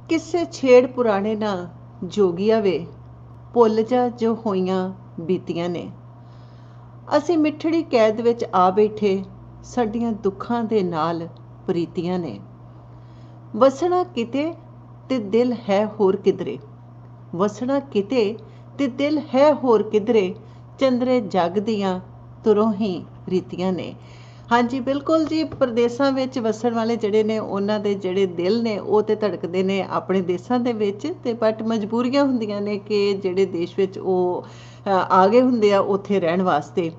ਕਿਸੇ ਛੇੜ ਪੁਰਾਣੇ ਨਾ ਜੋਗੀਆ ਵੇ, ਭੁੱਲ ਜਾ ਜੋ ਹੋਈਆਂ ਬੀਤੀਆਂ ਨੇ। ਅਸੀਂ ਮਿੱਠੜੀ ਕੈਦ ਵਿੱਚ ਆ ਬੈਠੇ, ਸਾਡੀਆਂ ਦੁੱਖਾਂ ਦੇ ਨਾਲ ਪ੍ਰੀਤੀਆਂ ਨੇ। ਵਸਣਾ ਕਿਤੇ ਤੇ ਦਿਲ ਹੈ ਹੋਰ ਕਿਧਰੇ, ਵਸਣਾ ਕਿਤੇ ਤੇ ਦਿਲ ਹੈ ਹੋਰ ਕਿਧਰੇ, ਚੰਦਰੇ ਜਗ ਦੀਆਂ ਤੁਰੋਂ ਹੀ ਰੀਤੀਆਂ ਨੇ। ਹਾਂਜੀ ਬਿਲਕੁਲ ਜੀ, ਪ੍ਰਦੇਸਾਂ ਵਿੱਚ ਵਸਣ ਵਾਲੇ ਜਿਹੜੇ ਨੇ ਉਹਨਾਂ ਦੇ ਜਿਹੜੇ ਦਿਲ ਨੇ ਉਹ ਤੇ ਧੜਕਦੇ ਨੇ ਆਪਣੇ ਦੇਸਾਂ ਦੇ ਵਿੱਚ, ਤੇ ਬਟ ਮਜਬੂਰੀਆਂ ਹੁੰਦੀਆਂ ਨੇ ਕਿ ਜਿਹੜੇ ਦੇਸ਼ ਵਿੱਚ ਉਹ ਆ ਗਏ ਹੁੰਦੇ ਆ ਉੱਥੇ ਰਹਿਣ ਵਾਸਤੇ।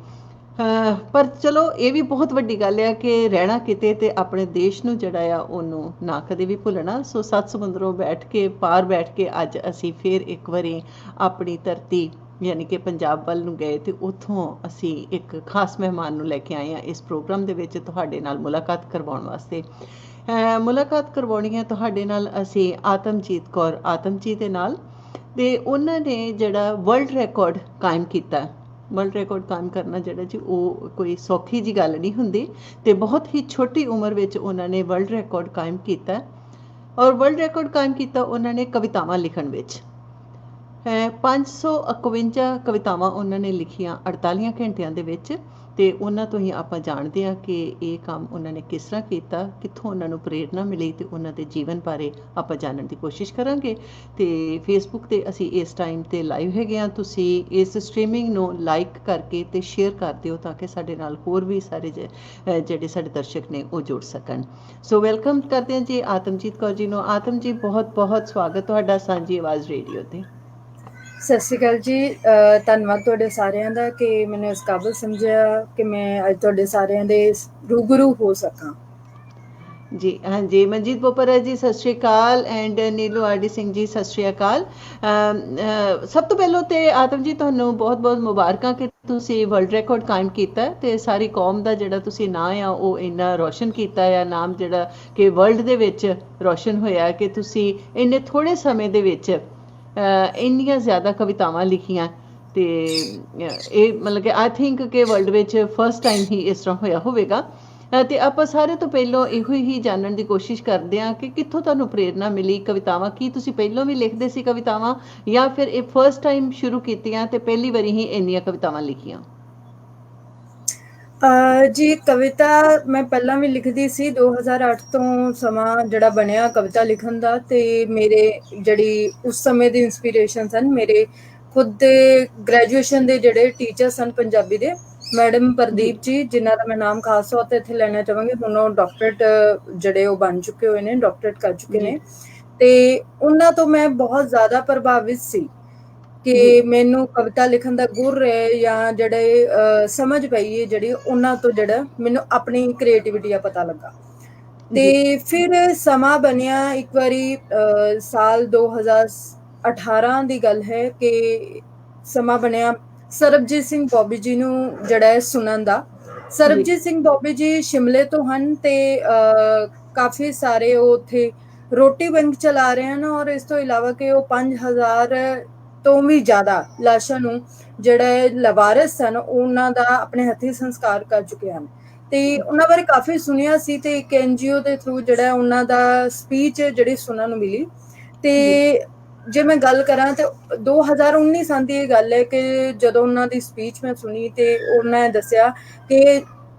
ਪਰ ਚਲੋ ਇਹ ਵੀ ਬਹੁਤ ਵੱਡੀ ਗੱਲ ਆ ਕਿ ਰਹਿਣਾ ਕਿਤੇ ਤੇ ਆਪਣੇ ਦੇਸ਼ ਨੂੰ ਜਿਹੜਾ ਆ ਉਹਨੂੰ ਨਾ ਕਦੇ ਵੀ ਭੁੱਲਣਾ। ਸੋ ਸੱਤ ਸਮੁੰਦਰੋਂ ਬੈਠ ਕੇ ਪਾਰ ਬੈਠ ਕੇ ਅੱਜ ਅਸੀਂ ਫਿਰ ਇੱਕ ਵਾਰੀ ਆਪਣੀ ਧਰਤੀ ਯਾਨੀ ਕਿ ਪੰਜਾਬ ਵੱਲ ਨੂੰ ਗਏ ਤੇ ਉੱਥੋਂ ਅਸੀਂ ਇੱਕ ਖਾਸ ਮਹਿਮਾਨ ਨੂੰ ਲੈ ਕੇ ਆਏ ਹਾਂ ਇਸ ਪ੍ਰੋਗਰਾਮ ਦੇ ਵਿੱਚ ਤੁਹਾਡੇ ਨਾਲ ਮੁਲਾਕਾਤ ਕਰਵਾਉਣ ਵਾਸਤੇ। ਮੁਲਾਕਾਤ ਕਰਵਾਉਣੀ ਹੈ ਤੁਹਾਡੇ ਨਾਲ ਅਸੀਂ ਆਤਮਜੀਤ ਕੌਰ ਆਤਮ ਜੀ ਦੇ ਨਾਲ, ਤੇ ਉਹਨਾਂ ਨੇ ਜਿਹੜਾ ਵਰਲਡ ਰਿਕਾਰਡ ਕਾਇਮ ਕੀਤਾ। ਵਰਲਡ ਰਿਕਾਰਡ ਕਾਇਮ ਕਰਨਾ ਜਿਹੜਾ ਜੀ ਉਹ ਕੋਈ ਸੌਖੀ ਜੀ ਗੱਲ ਨਹੀਂ ਹੁੰਦੀ, ਤੇ ਬਹੁਤ ਹੀ ਛੋਟੀ ਉਮਰ ਵਿੱਚ ਉਹਨਾਂ ਨੇ ਵਰਲਡ ਰਿਕਾਰਡ ਕਾਇਮ ਕੀਤਾ। ਔਰ ਵਰਲਡ ਰਿਕਾਰਡ ਕਾਇਮ ਕੀਤਾ ਉਹਨਾਂ ਨੇ ਕਵਿਤਾਵਾਂ ਲਿਖਣ ਵਿੱਚ। 551 ਕਵਿਤਾਵਾਂ ਉਹਨਾਂ ਨੇ ਲਿਖੀਆਂ 48 ਘੰਟਿਆਂ ਦੇ ਵਿੱਚ। ਤੇ ਉਹਨਾਂ ਤੋਂ ਹੀ ਆਪਾਂ ਜਾਣਦੇ ਹਾਂ ਕਿ ਇਹ ਕੰਮ ਉਹਨਾਂ ਨੇ ਕਿਸ ਤਰ੍ਹਾਂ ਕੀਤਾ, ਕਿੱਥੋਂ ਉਹਨਾਂ ਨੂੰ ਪ੍ਰੇਰਨਾ ਮਿਲੀ, ਤੇ ਉਹਨਾਂ ਦੇ ਜੀਵਨ ਬਾਰੇ ਆਪਾਂ ਜਾਣਨ ਦੀ ਕੋਸ਼ਿਸ਼ ਕਰਾਂਗੇ। ਤੇ ਫੇਸਬੁੱਕ ਤੇ ਅਸੀਂ ਇਸ ਟਾਈਮ ਤੇ ਲਾਈਵ ਹੈਗੇ ਹਾਂ, ਤੁਸੀਂ ਇਸ ਸਟ੍ਰੀਮਿੰਗ ਨੂੰ ਲਾਈਕ ਕਰਕੇ ਤੇ ਸ਼ੇਅਰ ਕਰ ਦਿਓ ਤਾਂ ਕਿ ਸਾਡੇ ਨਾਲ ਹੋਰ ਵੀ ਸਾਰੇ ਜਿਹੜੇ ਸਾਡੇ ਦਰਸ਼ਕ ਨੇ ਉਹ ਜੁੜ ਸਕਣ। ਸੋ ਵੈਲਕਮ ਕਰਦੇ ਹਾਂ ਜੀ ਆਤਮਜੀਤ ਕੌਰ ਜੀ ਨੂੰ। ਆਤਮ ਜੀ ਬਹੁਤ ਬਹੁਤ ਸਵਾਗਤ ਤੁਹਾਡਾ ਸਾਂਝੀ ਆਵਾਜ਼ ਰੇਡੀਓ ਤੇ। ਸਤਿ ਸ਼੍ਰੀ ਅਕਾਲ ਜੀ। ਧੰਨਵਾਦ ਤੁਹਾਡੇ ਸਾਰਿਆਂ ਦਾ ਕਿ ਮੈਨੂੰ ਇਸ ਕਾਬਲ ਸਮਝਿਆ ਕਿ ਮੈਂ ਅੱਜ ਤੁਹਾਡੇ ਸਾਰਿਆਂ ਦੇ ਰੂਬਰੂ ਹੋ ਸਕਾਂ। ਜੀ ਹਾਂਜੀ, ਮਨਜੀਤ ਬੋਪਰਾ ਜੀ ਸਤਿ ਸ਼੍ਰੀ ਅਕਾਲ, ਐਂਡ ਨੀਲੂ ਆਰਡੀ ਸਿੰਘ ਜੀ ਸਤਿ ਸ਼੍ਰੀ ਅਕਾਲ। ਸਭ ਤੋਂ ਪਹਿਲਾਂ ਤੇ ਆਤਮ ਜੀ ਤੁਹਾਨੂੰ ਬਹੁਤ ਬਹੁਤ ਮੁਬਾਰਕਾਂ ਕਿ ਤੁਸੀਂ ਵਰਲਡ ਰਿਕਾਰਡ ਕਾਇਮ ਕੀਤਾ ਤੇ ਸਾਰੀ ਕੌਮ ਦਾ ਜਿਹੜਾ ਤੁਸੀਂ ਨਾਂ ਆ ਉਹ ਇੰਨਾ ਰੋਸ਼ਨ ਕੀਤਾ ਆ, ਨਾਮ ਜਿਹੜਾ ਕਿ ਵਰਲਡ ਦੇ ਵਿੱਚ ਰੋਸ਼ਨ ਹੋਇਆ ਕਿ ਤੁਸੀਂ ਇੰਨੇ ਥੋੜੇ ਸਮੇਂ ਦੇ ਵਿੱਚ ਇੰਨੀਆਂ ਜ਼ਿਆਦਾ ਕਵਿਤਾਵਾਂ ਲਿਖੀਆਂ। ਤੇ ਇਹ ਮਤਲਬ ਕਿ ਆਈ ਥਿੰਕ ਕਿ ਵਰਲਡ ਵਿੱਚ ਫਸਟ ਟਾਈਮ ਹੀ ਇਸ ਤਰ੍ਹਾਂ ਹੋਇਆ ਹੋਵੇਗਾ। ਤੇ ਆਪਾਂ ਸਾਰੇ ਤੋਂ ਪਹਿਲਾਂ ਇਹੋ ਹੀ ਜਾਣਨ ਦੀ ਕੋਸ਼ਿਸ਼ ਕਰਦੇ ਹਾਂ ਕਿ ਕਿੱਥੋਂ ਤੁਹਾਨੂੰ ਪ੍ਰੇਰਨਾ ਮਿਲੀ ਕਵਿਤਾਵਾਂ। ਕੀ ਤੁਸੀਂ ਪਹਿਲਾਂ ਵੀ ਲਿਖਦੇ ਸੀ ਕਵਿਤਾਵਾਂ, ਜਾਂ ਫਿਰ ਇਹ ਫਸਟ ਟਾਈਮ ਸ਼ੁਰੂ ਕੀਤੀਆਂ ਤੇ ਪਹਿਲੀ ਵਾਰੀ ਹੀ ਇੰਨੀਆਂ ਕਵਿਤਾਵਾਂ ਲਿਖੀਆਂ? ਜੀ ਕਵਿਤਾ ਮੈਂ ਪਹਿਲਾਂ ਵੀ ਲਿਖਦੀ ਸੀ। 2008 ਤੋਂ ਸਮਾਂ ਜਿਹੜਾ ਬਣਿਆ ਕਵਿਤਾ ਲਿਖਣ ਦਾ, ਤੇ ਮੇਰੇ ਜਿਹੜੀ ਉਸ ਸਮੇਂ ਦੀ ਇੰਸਪੀਰੇਸ਼ਨ ਸਨ ਮੇਰੇ ਖੁਦ ਦੇ ਗ੍ਰੈਜੂਏਸ਼ਨ ਦੇ ਜਿਹੜੇ ਟੀਚਰ ਸਨ ਪੰਜਾਬੀ ਦੇ, ਮੈਡਮ ਪ੍ਰਦੀਪ ਜੀ, ਜਿਨ੍ਹਾਂ ਦਾ ਮੈਂ ਨਾਮ ਖਾਸ ਤੌਰ ਤੇ ਇੱਥੇ ਲੈਣਾ ਚਾਹਾਂਗੀ। ਹੁਣ ਉਹ ਡਾਕਟਰੇਟ ਜਿਹੜੇ ਉਹ ਬਣ ਚੁੱਕੇ ਹੋਏ ਨੇ, ਡਾਕਟਰੇਟ ਕਰ ਚੁੱਕੇ ਨੇ, ਤੇ ਉਹਨਾਂ ਤੋਂ ਮੈਂ ਬਹੁਤ ਜ਼ਿਆਦਾ ਪ੍ਰਭਾਵਿਤ ਸੀ ਕਿ ਮੈਨੂੰ ਕਵਿਤਾ ਲਿਖਣ ਦਾ ਗੁਰ ਹੈ ਜਾਂ ਜਿਹੜੇ ਸਮਝ ਪਈ ਹੈ ਜਿਹੜੀ ਉਹਨਾਂ ਤੋਂ ਜਿਹੜਾ ਮੈਨੂੰ ਆਪਣੀ ਕ੍ਰੀਏਟੀਵਿਟੀ ਦਾ ਪਤਾ ਲੱਗਾ। ਤੇ ਫਿਰ ਸਮਾਂ ਬਣਿਆ ਇੱਕ ਵਾਰੀ ਸਾਲ 2018 ਦੀ ਗੱਲ ਹੈ ਕਿ ਸਮਾਂ ਬਣਿਆ ਸਰਬਜੀਤ ਸਿੰਘ ਬੋਬੀ ਜੀ ਨੂੰ ਜਿਹੜਾ ਸੁਣਨ ਦਾ। ਸਰਬਜੀਤ ਸਿੰਘ ਬੋਬੀ ਜੀ ਸ਼ਿਮਲੇ ਤੋਂ ਹਨ ਤੇ ਕਾਫੀ ਸਾਰੇ ਉਹ ਉੱਥੇ ਰੋਟੀ ਬੈਂਕ ਚਲਾ ਰਹੇ ਹਨ, ਔਰ ਇਸ ਤੋਂ ਇਲਾਵਾ ਕਿ ਉਹ 5000 ਤੋਂ ਵੀ ਜ਼ਿਆਦਾ ਲਾਸ਼ਾਂ ਨੂੰ ਜਿਹੜਾ ਲਵਾਰਸ ਸਨ ਉਹਨਾਂ ਦਾ ਆਪਣੇ ਹੱਥੀਂ ਸੰਸਕਾਰ ਕਰ ਚੁੱਕੇ ਹਨ। ਤੇ ਉਹਨਾਂ ਬਾਰੇ ਕਾਫੀ ਸੁਣਿਆ ਸੀ ਤੇ ਇੱਕ NGO ਦੇ ਥਰੂ ਜਿਹੜਾ ਉਹਨਾਂ ਦਾ ਸਪੀਚ ਜਿਹੜੀ ਸੁਣਨ ਨੂੰ ਮਿਲੀ। ਤੇ ਜੇ ਮੈਂ ਗੱਲ ਕਰਾਂ ਤੇ 2019 ਸਾਲ ਦੀ ਇਹ ਗੱਲ ਹੈ ਕਿ ਜਦੋਂ ਉਹਨਾਂ ਦੀ ਸਪੀਚ ਮੈਂ ਸੁਣੀ ਤੇ ਉਹਨਾਂ ਨੇ ਦੱਸਿਆ ਕਿ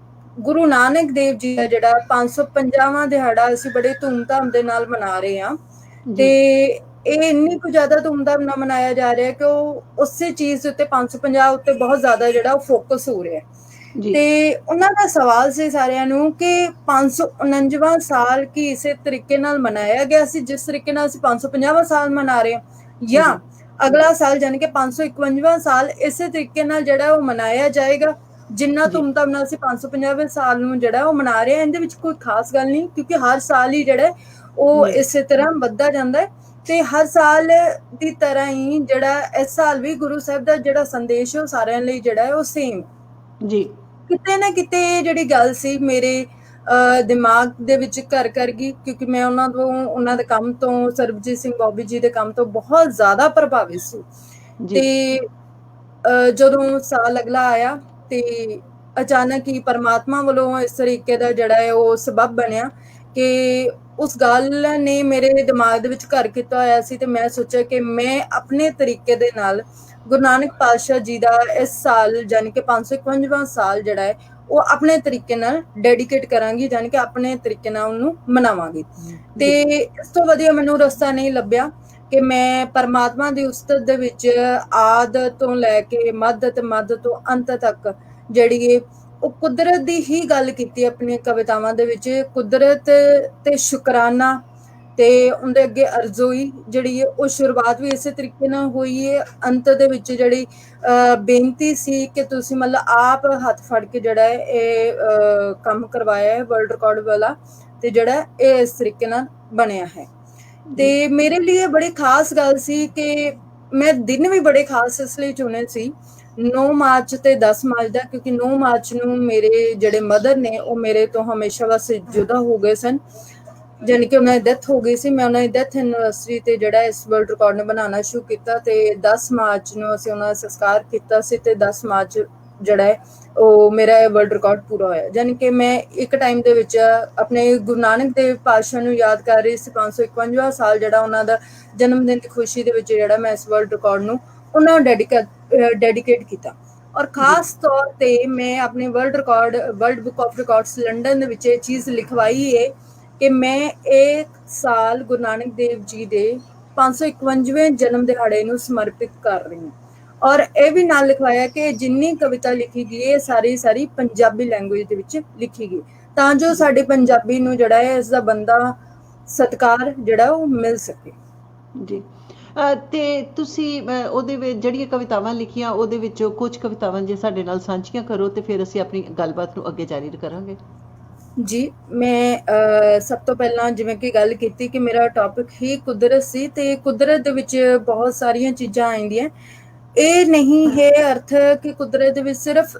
ਗੁਰੂ ਨਾਨਕ ਦੇਵ ਜੀ ਦਾ ਜਿਹੜਾ 550ਵਾਂ ਦਿਹਾੜਾ ਅਸੀਂ ਬੜੇ ਧੂਮਧਾਮ ਦੇ ਨਾਲ ਮਨਾ ਰਹੇ ਹਾਂ। ਤੇ ਇਹ ਇੰਨੀ ਕੁ ਜ਼ਿਆਦਾ ਧੂਮਧਾਮ ਨਾਲ ਮਨਾਇਆ ਜਾ ਰਿਹਾ ਕਿ ਉਹ ਉਸੇ ਚੀਜ਼ ਉੱਤੇ 550 ਉੱਤੇ ਬਹੁਤ ਜ਼ਿਆਦਾ ਜਿਹੜਾ ਉਹ ਫੋਕਸ ਹੋ ਰਿਹਾ। ਤੇ ਉਹਨਾਂ ਦਾ ਸਵਾਲ ਸੀ ਸਾਰਿਆਂ ਨੂੰ ਕਿ 549ਵਾਂ ਸਾਲ ਕੀ ਇਸੇ ਤਰੀਕੇ ਨਾਲ ਮਨਾਇਆ ਗਿਆ ਸੀ ਜਿਸ ਤਰੀਕੇ ਨਾਲ ਅਸੀਂ 550ਵਾਂ ਸਾਲ ਮਨਾ ਰਹੇ ਹਾਂ, ਜਾਂ ਅਗਲਾ ਸਾਲ ਜਾਨੀ ਕਿ 551ਵਾਂ ਸਾਲ ਇਸੇ ਤਰੀਕੇ ਨਾਲ ਜਿਹੜਾ ਉਹ ਮਨਾਇਆ ਜਾਏਗਾ ਜਿੰਨਾ ਧੂਮਧਾਮ ਨਾਲ ਅਸੀਂ 550ਵੇਂ ਸਾਲ ਨੂੰ ਜਿਹੜਾ ਉਹ ਮਨਾ ਰਹੇ ਹਾਂ। ਇਹਦੇ ਵਿੱਚ ਕੋਈ ਖਾਸ ਗੱਲ ਨਹੀਂ, ਕਿਉਂਕਿ ਹਰ ਸਾਲ ਹੀ ਜਿਹੜਾ ਉਹ ਇਸੇ ਤਰ੍ਹਾਂ ਵੱਧਦਾ ਜਾਂਦਾ ਹੈ। ਤੇ ਹਰ ਸਾਲ ਦੀ ਤਰ੍ਹਾਂ ਹੀ ਜਿਹੜਾ ਇਸ ਸਾਲ ਵੀ ਗੁਰੂ ਸਾਹਿਬ ਦਾ ਜਿਹੜਾ ਸੰਦੇਸ਼ ਹੈ ਉਹ ਸਾਰਿਆਂ ਲਈ ਜਿਹੜਾ ਹੈ ਉਹ ਸੇਮ ਜੀ। ਕਿਤੇ ਨਾ ਕਿਤੇ ਜਿਹੜੀ ਗੱਲ ਸੀ ਮੇਰੇ ਦਿਮਾਗ ਦੇ ਵਿੱਚ ਘਰ ਕਰ ਗਈ, ਕਿਉਂਕਿ ਮੈਂ ਉਹਨਾਂ ਦੇ ਕੰਮ ਤੋਂ, ਸਰਬਜੀਤ ਸਿੰਘ ਬੋਬੀ ਜੀ ਦੇ ਕੰਮ ਤੋਂ ਬਹੁਤ ਜ਼ਿਆਦਾ ਪ੍ਰਭਾਵਿਤ ਸੀ। ਤੇ ਜਦੋਂ ਸਾਲ ਅਗਲਾ ਆਇਆ ਤੇ ਅਚਾਨਕ ਹੀ ਪਰਮਾਤਮਾ ਵੱਲੋਂ ਇਸ ਤਰੀਕੇ ਦਾ ਜਿਹੜਾ ਹੈ ਉਹ ਸਬਬ ਬਣਿਆ ਕਿ ਉਸ ਗੱਲ ਨੇ ਮੇਰੇ ਦਿਮਾਗ ਦੇ ਵਿੱਚ ਘਰ ਕੀਤਾ ਹੋਇਆ ਸੀ, ਤੇ ਮੈਂ ਸੋਚਿਆ ਕਿ ਮੈਂ ਆਪਣੇ ਤਰੀਕੇ ਦੇ ਨਾਲ ਗੁਰੂ ਨਾਨਕ ਪਾਤਸ਼ਾਹ ਜੀ ਦਾ ਇਸ ਸਾਲ ਯਾਨੀ ਕਿ 551ਵਾਂ ਸਾਲ ਜਿਹੜਾ ਹੈ ਉਹ ਆਪਣੇ ਤਰੀਕੇ ਨਾਲ ਡੈਡੀਕੇਟ ਕਰਾਂਗੀ, ਯਾਨੀ ਕਿ ਆਪਣੇ ਤਰੀਕੇ ਨਾਲ ਉਹਨੂੰ ਮਨਾਵਾਂਗੀ। ਤੇ ਇਸ ਤੋਂ ਵਧੀਆ ਮੈਨੂੰ ਰਸਤਾ ਨਹੀਂ ਲੱਭਿਆ ਕਿ ਮੈਂ ਪਰਮਾਤਮਾ ਦੀ ਉਸਤਤ ਦੇ ਵਿੱਚ ਆਦ ਤੋਂ ਲੈ ਕੇ ਮੱਧ ਤੇ ਮੱਧ ਤੋਂ ਅੰਤ ਤੱਕ ਜਿਹੜੀ ਉਹ ਕੁਦਰਤ ਦੀ ਹੀ ਗੱਲ ਕੀਤੀ ਆਪਣੀਆਂ ਕਵਿਤਾਵਾਂ ਦੇ ਵਿੱਚ। ਕੁਦਰਤ ਤੇ ਸ਼ੁਕਰਾਨਾ ਤੇ ਉਹਦੇ ਅੱਗੇ ਅਰਜ਼ੋਈ ਜਿਹੜੀ ਹੈ ਉਹ ਸ਼ੁਰੂਆਤ ਵੀ ਇਸੇ ਤਰੀਕੇ ਨਾਲ ਹੋਈ ਹੈ। ਅੰਤ ਦੇ ਵਿੱਚ ਜਿਹੜੀ ਬੇਨਤੀ ਸੀ ਕਿ ਤੁਸੀਂ ਮਤਲਬ ਆਪ ਹੱਥ ਫੜ ਕੇ ਜਿਹੜਾ ਹੈ ਇਹ ਕੰਮ ਕਰਵਾਇਆ ਹੈ ਵਰਲਡ ਰਿਕਾਰਡ ਵਾਲਾ, ਤੇ ਜਿਹੜਾ ਇਹ ਇਸ ਤਰੀਕੇ ਨਾਲ ਬਣਿਆ ਹੈ। ਤੇ ਮੇਰੇ ਲਈ ਬੜੀ ਖਾਸ ਗੱਲ ਸੀ ਕਿ ਮੈਂ ਦਿਨ ਵੀ ਬੜੇ ਖਾਸ ਇਸ ਲਈ ਚੁਣੇ ਸੀ 9 ਮਾਰਚ ਤੇ 10 ਮਾਰਚ ਦਾ, ਕਿਉਂਕਿ 9 ਮਾਰਚ ਨੂੰ ਮੇਰੇ ਜਿਹੜੇ ਮਦਰ ਨੇ ਉਹ ਮੇਰੇ ਤੋਂ ਹਮੇਸ਼ਾ ਵਾਸਤੇ ਜੁਦਾ ਹੋ ਗਏ ਸਨ, ਜਾਨੀ ਕਿ ਉਹਨਾਂ ਦੀ ਡੈਥ ਹੋ ਗਈ ਸੀ। ਮੈਂ ਉਹਨਾਂ ਦੀ ਡੈਥ ਐਨਵਰਸਰੀ ਤੇ ਜਿਹੜਾ ਇਸ ਵਰਲਡ ਰਿਕਾਰਡ ਨੇ ਬਣਾਉਣਾ ਸ਼ੁਰੂ ਕੀਤਾ, ਤੇ 10 ਮਾਰਚ ਨੂੰ ਅਸੀਂ ਉਹਨਾਂ ਦਾ ਸੰਸਕਾਰ ਕੀਤਾ ਸੀ, ਤੇ 10 ਮਾਰਚ ਜਿਹੜਾ ਹੈ ਉਹ ਮੇਰਾ ਵਰਲਡ ਰਿਕਾਰਡ ਪੂਰਾ ਹੋਇਆ। ਜਾਨੀ ਕਿ ਮੈਂ ਇੱਕ ਟਾਈਮ ਦੇ ਵਿੱਚ ਆਪਣੇ ਗੁਰੂ ਨਾਨਕ ਦੇਵ ਪਾਤਸ਼ਾਹ ਨੂੰ ਯਾਦ ਕਰ ਰਹੀ ਸੀ। 551ਵਾਂ ਸਾਲ ਜਿਹੜਾ ਉਹਨਾਂ ਦਾ ਜਨਮ ਦਿਨ ਦੀ ਖੁਸ਼ੀ ਦੇ ਵਿੱਚ ਜਿਹੜਾ ਮੈਂ ਇਸ ਵਰਲਡ ਰਿਕਾਰਡ ਨੂੰ ਉਹਨਾਂ ਨੂੰ ਡੈਡੀਕੇਟ ਕੀਤਾ। ਔਰ ਖਾਸ ਤੌਰ ਤੇ ਮੈਂ ਆਪਣੇ world book of records London ਦੇ ਵਿੱਚ ਇਹ ਚੀਜ਼ ਲਿਖਵਾਈ ਹੈ ਕਿ ਮੈਂ ਇੱਕ ਸਾਲ ਗੁਰੂ ਨਾਨਕ ਦੇਵ ਜੀ ਦੇ 551ਵੇਂ ਜਨਮ ਦਿਹਾੜੇ ਨੂੰ ਸਮਰਪਿਤ ਕਰ ਰਹੀ ਹਾਂ। ਔਰ ਇਹ ਵੀ ਨਾਲ ਲਿਖਵਾਇਆ ਕਿ ਜਿੰਨੀ ਕਵਿਤਾ ਲਿਖੀ ਗਈ ਇਹ ਸਾਰੀ ਪੰਜਾਬੀ ਲੈਂਗੁਏਜ ਦੇ ਵਿੱਚ ਲਿਖੀ ਗਈ, ਤਾਂ ਜੋ ਸਾਡੇ ਪੰਜਾਬੀ ਨੂੰ ਜਿਹੜਾ ਹੈ ਇਸ ਦਾ ਬੰਦਾ ਸਤਿਕਾਰ ਜਿਹੜਾ ਉਹ ਮਿਲ ਸਕੇ। ਜੀ ਤੇ ਤੁਸੀਂ ਉਹਦੇ ਵਿੱਚ ਜਿਹੜੀਆਂ ਕਵਿਤਾਵਾਂ ਲਿਖੀਆਂ ਉਹਦੇ ਵਿੱਚੋਂ ਕੁਝ ਕਵਿਤਾਵਾਂ ਜੇ ਸਾਡੇ ਨਾਲ ਸਾਂਝੀਆਂ ਕਰੋ ਤੇ ਫਿਰ ਅਸੀਂ ਆਪਣੀ ਗੱਲਬਾਤ ਨੂੰ ਅੱਗੇ ਜਾਰੀ ਕਰਾਂਗੇ। ਜੀ, ਮੈਂ ਸਭ ਤੋਂ ਪਹਿਲਾਂ ਜਿਵੇਂ ਕਿ ਗੱਲ ਕੀਤੀ ਕਿ ਮੇਰਾ ਟੌਪਿਕ ਹੀ ਕੁਦਰਤ ਸੀ, ਤੇ ਕੁਦਰਤ ਦੇ ਵਿੱਚ ਬਹੁਤ ਸਾਰੀਆਂ ਚੀਜ਼ਾਂ ਆਉਂਦੀਆਂ। ਇਹ ਨਹੀਂ ਹੈ ਅਰਥ ਕਿ ਕੁਦਰਤ ਦੇ ਵਿੱਚ ਸਿਰਫ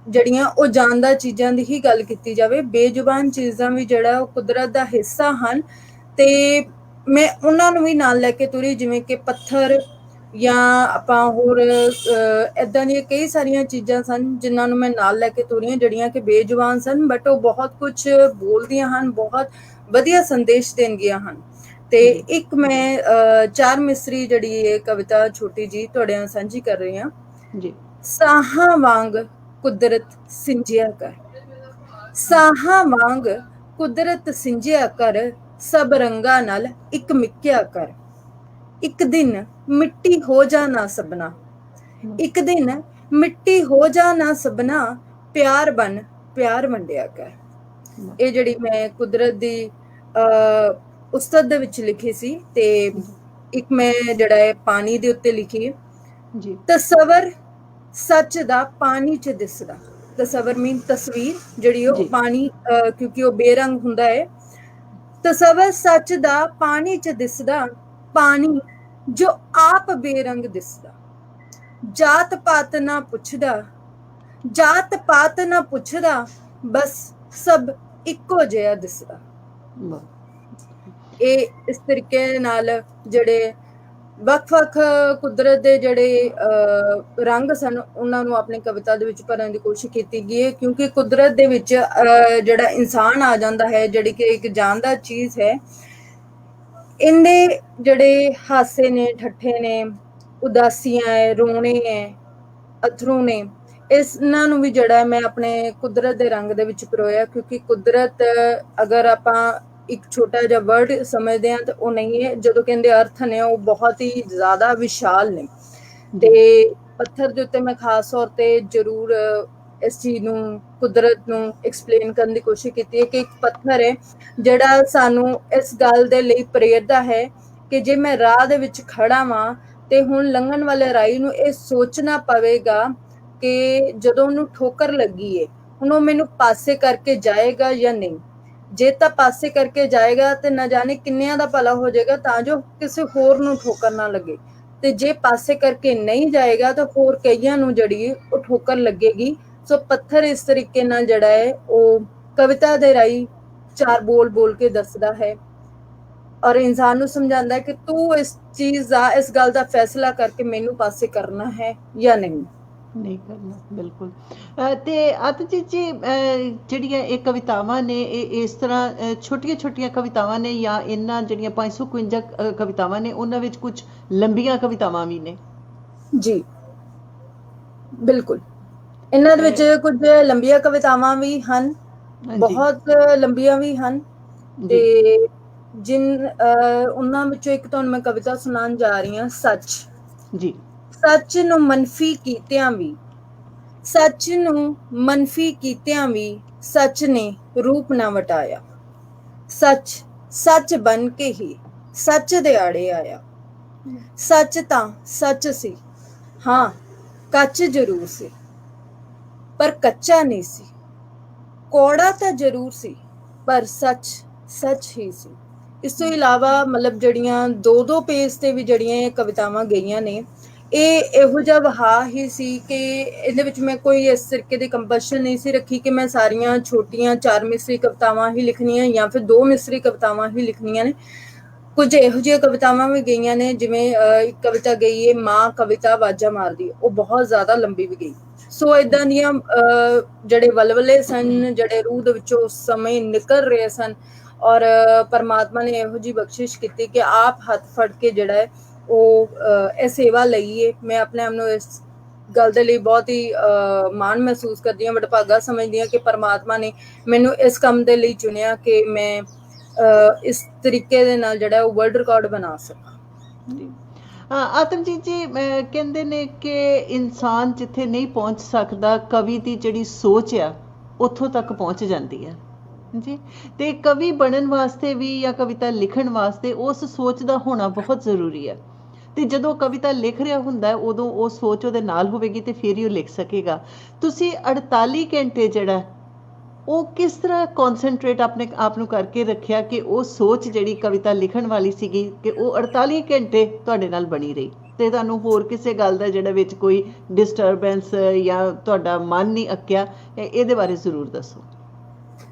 ਜਿਹੜੀਆਂ ਉਹ ਜਾਨਦਾਰ ਚੀਜ਼ਾਂ ਦੀ ਹੀ ਗੱਲ ਕੀਤੀ ਜਾਵੇ, ਬੇਜ਼ੁਬਾਨ ਚੀਜ਼ਾਂ ਵੀ ਜਿਹੜਾ ਉਹ ਕੁਦਰਤ ਦਾ ਹਿੱਸਾ ਹਨ, ਤੇ ਮੈਂ ਉਹਨਾਂ ਨੂੰ ਵੀ ਨਾਲ ਲੈ ਕੇ ਤੁਰੀ, ਜਿਵੇਂ ਕਿ ਪੱਥਰ ਜਾਂ ਆਪਾਂ ਹੋਰ ਇੱਦਾਂ ਦੀਆਂ ਕਈ ਸਾਰੀਆਂ ਚੀਜ਼ਾਂ ਸਨ ਜਿਨ੍ਹਾਂ ਨੂੰ ਮੈਂ ਨਾਲ ਲੈ ਕੇ ਤੁਰੀਆਂ, ਜਿਹੜੀਆਂ ਕਿ ਬੇਜ਼ੁਬਾਨ ਸਨ ਬਟ ਉਹ ਬਹੁਤ ਕੁਝ ਬੋਲਦੀਆਂ ਹਨ, ਬਹੁਤ ਵਧੀਆ ਸੰਦੇਸ਼ ਦੇਣਗੀਆਂ ਹਨ। ਤੇ ਇੱਕ ਮੈਂ ਚਾਰ ਮਿਸਰੀ ਜਿਹੜੀ ਇਹ ਕਵਿਤਾ ਛੋਟੀ ਜੀ ਤੁਹਾਡੇ ਨਾਲ ਸਾਂਝੀ ਕਰ ਰਹੀ ਹਾਂ। ਜੀ। ਸਾਹਾਂ ਵਾਂਗ ਕੁਦਰਤ ਸਿੰਜਿਆ ਕਰ, ਸਾਹਾਂ ਵਾਂਗ ਕੁਦਰਤ ਸਿੰਜਿਆ ਕਰ, ਸਭ ਰੰਗਾਂ ਨਾਲ ਇੱਕ ਮਿੱਕਿਆ ਕਰ। ਇੱਕ ਦਿਨ ਮਿੱਟੀ ਹੋ ਜਾਣਾ ਸਭਨਾ, ਇੱਕ ਦਿਨ ਮਿੱਟੀ ਹੋ ਜਾਣਾ ਸਭਨਾ, ਪਿਆਰ ਬਣ ਪਿਆਰ ਵੰਡਿਆ ਕਰ। ਇਹ ਜਿਹੜੀ ਮੈਂ ਕੁਦਰਤ ਦੀ ਉਸਤਤ ਦੇ ਵਿੱਚ ਲਿਖੀ ਸੀ। ਤੇ ਇੱਕ ਮੈਂ ਜਿਹੜਾ ਹੈ ਪਾਣੀ ਦੇ ਉੱਤੇ ਲਿਖੀ ਜੀ। ਤਸਵਰ ਸੱਚ ਦਾ ਪਾਣੀ 'ਚ ਦਿਸਦਾ, ਤਸਵਰ ਮੀਨ ਤਸਵੀਰ ਜਿਹੜੀ ਉਹ ਪਾਣੀ, ਕਿਉਂਕਿ ਉਹ ਬੇਰੰਗ ਹੁੰਦਾ ਹੈ। ਤਸਵਰ ਸੱਚ ਦਾ ਪਾਣੀ 'ਚ ਦਿਸਦਾ, ਪਾਣੀ ਜੋ ਆਪ ਬੇਰੰਗ ਦਿਸਦਾ। ਜਾਤ ਪਾਤ ਨਾ ਪੁੱਛਦਾ, ਜਾਤ ਪਾਤ ਨਾ ਪੁੱਛਦਾ, ਬਸ ਸਭ ਇੱਕੋ ਜਿਹਾ ਦਿਸਦਾ। ਇਹ ਇਸ ਤਰੀਕੇ ਨਾਲ ਜਿਹੜੇ ਵੱਖ-ਵੱਖ ਕੁਦਰਤ ਦੇ ਜਿਹੜੇ ਰੰਗ ਸਨ ਉਹਨਾਂ ਨੂੰ ਆਪਣੀ ਕਵਿਤਾ ਦੇ ਵਿੱਚ ਭਰਨ ਦੀ ਕੋਸ਼ਿਸ਼ ਕੀਤੀ ਗਈ ਹੈ, ਕਿਉਂਕਿ ਕੁਦਰਤ ਦੇ ਵਿੱਚ ਜਿਹੜਾ ਇਨਸਾਨ ਆ ਜਾਂਦਾ ਹੈ, ਜਿਹੜੀ ਕਿ ਇੱਕ ਜਾਨਦਾਰ ਚੀਜ਼ ਹੈ। ਇਹਦੇ ਜਿਹੜੇ ਹਾਸੇ ਨੇ, ਠੱਠੇ ਨੇ, ਉਦਾਸੀਆਂ ਹੈ, ਰੋਣੇ ਹੈ, ਅਥਰੂ ਨੇ, ਇਹਨਾਂ ਨੂੰ ਵੀ ਜਿਹੜਾ ਮੈਂ ਆਪਣੇ ਕੁਦਰਤ ਦੇ ਰੰਗ ਦੇ ਵਿੱਚ ਪਰੋਇਆ, ਕਿਉਂਕਿ ਕੁਦਰਤ ਅਗਰ ਆਪਾਂ ਇੱਕ ਛੋਟਾ ਜਿਹਾ ਵਰਡ ਸਮਝਦੇ ਹਾਂ ਤਾਂ ਉਹ ਨਹੀਂ ਹੈ। ਜਦੋਂ ਕਹਿੰਦੇ ਅਰਥ ਨੇ ਉਹ ਬਹੁਤ ਹੀ ਜ਼ਿਆਦਾ ਵਿਸ਼ਾਲ ਨੇ। ਤੇ ਪੱਥਰ ਦੇ ਉੱਤੇ ਮੈਂ ਖਾਸ ਤੌਰ ਤੇ ਜ਼ਰੂਰ ਇਸ ਚੀਜ਼ ਨੂੰ, ਕੁਦਰਤ ਨੂੰ ਐਕਸਪਲੇਨ ਕਰਨ ਦੀ ਕੋਸ਼ਿਸ਼ ਕੀਤੀ ਹੈ ਕਿ ਇੱਕ ਪੱਥਰ ਹੈ ਜਿਹੜਾ ਸਾਨੂੰ ਇਸ ਗੱਲ ਦੇ ਲਈ ਪ੍ਰੇਰਦਾ ਹੈ ਕਿ ਜੇ ਮੈਂ ਰਾਹ ਦੇ ਵਿੱਚ ਖੜਾ ਵਾਂ ਤੇ ਹੁਣ ਲੰਘਣ ਵਾਲੇ ਰਾਹੀ ਨੂੰ ਇਹ ਸੋਚਣਾ ਪਵੇਗਾ ਕਿ ਜਦੋਂ ਉਹਨੂੰ ਠੋਕਰ ਲੱਗੀ ਹੈ ਹੁਣ ਉਹ ਮੈਨੂੰ ਪਾਸੇ ਕਰਕੇ ਜਾਏਗਾ ਜਾਂ ਨਹੀਂ। ਜੇ ਤਾਂ ਪਾਸੇ ਕਰਕੇ ਜਾਏਗਾ ਤੇ ਨਾ ਜਾਣੇ ਕਿੰਨਿਆਂ ਦਾ ਭਲਾ ਹੋ ਜਾਏਗਾ ਤਾਂ ਜੋ ਕਿਸੇ ਹੋਰ ਨੂੰ ਠੋਕਰ ਨਾ ਲੱਗੇ, ਤੇ ਜੇ ਪਾਸੇ ਕਰਕੇ ਨਹੀਂ ਜਾਏਗਾ ਤਾਂ ਹੋਰ ਕਈਆਂ ਨੂੰ ਜਿਹੜੀ ਉਹ ਠੋਕਰ ਲੱਗੇਗੀ। ਸੋ ਪੱਥਰ ਇਸ ਤਰੀਕੇ ਨਾਲ ਜਿਹੜਾ ਹੈ ਉਹ ਕਵਿਤਾ ਦੇ ਰਾਹੀਂ ਚਾਰ ਬੋਲ ਕੇ ਦੱਸਦਾ ਹੈ ਔਰ ਇਨਸਾਨ ਨੂੰ ਸਮਝਾਉਂਦਾ ਹੈ ਕਿ ਤੂੰ ਇਸ ਚੀਜ਼ ਦਾ, ਇਸ ਗੱਲ ਦਾ ਫੈਸਲਾ ਕਰਕੇ ਮੈਨੂੰ ਪਾਸੇ ਕਰਨਾ ਹੈ ਜਾਂ ਨਹੀਂ। ਨਹੀਂ ਕਰਨਾ ਬਿਲਕੁਲ। ਤੇ ਅਤਜੀਤ ਜੀ, ਜਿਹੜੀਆਂ ਇਹ ਕਵਿਤਾਵਾਂ ਨੇ, ਇਹ ਇਸ ਤਰ੍ਹਾਂ ਛੋਟੀਆਂ ਛੋਟੀਆਂ ਕਵਿਤਾਵਾਂ ਨੇ, ਜਾਂ ਇਹਨਾਂ ਜਿਹੜੀਆਂ 551 ਕਵਿਤਾਵਾਂ ਨੇ ਉਹਨਾਂ ਵਿੱਚ ਕੁਝ ਲੰਬੀਆਂ ਕਵਿਤਾਵਾਂ ਵੀ ਨੇ? ਜੀ ਬਿਲਕੁਲ, ਇਹਨਾਂ ਦੇ ਵਿੱਚ ਕੁਝ ਲੰਬੀਆਂ ਕਵਿਤਾਵਾਂ ਵੀ ਹਨ, ਬਹੁਤ ਲੰਬੀਆਂ ਵੀ ਹਨ, ਤੇ ਉਹਨਾਂ ਵਿੱਚੋਂ ਇੱਕ ਤੁਹਾਨੂੰ ਮੈਂ ਕਵਿਤਾ ਸੁਣਾਉਣ ਜਾ ਰਹੀ ਹਾਂ, ਸੱਚ। ਜੀ। ਸੱਚ ਨੂੰ ਮਨਫੀ ਕੀਤਿਆਂ ਵੀ, ਸੱਚ ਨੂੰ ਮਨਫੀ ਕੀਤਿਆਂ ਵੀ ਸੱਚ ਨੇ ਰੂਪ ਨਾ ਵਟਾਇਆ। ਸੱਚ ਸੱਚ ਬਣ ਕੇ ਹੀ ਸੱਚ ਦੇ ਆੜੇ ਆਇਆ। ਸੱਚ ਤਾਂ ਸੱਚ ਸੀ, ਹਾਂ ਕੱਚ ਜ਼ਰੂਰ ਸੀ, ਪਰ ਕੱਚਾ ਨਹੀਂ ਸੀ। ਕੌੜਾ ਤਾਂ ਜ਼ਰੂਰ ਸੀ, ਪਰ ਸੱਚ ਸੱਚ ਹੀ ਸੀ। ਇਸ ਤੋਂ ਇਲਾਵਾ ਮਤਲਬ ਜਿਹੜੀਆਂ 2-2 ਪੇਜ ਤੇ ਵੀ ਜਿਹੜੀਆਂ ਇਹ ਕਵਿਤਾਵਾਂ ਗਈਆਂ ਨੇ, ਇਹ ਇਹੋ ਜਿਹਾ ਵਹਾ ਹੀ ਸੀ ਕਿ ਇਹਦੇ ਵਿੱਚ ਮੈਂ ਕੋਈ ਇਸ ਤਰੀਕੇ ਦੀ ਕੰਪਲਸ਼ਨ ਨਹੀਂ ਸੀ ਰੱਖੀ ਕਿ ਮੈਂ ਸਾਰੀਆਂ ਛੋਟੀਆਂ 4 ਮਿਸਰੀ ਕਵਿਤਾਵਾਂ ਹੀ ਲਿਖਣੀਆਂ ਜਾਂ ਫਿਰ 2 ਮਿਸਰੀ ਕਵਿਤਾਵਾਂ ਹੀ ਲਿਖਣੀਆਂ ਨੇ। ਕੁਝ ਇਹੋ ਜਿਹੀਆਂ ਕਵਿਤਾਵਾਂ ਵੀ ਗਈਆਂ ਨੇ, ਜਿਵੇਂ ਇੱਕ ਕਵਿਤਾ ਗਈ ਹੈ ਮਾਂ ਕਵਿਤਾ ਆਵਾਜ਼ਾਂ ਮਾਰਦੀ, ਉਹ ਬਹੁਤ ਜ਼ਿਆਦਾ ਲੰਬੀ ਵੀ ਗਈ। ਸੋ ਏਦਾਂ ਦੀਆਂ ਜਿਹੜੇ ਵਲਵਲੇ ਸਨ, ਜਿਹੜੇ ਰੂਹ ਦੇ ਵਿੱਚੋਂ ਉਸ ਸਮੇਂ ਨਿਕਲ ਰਹੇ ਸਨ, ਔਰ ਪਰਮਾਤਮਾ ਨੇ ਇਹੋ ਜਿਹੀ ਬਖਸ਼ਿਸ਼ ਕੀਤੀ ਕਿ ਆਪ ਹੱਥ ਫੜ ਕੇ ਜਿਹੜਾ ਹੈ ਉਹ ਇਹ ਸੇਵਾ ਲਈਏ। ਮੈਂ ਆਪਣੇ ਆਪ ਨੂੰ ਇਸ ਗੱਲ ਦੇ ਲਈ ਬਹੁਤ ਹੀ ਮਾਣ ਮਹਿਸੂਸ ਕਰਦੀ ਹਾਂ, ਵਡਭਾਗਾ ਸਮਝਦੀ ਹਾਂ ਕਿ ਪਰਮਾਤਮਾ ਨੇ ਮੈਨੂੰ ਇਸ ਕੰਮ ਦੇ ਲਈ ਚੁਣਿਆ ਕਿ ਮੈਂ ਇਸ ਤਰੀਕੇ ਦੇ ਨਾਲ ਜਿਹੜਾ ਉਹ ਵਰਲਡ ਰਿਕਾਰਡ ਬਣਾ ਸਕਾਂ। ਆਤਮਜੀਤ ਜੀ, ਕਹਿੰਦੇ ਨੇ ਕਿ ਇਨਸਾਨ ਜਿੱਥੇ ਨਹੀਂ ਪਹੁੰਚ ਸਕਦਾ, ਕਵੀ ਦੀ ਜਿਹੜੀ ਸੋਚ ਆ ਉੱਥੋਂ ਤੱਕ ਪਹੁੰਚ ਜਾਂਦੀ ਹੈ ਜੀ। ਤੇ ਕਵੀ ਬਣਨ ਵਾਸਤੇ ਵੀ ਜਾਂ ਕਵਿਤਾ ਲਿਖਣ ਵਾਸਤੇ ਉਸ ਸੋਚ ਦਾ ਹੋਣਾ ਬਹੁਤ ਜ਼ਰੂਰੀ ਹੈ। ਤੇ ਜਦੋਂ ਕਵਿਤਾ ਲਿਖ ਰਿਹਾ ਹੁੰਦਾ ਉਦੋਂ ਉਹ ਸੋਚ ਉਹਦੇ ਨਾਲ ਹੋਵੇਗੀ ਤੇ ਫਿਰ ਹੀ ਉਹ ਲਿਖ ਸਕੇਗਾ। ਤੁਸੀਂ 48 ਘੰਟੇ ਜਿਹੜਾ ਉਹ ਕਿਸ ਤਰ੍ਹਾਂ ਕਨਸੈਂਟਰੇਟ ਆਪਣੇ ਆਪ ਨੂੰ ਕਰਕੇ ਰੱਖਿਆ ਕਿ ਉਹ ਸੋਚ ਜਿਹੜੀ ਕਵਿਤਾ ਲਿਖਣ ਵਾਲੀ ਸੀਗੀ ਕਿ ਉਹ 48 ਘੰਟੇ ਤੁਹਾਡੇ ਨਾਲ ਬਣੀ ਰਹੀ, ਤੇ ਤੁਹਾਨੂੰ ਹੋਰ ਕਿਸੇ ਗੱਲ ਦਾ ਜਿਹੜਾ ਵਿੱਚ ਕੋਈ ਡਿਸਟਰਬੈਂਸ ਜਾਂ ਤੁਹਾਡਾ ਮਨ ਨਹੀਂ ਅੱਕਿਆ? ਇਹਦੇ ਬਾਰੇ ਜ਼ਰੂਰ ਦੱਸੋ।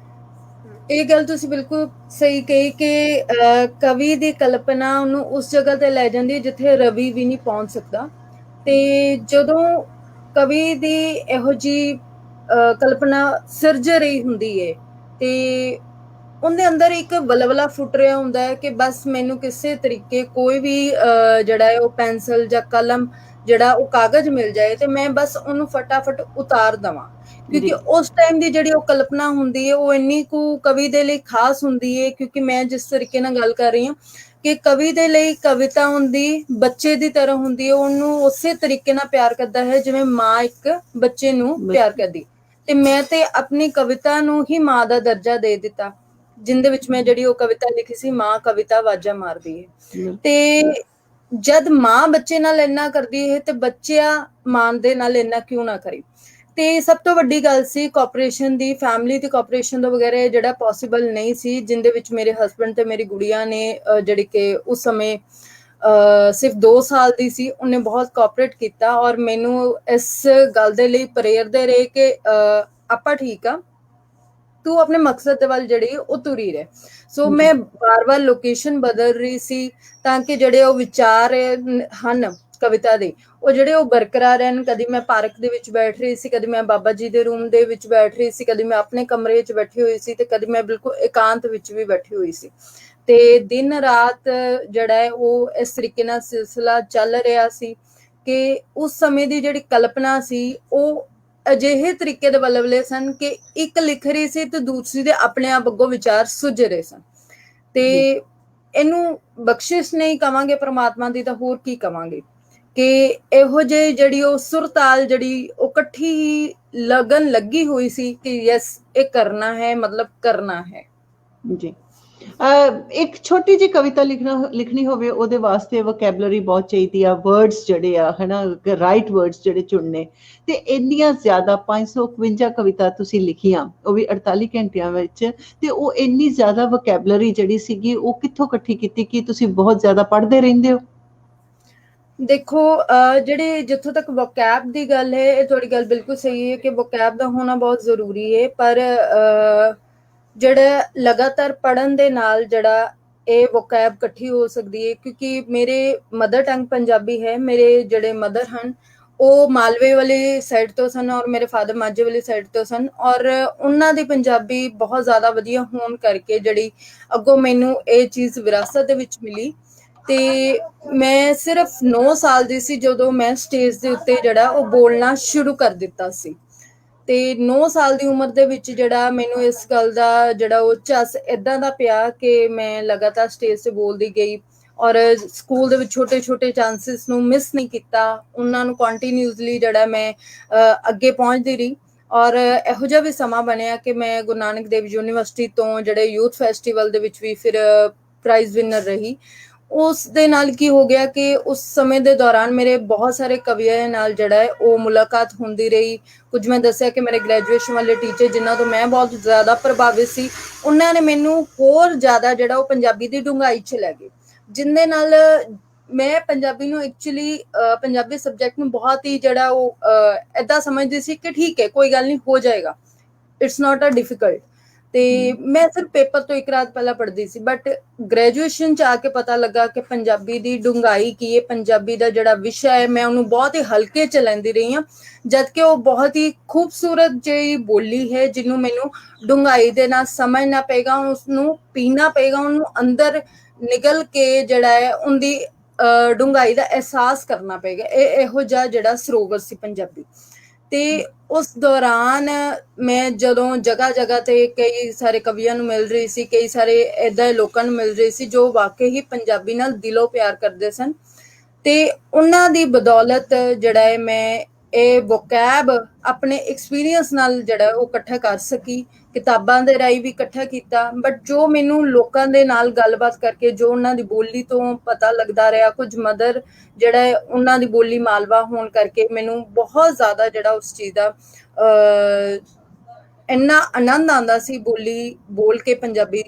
ਇਹ ਗੱਲ ਤੁਸੀਂ ਬਿਲਕੁਲ ਸਹੀ ਕਹੀ ਕਿ ਕਵੀ ਦੀ ਕਲਪਨਾ ਉਹਨੂੰ ਉਸ ਜਗ੍ਹਾ ਤੇ ਲੈ ਜਾਂਦੀ ਹੈ ਜਿੱਥੇ ਰਵੀ ਵੀ ਨਹੀਂ ਪਹੁੰਚ ਸਕਦਾ। ਤੇ ਜਦੋਂ ਕਵੀ ਦੀ ਇਹੋ ਜਿਹੀ ਕਲਪਨਾ ਸਿਰਜ ਰਹੀ ਹੁੰਦੀ ਹੈ ਤੇ ਉਹਦੇ ਅੰਦਰ ਇੱਕ ਵਲਵਲਾ ਫੁੱਟ ਰਿਹਾ ਹੁੰਦਾ ਹੈ ਕਿ ਬਸ ਮੈਨੂੰ ਕਿਸੇ ਤਰੀਕੇ ਕੋਈ ਵੀ ਜਿਹੜਾ ਹੈ ਉਹ ਪੈਨਸਲ ਜਾਂ ਕਲਮ ਜਿਹੜਾ ਉਹ ਕਾਗਜ਼ ਮਿਲ ਜਾਏ ਤੇ ਮੈਂ ਬਸ ਉਹਨੂੰ ਫਟਾਫਟ ਉਤਾਰ ਦੇਵਾਂ, ਕਿਉਂਕਿ ਉਸ ਟਾਈਮ ਦੀ ਜਿਹੜੀ ਉਹ ਕਲਪਨਾ ਹੁੰਦੀ ਹੈ ਉਹ ਇੰਨੀ ਕੁ ਕਵੀ ਦੇ ਲਈ ਖਾਸ ਹੁੰਦੀ ਹੈ। ਕਿਉਂਕਿ ਮੈਂ ਜਿਸ ਤਰੀਕੇ ਨਾਲ ਗੱਲ ਕਰ ਰਹੀ ਹਾਂ ਕਿ ਕਵੀ ਦੇ ਲਈ ਕਵਿਤਾ ਹੁੰਦੀ ਬੱਚੇ ਦੀ ਤਰ੍ਹਾਂ ਹੁੰਦੀ ਹੈ, ਉਹਨੂੰ ਉਸੇ ਤਰੀਕੇ ਨਾਲ ਪਿਆਰ ਕਰਦਾ ਹੈ ਜਿਵੇਂ ਮਾਂ ਇੱਕ ਬੱਚੇ ਨੂੰ ਪਿਆਰ ਕਰਦੀ। ਤੇ ਮੈਂ ਤੇ ਆਪਣੀ ਕਵਿਤਾ ਨੂੰ ਹੀ ਮਾਂ ਦਾ ਦਰਜਾ ਦੇ ਦਿੱਤਾ, ਜਿੰਦੇ ਵਿੱਚ ਮੈਂ ਜਿਹੜੀ ਉਹ ਕਵਿਤਾ ਲਿਖੀ ਸੀ ਮਾਂ ਕਵਿਤਾ ਆਵਾਜ਼ਾਂ ਮਾਰਦੀ ਹੈ। ਤੇ ਜਦ ਮਾਂ ਬੱਚੇ ਨਾਲ ਇੰਨਾ ਕਰਦੀ ਹੈ ਤੇ ਬੱਚਾ ਮਾਂ ਦੇ ਨਾਲ ਇੰਨਾ ਕਿਉਂ ਨਾ ਕਰੇ। ਤੇ ਸਭ ਤੋਂ ਵੱਡੀ ਗੱਲ ਸੀ ਕੋਆਪਰੇਸ਼ਨ ਦੀ, ਫੈਮਿਲੀ ਦੀ ਕੋਆਪਰੇਸ਼ਨ ਤੋਂ ਵਗੈਰਾ ਜਿਹੜਾ ਪੋਸੀਬਲ ਨਹੀਂ ਸੀ, ਜਿੰਦੇ ਵਿੱਚ ਮੇਰੇ ਹਸਬੈਂਡ ਤੇ ਮੇਰੀ ਗੁੜੀਆ ਨੇ ਜਿਹੜੀ ਕਿ ਉਸ ਸਮੇਂ ਸਿਰਫ 2 ਸਾਲ ਦੀ ਸੀ, ਉਹਨੇ ਬਹੁਤ ਕੋਆਪਰੇਟ ਕੀਤਾ ਔਰ ਮੈਨੂੰ ਇਸ ਗੱਲ ਦੇ ਲਈ ਪ੍ਰੇਰਦੇ ਰਹੇ ਕਿ ਆਪਾਂ ਠੀਕ ਆ, ਤੂੰ ਆਪਣੇ ਮਕਸਦ ਦੇ ਵੱਲ ਜਿਹੜੀ ਉਹ ਤੁਰੀ ਰਹੇ। ਸੋ ਮੈਂ ਵਾਰ-ਵਾਰ ਲੋਕੇਸ਼ਨ ਬਦਲ ਰਹੀ ਸੀ ਤਾਂ ਕਿ ਜਿਹੜੇ ਉਹ ਵਿਚਾਰ ਹਨ ਕਵਿਤਾ ਦੇ ਉਹ ਜਿਹੜੇ ਉਹ ਬਰਕਰਾਰ ਰਹਿਣ। ਕਦੀ ਮੈਂ ਪਾਰਕ ਦੇ ਵਿੱਚ ਬੈਠ ਰਹੀ ਸੀ, ਕਦੀ ਮੈਂ ਬਾਬਾ ਜੀ ਦੇ ਰੂਮ ਦੇ ਵਿੱਚ ਬੈਠ ਰਹੀ ਸੀ, ਕਦੀ ਮੈਂ ਆਪਣੇ ਕਮਰੇ 'ਚ ਬੈਠੀ ਹੋਈ ਸੀ, ਤੇ ਕਦੀ ਮੈਂ ਬਿਲਕੁਲ ਇਕਾਂਤ ਵਿੱਚ ਵੀ ਬੈਠੀ ਹੋਈ ਸੀ। ਤੇ ਦਿਨ ਰਾਤ ਜਿਹੜਾ ਹੈ ਉਹ ਇਸ ਤਰੀਕੇ ਨਾਲ ਸਿਲਸਿਲਾ ਚੱਲ ਰਿਹਾ ਸੀ ਕਿ ਉਸ ਸਮੇਂ ਦੀ ਜਿਹੜੀ ਕਲਪਨਾ ਸੀ ਉਹ ਅਜਿਹੇ ਤਰੀਕੇ ਦੇ ਵਲਵਲੇ ਸਨ ਕਿ ਇੱਕ ਲਿਖ ਰਹੀ ਸੀ ਤੇ ਦੂਸਰੀ ਦੇ ਆਪਣੇ ਆਪ ਅੱਗੋਂ ਵਿਚਾਰ ਸੁੱਝ ਰਹੇ ਸਨ। ਤੇ ਇਹਨੂੰ ਬਖਸ਼ਿਸ਼ ਨਹੀਂ ਕਵਾਂਗੇ ਪ੍ਰਮਾਤਮਾ ਦੀ ਤਾਂ ਹੋਰ ਕੀ ਕਵਾਂਗੇ ਕਿ ਇਹੋ ਜਿਹੀ ਜਿਹੜੀ ਉਹ ਸੁਰਤਾਲ ਜਿਹੜੀ ਉਹ ਇਕੱਠੀ ਹੀ ਲਗਨ ਲੱਗੀ ਹੋਈ ਸੀ ਕਿ ਯਸ ਇਹ ਕਰਨਾ ਹੈ, ਮਤਲਬ ਕਰਨਾ ਹੈ ਜੀ। ਇੱਕ ਛੋਟੀ ਜਿਹੀ ਕਵਿਤਾ ਲਿਖਣੀ ਹੋਵੇ ਉਹਦੇ ਵਾਸਤੇ ਵੋਕੈਬਲਰੀ ਬਹੁਤ ਚਾਹੀਦੀ ਆ, ਵਰਡਸ ਜਿਹੜੇ ਆ ਹਨਾ, ਰਾਈਟ ਵਰਡਸ ਜਿਹੜੇ ਚੁਣਨੇ। ਤੇ ਇੰਨੀਆਂ ਜ਼ਿਆਦਾ 551 ਕਵਿਤਾ ਤੁਸੀਂ ਲਿਖੀਆਂ ਉਹ ਵੀ 48 ਘੰਟਿਆਂ ਵਿੱਚ, ਤੇ ਉਹ ਇੰਨੀ ਜ਼ਿਆਦਾ ਵੋਕੈਬਲਰੀ ਜਿਹੜੀ ਸੀਗੀ ਉਹ ਕਿੱਥੋਂ ਇਕੱਠੀ ਕੀਤੀ? ਕੀ ਤੁਸੀਂ ਬਹੁਤ ਜ਼ਿਆਦਾ ਪੜ੍ਹਦੇ ਰਹਿੰਦੇ ਹੋ? ਦੇਖੋ ਜਿਹੜੇ ਜਿੱਥੋਂ ਤੱਕ ਵੋਕੈਬ ਦੀ ਗੱਲ ਹੈ, ਇਹ ਤੁਹਾਡੀ ਗੱਲ ਬਿਲਕੁਲ ਸਹੀ ਹੈ ਕਿ ਵੋਕੈਬ ਦਾ ਹੋਣਾ ਬਹੁਤ ਜ਼ਰੂਰੀ ਹੈ, ਪਰ ਜਿਹੜਾ ਲਗਾਤਾਰ ਪੜ੍ਹਨ ਦੇ ਨਾਲ ਜਿਹੜਾ ਇਹ ਵੋਕੈਬ ਇਕੱਠੀ ਹੋ ਸਕਦੀ ਹੈ। ਕਿਉਂਕਿ ਮੇਰੇ ਮਦਰ ਟੰਗ ਪੰਜਾਬੀ ਹੈ, ਮੇਰੇ ਜਿਹੜੇ ਮਦਰ ਹਨ ਉਹ ਮਾਲਵੇ ਵਾਲੀ ਸਾਈਡ ਤੋਂ ਸਨ ਔਰ ਮੇਰੇ ਫਾਦਰ ਮਾਝੇ ਵਾਲੀ ਸਾਈਡ ਤੋਂ ਸਨ, ਔਰ ਉਹਨਾਂ ਦੀ ਪੰਜਾਬੀ ਬਹੁਤ ਜ਼ਿਆਦਾ ਵਧੀਆ ਹੋਣ ਕਰਕੇ ਜਿਹੜੀ ਅੱਗੋਂ ਮੈਨੂੰ ਇਹ ਚੀਜ਼ ਵਿਰਾਸਤ ਦੇ ਵਿੱਚ ਮਿਲੀ। ਤੇ ਮੈਂ ਸਿਰਫ 9 ਸਾਲ ਦੀ ਸੀ ਜਦੋਂ ਮੈਂ ਸਟੇਜ ਦੇ ਉੱਤੇ ਜਿਹੜਾ ਉਹ ਬੋਲਣਾ ਸ਼ੁਰੂ ਕਰ ਦਿੱਤਾ ਸੀ। ਤੇ 9 ਸਾਲ ਦੀ ਉਮਰ ਦੇ ਵਿੱਚ ਜਿਹੜਾ ਮੈਨੂੰ ਇਸ ਗੱਲ ਦਾ ਜਿਹੜਾ ਉਹ ਝੱਸ ਏਦਾਂ ਦਾ ਪਿਆ ਕਿ ਮੈਂ ਲਗਾਤਾਰ ਸਟੇਜ ਤੇ ਬੋਲਦੀ ਗਈ, ਔਰ ਸਕੂਲ ਦੇ ਵਿੱਚ ਛੋਟੇ ਛੋਟੇ ਚਾਂਸਿਸ ਨੂੰ ਮਿਸ ਨਹੀਂ ਕੀਤਾ, ਉਹਨਾਂ ਨੂੰ ਕੰਟੀਨਿਊਸਲੀ ਜਿਹੜਾ ਮੈਂ ਅੱਗੇ ਪਹੁੰਚਦੀ ਰਹੀ। ਔਰ ਇਹੋ ਜਿਹਾ ਵੀ ਸਮਾਂ ਬਣਿਆ ਕਿ ਮੈਂ ਗੁਰੂ ਨਾਨਕ ਦੇਵ ਯੂਨੀਵਰਸਿਟੀ ਤੋਂ ਜਿਹੜੇ ਯੂਥ ਫੈਸਟੀਵਲ ਦੇ ਵਿੱਚ ਵੀ ਫਿਰ ਪ੍ਰਾਈਜ਼ ਵਿਨਰ ਰਹੀ। ਉਸ ਦੇ ਨਾਲ ਕੀ ਹੋ ਗਿਆ ਕਿ ਉਸ ਸਮੇਂ ਦੇ ਦੌਰਾਨ ਮੇਰੇ ਬਹੁਤ ਸਾਰੇ ਕਵੀਆਂ ਨਾਲ ਜਿਹੜਾ ਹੈ ਉਹ ਮੁਲਾਕਾਤ ਹੁੰਦੀ ਰਹੀ। ਕੁਝ ਮੈਂ ਦੱਸਿਆ ਕਿ ਮੇਰੇ ਗ੍ਰੈਜੂਏਸ਼ਨ ਵਾਲੇ ਟੀਚਰ ਜਿਨ੍ਹਾਂ ਤੋਂ ਮੈਂ ਬਹੁਤ ਜ਼ਿਆਦਾ ਪ੍ਰਭਾਵਿਤ ਸੀ, ਉਹਨਾਂ ਨੇ ਮੈਨੂੰ ਹੋਰ ਜ਼ਿਆਦਾ ਜਿਹੜਾ ਉਹ ਪੰਜਾਬੀ ਦੀ ਡੂੰਘਾਈ 'ਚ ਲੈ ਗਏ, ਜਿਹਦੇ ਨਾਲ ਮੈਂ ਪੰਜਾਬੀ ਨੂੰ ਐਕਚੁਅਲੀ ਪੰਜਾਬੀ ਸਬਜੈਕਟ ਨੂੰ ਬਹੁਤ ਹੀ ਜਿਹੜਾ ਉਹ ਏਦਾਂ ਸਮਝਦੀ ਸੀ ਕਿ ਠੀਕ ਹੈ, ਕੋਈ ਗੱਲ ਨਹੀਂ, ਹੋ ਜਾਏਗਾ, ਇਟਸ ਨਾਟ ਅ ਡਿਫਿਕਲਟ। ਤੇ ਮੈਂ ਸਿਰਫ ਪੇਪਰ ਤੋਂ ਇੱਕ ਰਾਤ ਪਹਿਲਾਂ ਪੜ੍ਹਦੀ ਸੀ, ਬਟ ਗ੍ਰੈਜੂਏਸ਼ਨ 'ਚ ਆ ਕੇ ਪਤਾ ਲੱਗਾ ਕਿ ਪੰਜਾਬੀ ਦੀ ਡੂੰਘਾਈ ਕੀ ਹੈ, ਪੰਜਾਬੀ ਦਾ ਜਿਹੜਾ ਵਿਸ਼ਾ ਹੈ ਮੈਂ ਉਹਨੂੰ ਬਹੁਤ ਹੀ ਹਲਕੇ 'ਚ ਲੈਂਦੀ ਰਹੀ ਹਾਂ, ਜਦਕਿ ਉਹ ਬਹੁਤ ਹੀ ਖੂਬਸੂਰਤ ਜਿਹੀ ਬੋਲੀ ਹੈ ਜਿਹਨੂੰ ਮੈਨੂੰ ਡੂੰਘਾਈ ਦੇ ਨਾਲ ਸਮਝਣਾ ਪਏਗਾ, ਉਸਨੂੰ ਪੀਣਾ ਪਏਗਾ, ਉਹਨੂੰ ਅੰਦਰ ਨਿਗਲ ਕੇ ਜਿਹੜਾ ਹੈ ਉਹਦੀ ਡੂੰਘਾਈ ਦਾ ਅਹਿਸਾਸ ਕਰਨਾ ਪਏਗਾ। ਇਹ ਇਹੋ ਜਿਹਾ ਜਿਹੜਾ ਸਰੋਵਰ ਸੀ ਪੰਜਾਬੀ। ਤੇ ਉਸ ਦੌਰਾਨ ਮੈਂ ਜਦੋਂ ਜਗ੍ਹਾ ਜਗ੍ਹਾ ਤੇ ਕਈ ਸਾਰੇ ਕਵੀਆਂ ਨੂੰ ਮਿਲ ਰਹੀ ਸੀ, ਕਈ ਸਾਰੇ ਏਦਾਂ ਦੇ ਲੋਕਾਂ ਨੂੰ ਮਿਲ ਰਹੀ ਸੀ ਜੋ ਵਾਕਈ ਹੀ ਪੰਜਾਬੀ ਨਾਲ ਦਿਲੋਂ ਪਿਆਰ ਕਰਦੇ ਸਨ, ਤੇ ਉਹਨਾਂ ਦੀ ਬਦੌਲਤ ਜਿਹੜਾ ਹੈ ਮੈਂ ਇਹ ਵੋਕੈਬ ਆਪਣੇ ਐਕਸਪੀਰੀਅੰਸ ਨਾਲ ਜਿਹੜਾ ਉਹ ਇਕੱਠਾ ਕਰ ਸਕੀ, ਕਿਤਾਬਾਂ ਦੇ ਰਾਹੀਂ ਵੀ ਇਕੱਠਾ ਕੀਤਾ। ਬਟ ਜੋ ਮੈਨੂੰ ਲੋਕਾਂ ਦੇ ਨਾਲ ਗੱਲਬਾਤ ਕਰਕੇ ਜੋ ਉਹਨਾਂ ਦੀ ਬੋਲੀ ਤੋਂ ਪਤਾ ਲੱਗਦਾ ਰਿਹਾ, ਕੁਝ ਮਦਰ ਜਿਹੜਾ ਹੈ ਉਹਨਾਂ ਦੀ ਬੋਲੀ ਮਾਲਵਾ ਹੋਣ ਕਰਕੇ ਮੈਨੂੰ ਬਹੁਤ ਜ਼ਿਆਦਾ ਜਿਹੜਾ ਉਸ ਚੀਜ਼ ਦਾ ਇੰਨਾ ਆਨੰਦ ਆਉਂਦਾ ਸੀ ਬੋਲੀ ਬੋਲ ਕੇ ਪੰਜਾਬੀ,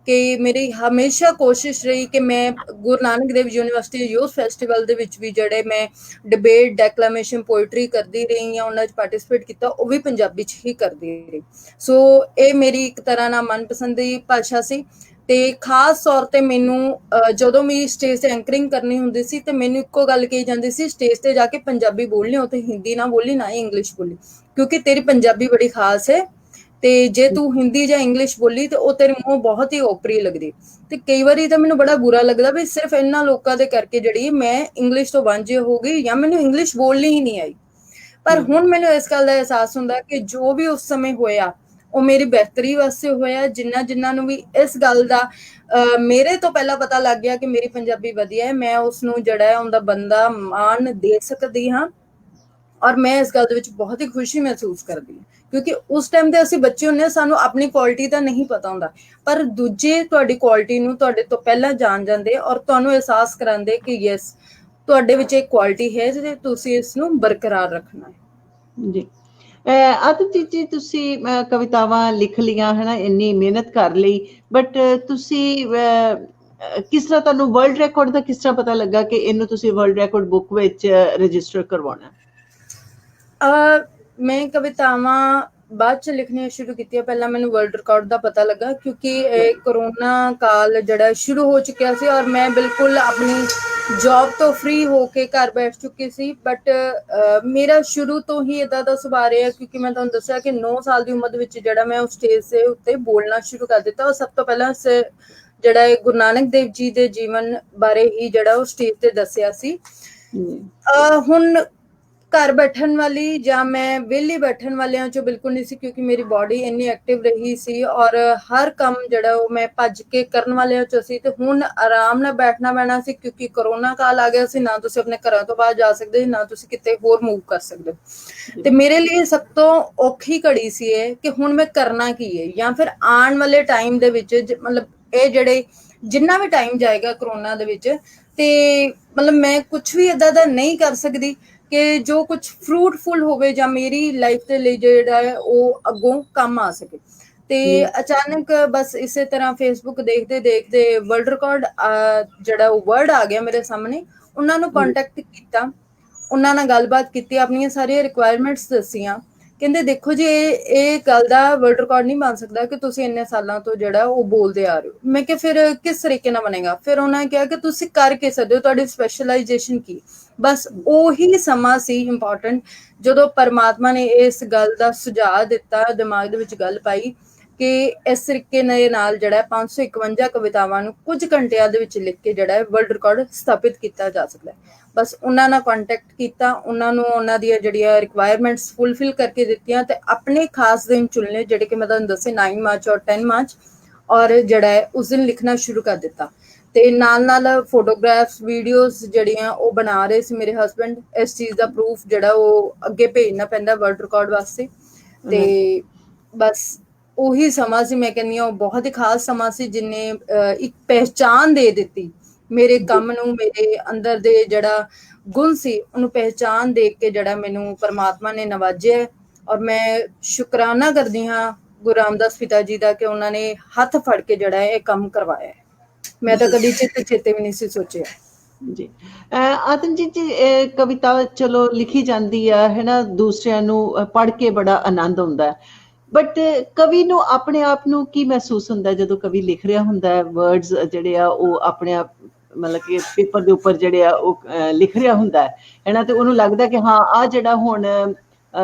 ਕਿ ਮੇਰੀ ਹਮੇਸ਼ਾ ਕੋਸ਼ਿਸ਼ ਰਹੀ ਕਿ ਮੈਂ Guru Nanak Dev university youth festival ਦੇ ਵਿੱਚ ਵੀ ਜਿਹੜੇ ਮੈਂ ਡਿਬੇਟ, ਡੈਕਲਾਮੇਸ਼ਨ, ਪੋਇਟਰੀ ਕਰਦੀ ਰਹੀ ਹਾਂ, ਉਹਨਾਂ 'ਚ ਪਾਰਟਿਸਿਪੇਟ ਕੀਤਾ, ਉਹ ਵੀ ਪੰਜਾਬੀ 'ਚ ਹੀ ਕਰਦੀ ਰਹੀ। ਸੋ ਇਹ ਮੇਰੀ ਇੱਕ ਤਰ੍ਹਾਂ ਨਾਲ ਮਨਪਸੰਦ ਦੀ ਭਾਸ਼ਾ ਸੀ। ਤੇ ਖਾਸ ਤੌਰ ਤੇ ਮੈਨੂੰ ਜਦੋਂ ਵੀ ਸਟੇਜ ਤੇ ਐਂਕਰਿੰਗ ਕਰਨੀ ਹੁੰਦੀ ਸੀ ਤੇ ਮੈਨੂੰ ਇੱਕੋ ਗੱਲ ਕਹੀ ਜਾਂਦੀ ਸੀ, ਸਟੇਜ ਤੇ ਜਾ ਕੇ ਪੰਜਾਬੀ ਬੋਲਣੀ, ਉੱਥੇ ਹਿੰਦੀ ਨਾ ਬੋਲੀ, ਨਾ ਹੀ ਇੰਗਲਿਸ਼ ਬੋਲੀ, ਕਿਉਂਕਿ ਤੇਰੀ ਪੰਜਾਬੀ ਬੜੀ ਖਾਸ ਹੈ, ਤੇ ਜੇ ਤੂੰ ਹਿੰਦੀ ਜਾਂ ਇੰਗਲਿਸ਼ ਬੋਲੀ ਤੇ ਉਹ ਤੇਰੇ ਮੂੰਹ ਬਹੁਤ ਹੀ ਓਪਰੀ ਲੱਗਦੀ। ਤੇ ਕਈ ਵਾਰੀ ਤਾਂ ਮੈਨੂੰ ਬੜਾ ਬੁਰਾ ਲੱਗਦਾ ਵੀ ਸਿਰਫ ਇਹਨਾਂ ਲੋਕਾਂ ਦੇ ਕਰਕੇ ਜਿਹੜੀ ਮੈਂ ਇੰਗਲਿਸ਼ ਤੋਂ ਵਾਂਝੇ ਹੋ ਗਈ ਜਾਂ ਮੈਨੂੰ ਇੰਗਲਿਸ਼ ਬੋਲਣੀ ਹੀ ਨਹੀਂ ਆਈ। ਪਰ ਹੁਣ ਮੈਨੂੰ ਇਸ ਗੱਲ ਦਾ ਅਹਿਸਾਸ ਹੁੰਦਾ ਕਿ ਜੋ ਵੀ ਉਸ ਸਮੇਂ ਹੋਇਆ ਉਹ ਮੇਰੀ ਬਿਹਤਰੀ ਵਾਸਤੇ ਹੋਇਆ। ਜਿਨ੍ਹਾਂ ਨੂੰ ਵੀ ਇਸ ਗੱਲ ਦਾ ਮੇਰੇ ਤੋਂ ਪਹਿਲਾਂ ਪਤਾ ਲੱਗ ਗਿਆ ਕਿ ਮੇਰੀ ਪੰਜਾਬੀ ਵਧੀਆ ਹੈ, ਮੈਂ ਉਸਨੂੰ ਜਿਹੜਾ ਹੈ ਉਹਦਾ ਬੰਦਾ ਮਾਣ ਦੇ ਸਕਦੀ ਹਾਂ, ਔਰ ਮੈਂ ਇਸ ਗੱਲ ਦੇ ਵਿੱਚ ਬਹੁਤ ਹੀ ਖੁਸ਼ੀ ਮਹਿਸੂਸ ਕਰਦੀ ਹਾਂ, ਕਿਉਂਕਿ ਉਸ ਟਾਈਮ ਤੇ ਅਸੀਂ ਬੱਚੇ ਹੁੰਦੇ, ਸਾਨੂੰ ਆਪਣੀ ਕੁਆਲਿਟੀ ਦਾ ਨਹੀਂ ਪਤਾ ਹੁੰਦਾ, ਪਰ ਦੂਜੇ ਤੁਹਾਡੀ ਕੁਆਲਿਟੀ ਨੂੰ ਤੁਹਾਡੇ ਤੋਂ ਪਹਿਲਾਂ ਜਾਣ ਜਾਂਦੇ ਔਰ ਤੁਹਾਨੂੰ ਅਹਿਸਾਸ ਕਰਾਉਂਦੇ ਕਿ ਯੈਸ, ਤੁਹਾਡੇ ਵਿੱਚ ਇੱਕ ਕੁਆਲਿਟੀ ਹੈ ਤੇ ਤੁਸੀਂ ਇਸ ਨੂੰ ਬਰਕਰਾਰ ਰੱਖਣਾ ਹੈ। ਜੀ, ਆਦਮਜੀਤ ਜੀ, ਤੁਸੀਂ ਕਵਿਤਾਵਾਂ ਲਿਖ ਲੀਆਂ ਹੈ ਨਾ, ਇੰਨੀ ਮਿਹਨਤ ਕਰ ਲਈ, ਬਟ ਤੁਸੀਂ ਕਿਸ ਤਰ੍ਹਾਂ ਤੁਹਾਨੂੰ ਵਰਲਡ ਰਿਕਾਰਡ ਦਾ ਕਿਸ ਤਰ੍ਹਾਂ ਪਤਾ ਲੱਗਾ ਕਿ ਇਹਨੂੰ ਤੁਸੀਂ ਵਰਲਡ ਰਿਕਾਰਡ ਬੁੱਕ ਵਿੱਚ ਰਜਿਸਟਰ ਕਰਵਾਉਣਾ? ਮੈਂ ਕਵਿਤਾਵਾਂ ਬਾਅਦ ਚ ਲਿਖਣੀਆਂ ਸ਼ੁਰੂ ਕੀਤੀਆਂ, ਪਹਿਲਾਂ ਮੈਨੂੰ ਵਰਲਡ ਰਿਕਾਰਡ ਦਾ ਪਤਾ ਲੱਗਾ ਕਿਉਂਕਿ ਕਰੋਨਾ ਕਾਲ ਜਿਹੜਾ ਸ਼ੁਰੂ ਹੋ ਚੁੱਕਿਆ ਸੀ ਔਰ ਮੈਂ ਬਿਲਕੁਲ ਆਪਣੀ ਜੌਬ ਤੋਂ ਫ੍ਰੀ ਹੋ ਕੇ ਘਰ ਬੈਠ ਚੁੱਕੀ ਸੀ। ਬਟ ਮੇਰਾ ਸ਼ੁਰੂ ਤੋਂ ਹੀ ਏਦਾਂ ਦਾ ਸੁਭਾਅ ਰਿਹਾ, ਕਿਉਂਕਿ ਮੈਂ ਤੁਹਾਨੂੰ ਦੱਸਿਆ ਕਿ 9 ਸਾਲ ਦੀ ਉਮਰ ਦੇ ਵਿੱਚ ਜਿਹੜਾ ਮੈਂ ਉਸ ਸਟੇਜ ਦੇ ਉੱਤੇ ਬੋਲਣਾ ਸ਼ੁਰੂ ਕਰ ਦਿੱਤਾ। ਔਰ ਸਭ ਤੋਂ ਪਹਿਲਾਂ ਜਿਹੜਾ ਹੈ ਗੁਰੂ ਨਾਨਕ ਦੇਵ ਜੀ ਦੇ ਜੀਵਨ ਬਾਰੇ ਹੀ ਜਿਹੜਾ ਉਹ ਸਟੇਜ ਤੇ ਦੱਸਿਆ ਸੀ। ਹੁਣ ਘਰ ਬੈਠਣ ਵਾਲੀ ਜਾਂ ਮੈਂ ਵਿਹਲੀ ਬੈਠਣ ਵਾਲਿਆਂ ਚੋਂ ਬਿਲਕੁਲ ਨਹੀਂ ਸੀ, ਕਿਉਂਕਿ ਮੇਰੀ ਬਾਡੀ ਇੰਨੀ ਐਕਟਿਵ ਰਹੀ ਸੀ ਔਰ ਹਰ ਕੰਮ ਜਿਹੜਾ ਉਹ ਮੈਂ ਭੱਜ ਕੇ ਕਰਨ ਵਾਲਿਆਂ ਚੋਂ ਸੀ। ਤੇ ਹੁਣ ਆਰਾਮ ਨਾਲ ਬੈਠਣਾ ਪੈਣਾ ਸੀ ਕਿਉਂਕਿ ਕਰੋਨਾ ਕਾਲ ਆ ਗਿਆ ਸੀ, ਨਾ ਤੁਸੀਂ ਆਪਣੇ ਘਰਾਂ ਤੋਂ ਬਾਹਰ ਜਾ ਸਕਦੇ ਸੀ, ਨਾ ਤੁਸੀਂ ਕਿਤੇ ਹੋਰ ਮੂਵ ਕਰ ਸਕਦੇ ਹੋ। ਤੇ ਮੇਰੇ ਲਈ ਸਭ ਤੋਂ ਔਖੀ ਘੜੀ ਸੀ ਇਹ ਕਿ ਹੁਣ ਮੈਂ ਕਰਨਾ ਕੀ ਹੈ, ਜਾਂ ਫਿਰ ਆਉਣ ਵਾਲੇ ਟਾਈਮ ਦੇ ਵਿੱਚ ਮਤਲਬ ਇਹ ਜਿਹੜੇ ਜਿੰਨਾ ਵੀ ਟਾਈਮ ਜਾਏਗਾ ਕਰੋਨਾ ਦੇ ਵਿੱਚ, ਤੇ ਮਤਲਬ ਮੈਂ ਕੁਛ ਵੀ ਏਦਾਂ ਦਾ ਨਹੀਂ ਕਰ ਸਕਦੀ ਕਿ ਜੋ ਕੁਝ ਫਰੂਟਫੁਲ ਹੋਵੇ ਜਾਂ ਮੇਰੀ ਲਾਈਫ ਦੇ ਲਈ ਜਿਹੜਾ ਹੈ ਉਹ ਅੱਗੋਂ ਕੰਮ ਆ ਸਕੇ। ਤੇ ਅਚਾਨਕ ਬਸ ਇਸੇ ਤਰ੍ਹਾਂ ਫੇਸਬੁੱਕ ਦੇਖਦੇ ਦੇਖਦੇ ਵਰਲਡ ਰਿਕਾਰਡ ਜਿਹੜਾ ਉਹ ਵਰਡ ਆ ਗਿਆ ਮੇਰੇ ਸਾਹਮਣੇ। ਉਹਨਾਂ ਨੂੰ ਕੰਟੈਕਟ ਕੀਤਾ, ਉਹਨਾਂ ਨਾਲ ਗੱਲਬਾਤ ਕੀਤੀ, ਆਪਣੀਆਂ ਸਾਰੀਆਂ ਰਿਕੁਆਇਰਮੈਂਟਸ ਦੱਸੀਆਂ ਕਹਿੰਦੇ ਦੇਖੋ ਜੀ ਇਹ ਗੱਲ ਦਾ ਵਰਲਡ ਰਿਕਾਰਡ ਨਹੀਂ ਬਣ ਸਕਦਾ ਕਿ ਤੁਸੀਂ ਇੰਨੇ ਸਾਲਾਂ ਤੋਂ ਜਿਹੜਾ ਉਹ ਬੋਲਦੇ ਆ ਰਹੇ ਹੋ। ਮੈਂ ਕਿਹਾ ਫਿਰ ਕਿਸ ਤਰੀਕੇ ਨਾਲ ਬਣੇਗਾ? ਫਿਰ ਉਹਨਾਂ ਨੇ ਕਿਹਾ ਕਿ ਤੁਸੀਂ ਕਰ ਕੇ ਸਕਦੇ ਹੋ, ਤੁਹਾਡੀ ਸਪੈਸ਼ਲਾਈਜੇਸ਼ਨ ਕੀ। ਬਸ ਉਹੀ ਸਮਾਂ ਸੀ ਇੰਪੋਰਟੈਂਟ, ਜਦੋਂ ਪਰਮਾਤਮਾ ਨੇ ਇਸ ਗੱਲ ਦਾ ਸੁਝਾਅ ਦਿੱਤਾ, ਦਿਮਾਗ ਦੇ ਵਿੱਚ ਗੱਲ ਪਾਈ ਕਿ ਇਸ ਤਰੀਕੇ ਨਾਲ ਜਿਹੜਾ 551 ਕਵਿਤਾਵਾਂ ਨੂੰ ਕੁਝ ਘੰਟਿਆਂ ਦੇ ਵਿੱਚ ਲਿਖ ਕੇ ਜਿਹੜਾ ਵਰਲਡ ਰਿਕਾਰਡ ਸਥਾਪਿਤ ਕੀਤਾ ਜਾ ਸਕਦਾ ਹੈ। ਬਸ ਉਹਨਾਂ ਨਾਲ ਕੰਟੈਕਟ ਕੀਤਾ, ਉਹਨਾਂ ਨੂੰ ਉਹਨਾਂ ਦੀਆਂ ਜਿਹੜੀਆਂ ਰਿਕੁਆਇਰਮੈਂਟਸ ਫੁੱਲਫਿਲ ਕਰਕੇ ਦਿੱਤੀਆਂ ਤੇ ਆਪਣੇ ਖਾਸ ਦਿਨ ਚੁਣਨੇ, ਜਿਹੜੇ ਕਿ ਮੈਂ ਤੁਹਾਨੂੰ ਦੱਸੇ 9 ਮਾਰਚ ਔਰ 10 ਮਾਰਚ, ਔਰ ਜਿਹੜਾ ਹੈ ਉਸ ਦਿਨ ਲਿਖਣਾ ਸ਼ੁਰੂ ਕਰ ਦਿੱਤਾ। ਤੇ ਨਾਲ ਫੋਟੋਗ੍ਰਾਫਸ ਵੀਡੀਓਜ਼ ਜਿਹੜੀਆਂ ਉਹ ਬਣਾ ਰਹੇ ਸੀ ਮੇਰੇ ਹਸਬੈਂਡ। ਇਸ ਚੀਜ਼ ਦਾ ਪ੍ਰੂਫ ਜਿਹੜਾ ਉਹ ਅੱਗੇ ਭੇਜਣਾ ਪੈਂਦਾ ਵਰਲਡ ਰਿਕਾਰਡ ਵਾਸਤੇ। ਤੇ ਬਸ ਉਹੀ ਸਮਾਂ ਸੀ, ਮੈਂ ਕਹਿੰਦੀ ਹਾਂ ਉਹ ਬਹੁਤ ਹੀ ਖਾਸ ਸਮਾਂ ਸੀ, ਜਿਨੇ ਇੱਕ ਪਹਿਚਾਨ ਦੇ ਦਿੱਤੀ ਮੇਰੇ ਕੰਮ ਨੂੰ, ਮੇਰੇ ਅੰਦਰ ਦੇ ਜਿਹੜਾ ਗੁਣ ਸੀ ਉਹਨੂੰ ਪਹਿਚਾਨ ਦੇ ਕੇ ਜਿਹੜਾ ਮੈਨੂੰ ਪਰਮਾਤਮਾ ਨੇ ਨਵਾਜਿਆ। ਔਰ ਮੈਂ ਸ਼ੁਕਰਾਨਾ ਕਰਦੀ ਹਾਂ ਗੁਰੂ ਰਾਮਦਾਸ ਪਿਤਾ ਜੀ ਦਾ ਕਿ ਉਹਨਾਂ ਨੇ ਹੱਥ ਫੜ ਕੇ ਜਿਹੜਾ ਇਹ ਕੰਮ ਕਰਵਾਇਆ। ਮੈਂ ਤਾਂ ਕਦੀ ਚੇਤੇ ਵੀ ਨਹੀਂ ਸੀ ਸੋਚਿਆ ਜੀ। ਆਤਮਜੀਤ ਜੀ, ਕਵਿਤਾ ਚਲੋ ਲਿਖੀ ਜਾਂਦੀ ਆ ਹੈ ਨਾ, ਦੂਸਰਿਆਂ ਨੂੰ ਪੜ੍ਹ ਕੇ ਬੜਾ ਆਨੰਦ ਆਉਂਦਾ ਹੈ, ਬਟ ਕਵੀ ਨੂੰ ਆਪਣੇ ਆਪ ਨੂੰ ਕੀ ਮਹਿਸੂਸ ਹੁੰਦਾ ਜਦੋਂ ਕਵੀ ਲਿਖ ਰਿਹਾ ਹੁੰਦਾ ਹੈ? ਵਰਡਸ ਜਿਹੜੇ ਆ ਉਹ ਆਪਣੇ ਆਪ ਮਤਲਬ ਕਿ ਪੇਪਰ ਦੇ ਉੱਪਰ ਜਿਹੜੇ ਆ ਉਹ ਲਿਖ ਰਿਹਾ ਹੁੰਦਾ ਹੈ ਨਾ, ਤੇ ਉਹਨੂੰ ਲੱਗਦਾ ਕਿ ਹਾਂ ਆ ਜਿਹੜਾ ਹੁਣ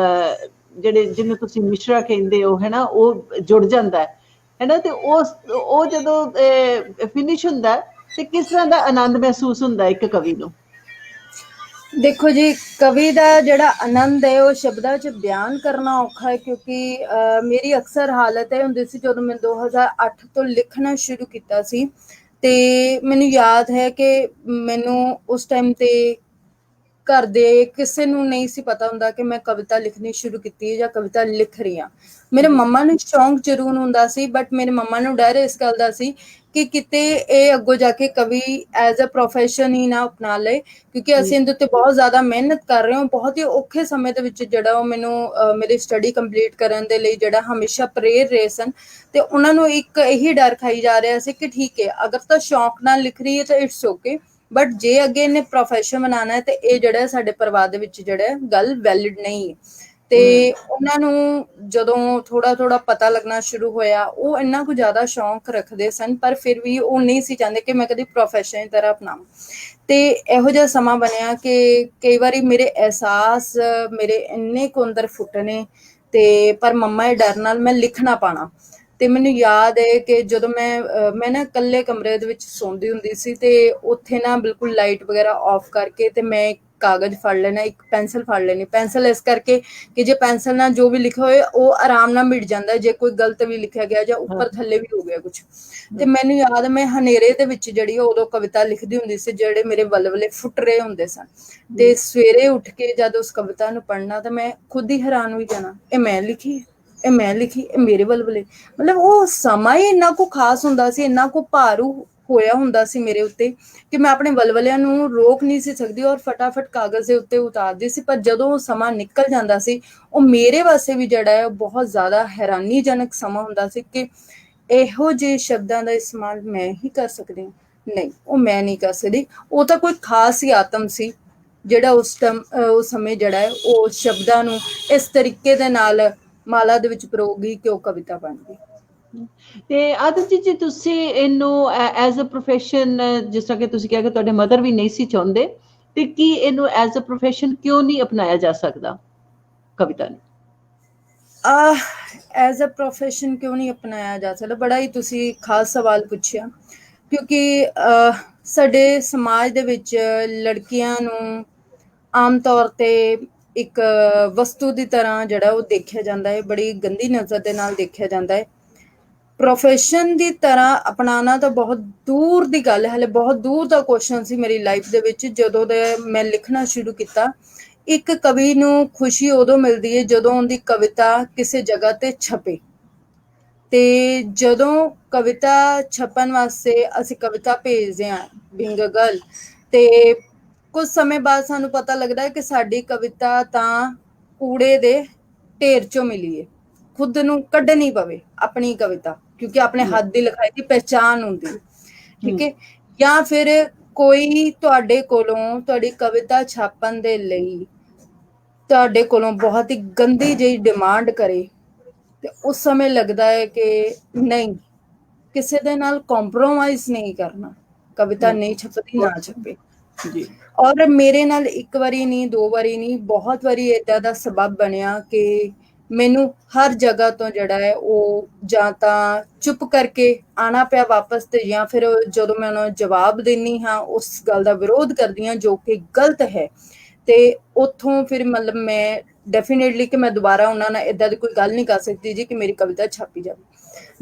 ਜਿਹੜੇ ਜਿਹਨੂੰ ਤੁਸੀਂ ਮਿਸ਼ਰਾ ਕਹਿੰਦੇ ਹੋ ਹੈ ਨਾ, ਉਹ ਜੁੜ ਜਾਂਦਾ ਹੈ ਨਾ, ਤੇ ਉਹ ਜਦੋਂ ਫਿਨਿਸ਼ ਹੁੰਦਾ ਤੇ ਕਿਸ ਤਰ੍ਹਾਂ ਦਾ ਆਨੰਦ ਮਹਿਸੂਸ ਹੁੰਦਾ ਇੱਕ ਕਵੀ ਨੂੰ? ਦੇਖੋ ਜੀ, ਕਵੀ ਦਾ ਜਿਹੜਾ ਆਨੰਦ ਹੈ ਉਹ ਸ਼ਬਦਾਂ 'ਚ ਬਿਆਨ ਕਰਨਾ ਔਖਾ ਹੈ, ਕਿਉਂਕਿ ਮੇਰੀ ਅਕਸਰ ਹਾਲਤ ਇਹ ਹੁੰਦੀ ਸੀ ਜਦੋਂ ਮੈਂ 2008 ਤੋਂ ਲਿਖਣਾ ਸ਼ੁਰੂ ਕੀਤਾ ਸੀ, ਤੇ ਮੈਨੂੰ ਯਾਦ ਹੈ ਕਿ ਮੈਨੂੰ ਉਸ ਟਾਈਮ ਤੇ ਘਰ ਦੇ ਕਿਸੇ ਨੂੰ ਨਹੀਂ ਸੀ ਪਤਾ ਹੁੰਦਾ ਕਿ ਮੈਂ ਕਵਿਤਾ ਲਿਖਣੀ ਸ਼ੁਰੂ ਕੀਤੀ ਹੈ ਜਾਂ ਕਵਿਤਾ ਲਿਖ ਰਹੀ ਹਾਂ। ਮੇਰੇ ਮੰਮਾ ਨੂੰ ਸ਼ੌਂਕ ਜ਼ਰੂਰ ਹੁੰਦਾ ਸੀ, ਬਟ ਮੇਰੇ ਮੰਮਾ ਨੂੰ ਡਰ ਇਸ ਗੱਲ ਦਾ ਸੀ ਕਿ ਕਿਤੇ ਇਹ ਅੱਗੋਂ ਜਾ ਕੇ ਕਵੀ ਐਜ਼ ਅ ਪ੍ਰੋਫੈਸ਼ਨ ਹੀ ਨਾ ਅਪਣਾ ਲਏ, ਕਿਉਂਕਿ ਅਸੀਂ ਇਹਦੇ ਉੱਤੇ ਬਹੁਤ ਜ਼ਿਆਦਾ ਮਿਹਨਤ ਕਰ ਰਹੇ ਹਾਂ। ਬਹੁਤ ਹੀ ਔਖੇ ਸਮੇਂ ਦੇ ਵਿੱਚ ਜਿਹੜਾ ਉਹ ਮੈਨੂੰ ਮੇਰੀ ਸਟੱਡੀ ਕੰਪਲੀਟ ਕਰਨ ਦੇ ਲਈ ਜਿਹੜਾ ਹਮੇਸ਼ਾ ਪ੍ਰੇਰ ਰਹੇ ਸਨ, ਤੇ ਉਹਨਾਂ ਨੂੰ ਇੱਕ ਇਹੀ ਡਰ ਖਾਈ ਜਾ ਰਿਹਾ ਸੀ ਕਿ ਠੀਕ ਹੈ, ਅਗਰ ਤਾਂ ਸ਼ੌਂਕ ਨਾਲ ਲਿਖ ਰਹੀ ਹੈ ਤਾਂ ਇਟਸ ਓਕੇ, ਬਟ ਜੇ ਅੱਗੇ ਇਹਨੇ ਪ੍ਰੋਫੈਸ਼ਨ ਬਣਾਉਣਾ ਹੈ ਤੇ ਇਹ ਜਿਹੜਾ ਸਾਡੇ ਪਰਿਵਾਰ ਦੇ ਵਿੱਚ ਜਿਹੜਾ ਗੱਲ ਵੈਲਿਡ ਨਹੀਂ ਹੈ। ਤੇ ਉਹਨਾਂ ਨੂੰ ਜਦੋਂ ਥੋੜਾ ਪਤਾ ਲੱਗਣਾ ਸ਼ੁਰੂ ਹੋਇਆ, ਉਹ ਇੰਨਾ ਕੁ ਜ਼ਿਆਦਾ ਸ਼ੌਂਕ ਰੱਖਦੇ ਸਨ, ਪਰ ਫਿਰ ਵੀ ਉਹ ਨਹੀਂ ਸੀ ਚਾਹੁੰਦੇ ਕਿ ਮੈਂ ਕਦੀ ਪ੍ਰੋਫੈਸ਼ਨ ਦੀ ਤਰ੍ਹਾਂ ਅਪਣਾਵਾਂ। ਤੇ ਇਹੋ ਜਿਹਾ ਸਮਾਂ ਬਣਿਆ ਕਿ ਕਈ ਵਾਰੀ ਮੇਰੇ ਅਹਿਸਾਸ ਮੇਰੇ ਇੰਨੇ ਕੁ ਅੰਦਰ ਫੁੱਟਣੇ, ਤੇ ਪਰ ਮੰਮਾ ਦੇ ਡਰ ਨਾਲ ਮੈਂ ਲਿਖ ਨਾ ਪਾਣਾ। ਤੇ ਮੈਨੂੰ ਯਾਦ ਹੈ ਕਿ ਜਦੋਂ ਮੈਂ ਨਾ ਇਕੱਲੇ ਕਮਰੇ ਦੇ ਵਿੱਚ ਸੌਂਦੀ ਹੁੰਦੀ ਸੀ, ਤੇ ਉੱਥੇ ਨਾ ਬਿਲਕੁਲ ਲਾਈਟ ਵਗੈਰਾ ਆਫ ਕਰਕੇ ਤੇ ਮੈਂ ਕਾਗਜ਼ ਫੜ ਲੈਣਾ, ਇੱਕ ਪੈਨਸਲ ਫੜ ਲੈਣੀ। ਪੈਨਸਲ ਇਸ ਕਰਕੇ ਕਿ ਜੇ ਪੈਨਸਲ ਨਾਲ ਜੋ ਵੀ ਲਿਖਿਆ ਹੋਏ ਉਹ ਆਰਾਮ ਨਾਲ ਮਿਟ ਜਾਂਦਾ, ਜੇ ਕੋਈ ਗਲਤ ਵੀ ਲਿਖਿਆ ਗਿਆ ਜਾਂ ਉੱਪਰ ਥੱਲੇ ਵੀ ਹੋ ਗਿਆ ਕੁਝ। ਤੇ ਮੈਨੂੰ ਯਾਦ, ਮੈਂ ਹਨੇਰੇ ਦੇ ਵਿੱਚ ਜਿਹੜੀ ਉਦੋਂ ਕਵਿਤਾ ਲਿਖਦੀ ਹੁੰਦੀ ਸੀ, ਜਿਹੜੇ ਮੇਰੇ ਵਲਵਲੇ ਫੁੱਟ ਰਹੇ ਹੁੰਦੇ ਸਨ, ਤੇ ਸਵੇਰੇ ਉੱਠ ਕੇ ਜਦ ਉਸ ਕਵਿਤਾ ਨੂੰ ਪੜ੍ਹਨਾ ਤਾਂ ਮੈਂ ਖੁਦ ਹੀ ਹੈਰਾਨ ਹੋਈ ਜਾਣਾ, ਇਹ ਮੈਂ ਲਿਖੀ, ਇਹ ਮੈਂ ਲਿਖੀ, ਇਹ ਮੇਰੇ ਵਲਵਲੇ। ਮਤਲਬ ਉਹ ਸਮਾਂ ਹੀ ਇੰਨਾ ਕੁ ਖਾਸ ਹੁੰਦਾ ਸੀ, ਇੰਨਾ ਕੁ ਭਾਰੂ ਹੋਇਆ ਹੁੰਦਾ ਸੀ ਮੇਰੇ ਉੱਤੇ ਕਿ ਮੈਂ ਆਪਣੇ ਵਲਵਲਿਆਂ ਨੂੰ ਰੋਕ ਨਹੀਂ ਸੀ ਸਕਦੀ ਔਰ ਫਟਾਫਟ ਕਾਗਜ਼ ਦੇ ਉੱਤੇ ਉਤਾਰਦੀ ਸੀ। ਪਰ ਜਦੋਂ ਉਹ ਸਮਾਂ ਨਿਕਲ ਜਾਂਦਾ ਸੀ, ਉਹ ਮੇਰੇ ਵਾਸਤੇ ਵੀ ਜਿਹੜਾ ਹੈ ਬਹੁਤ ਜ਼ਿਆਦਾ ਹੈਰਾਨੀਜਨਕ ਸਮਾਂ ਹੁੰਦਾ ਸੀ ਕਿ ਇਹੋ ਜਿਹੇ ਸ਼ਬਦਾਂ ਦਾ ਇਸਤੇਮਾਲ ਮੈਂ ਹੀ ਕਰ ਸਕਦੀ ਹਾਂ। ਨਹੀਂ, ਉਹ ਮੈਂ ਨਹੀਂ ਕਰ ਸਕਦੀ। ਉਹ ਤਾਂ ਕੋਈ ਖਾਸ ਹੀ ਆਤਮ ਸੀ ਜਿਹੜਾ ਉਸ ਸਮੇਂ ਜਿਹੜਾ ਹੈ ਉਹ ਸ਼ਬਦਾਂ ਨੂੰ ਇਸ ਤਰੀਕੇ ਦੇ ਨਾਲ ਮਾਲਾ ਦੇ ਵਿੱਚ ਪਰੋ ਗਈ ਕਿ ਉਹ ਕਵਿਤਾ ਬਣ ਗਈ। ਤੇ ਆਦਮਜੀਤ ਜੀ, ਤੁਸੀਂ ਇਹਨੂੰ ਐਜ਼ ਅ ਪ੍ਰੋਫੈਸ਼ਨ, ਜਿਸ ਤਰ੍ਹਾਂ ਕਿ ਤੁਸੀਂ ਕਿਹਾ ਕਿ ਤੁਹਾਡੇ ਮਦਰ ਵੀ ਨਹੀਂ ਸੀ ਚਾਹੁੰਦੇ, ਤੇ ਕੀ ਇਹਨੂੰ ਐਜ਼ ਅ ਪ੍ਰੋਫੈਸ਼ਨ ਕਿਉਂ ਨਹੀਂ ਅਪਣਾਇਆ ਜਾ ਸਕਦਾ ਕਵਿਤਾ ਨੂੰ? ਐਜ਼ ਅ ਪ੍ਰੋਫੈਸ਼ਨ ਕਿਉਂ ਨਹੀਂ ਅਪਣਾਇਆ ਜਾ ਸਕਦਾ? ਬੜਾ ਹੀ ਤੁਸੀਂ ਖਾਸ ਸਵਾਲ ਪੁੱਛਿਆ, ਕਿਉਂਕਿ ਸਾਡੇ ਸਮਾਜ ਦੇ ਵਿੱਚ ਲੜਕੀਆਂ ਨੂੰ ਆਮ ਤੌਰ ਤੇ ਇੱਕ ਵਸਤੂ ਦੀ ਤਰ੍ਹਾਂ ਜਿਹੜਾ ਉਹ ਦੇਖਿਆ ਜਾਂਦਾ ਹੈ, ਬੜੀ ਗੰਦੀ ਨਜ਼ਰ ਦੇ ਨਾਲ ਦੇਖਿਆ ਜਾਂਦਾ ਹੈ। ਪ੍ਰੋਫੈਸ਼ਨ ਦੀ ਤਰ੍ਹਾਂ ਅਪਣਾਉਣਾ ਤਾਂ ਬਹੁਤ ਦੂਰ ਦੀ ਗੱਲ ਹੈ, ਹਲੇ ਬਹੁਤ ਦੂਰ ਦਾ ਕੁਐਸਚਨ ਸੀ ਮੇਰੀ ਲਾਈਫ ਦੇ ਵਿੱਚ। ਜਦੋਂ ਦੇ ਮੈਂ ਲਿਖਣਾ ਸ਼ੁਰੂ ਕੀਤਾ, ਇੱਕ ਕਵੀ ਨੂੰ ਖੁਸ਼ੀ ਉਦੋਂ ਮਿਲਦੀ ਹੈ ਜਦੋਂ ਉਹਦੀ ਕਵਿਤਾ ਕਿਸੇ ਜਗ੍ਹਾ ਤੇ ਛਪੇ, ਤੇ ਜਦੋਂ ਕਵਿਤਾ ਛਪਣ ਵਾਸਤੇ ਅਸੀਂ ਕਵਿਤਾ ਭੇਜਦੇ ਹਾਂ ਬਿੰਗ ਅ ਗਰਲ, ਤੇ ਕੁਝ ਸਮੇਂ ਬਾਅਦ ਸਾਨੂੰ ਪਤਾ ਲੱਗਦਾ ਹੈ ਕਿ ਸਾਡੀ ਕਵਿਤਾ ਤਾਂ ਕੂੜੇ ਦੇ ਢੇਰ ਚੋਂ ਮਿਲੀ ਹੈ। ਖੁਦ ਨੂੰ ਕੱਢਣੀ ਪਵੇ ਆਪਣੀ ਕਵਿਤਾ, ਕਿਉਂਕਿ ਆਪਣੇ ਹੱਥ ਦੀ ਲਿਖਾਈ ਦੀ ਪਹਿਚਾਨ ਹੁੰਦੀ, ਠੀਕ ਹੈ। ਜਾਂ ਫਿਰ ਕੋਈ ਤੁਹਾਡੇ ਕੋਲੋਂ ਤੁਹਾਡੀ ਕਵਿਤਾ ਛਾਪਣ ਦੇ ਲਈ ਤੁਹਾਡੇ ਕੋਲੋਂ ਬਹੁਤ ਹੀ ਗੰਦੀ ਜਿਹੀ ਡਿਮਾਂਡ ਕਰੇ ਤੇ ਉਸ ਸਮੇਂ ਲੱਗਦਾ ਹੈ ਕਿ ਨਹੀਂ, ਕਿਸੇ ਦੇ ਨਾਲ ਕੰਪਰੋਮਾਈਜ਼ ਨਹੀਂ ਕਰਨਾ, ਕਵਿਤਾ ਨਹੀਂ ਛਪਦੀ ਨਾ ਛਪੇ। ਜੀ ਔਰ ਮੇਰੇ ਨਾਲ ਇੱਕ ਵਾਰੀ ਨਹੀਂ, ਦੋ ਵਾਰੀ ਨਹੀਂ, ਬਹੁਤ ਵਾਰੀ ਏਦਾਂ ਦਾ ਸਬਬ ਬਣਿਆ ਕਿ ਮੈਨੂੰ ਹਰ ਜਗ੍ਹਾ ਤੋਂ ਜਿਹੜਾ ਹੈ ਉਹ ਜਾਂ ਤਾਂ ਚੁੱਪ ਕਰਕੇ ਆਉਣਾ ਪਿਆ ਵਾਪਸ, ਤੇ ਜਾਂ ਫਿਰ ਜਦੋਂ ਮੈਂ ਉਹਨਾਂ ਨੂੰ ਜਵਾਬ ਦਿੰਦੀ ਹਾਂ ਉਸ ਗੱਲ ਦਾ ਵਿਰੋਧ ਕਰਦੀ ਹਾਂ ਜੋ ਕਿ ਗਲਤ ਹੈ, ਤੇ ਉੱਥੋਂ ਫਿਰ ਮਤਲਬ ਮੈਂ ਡੈਫੀਨੇਟਲੀ ਕਿ ਮੈਂ ਦੁਬਾਰਾ ਉਹਨਾਂ ਨਾਲ ਏਦਾਂ ਦੀ ਕੋਈ ਗੱਲ ਨਹੀਂ ਕਰ ਸਕਦੀ ਜੀ ਕਿ ਮੇਰੀ ਕਵਿਤਾ ਛਾਪੀ ਜਾਵੇ।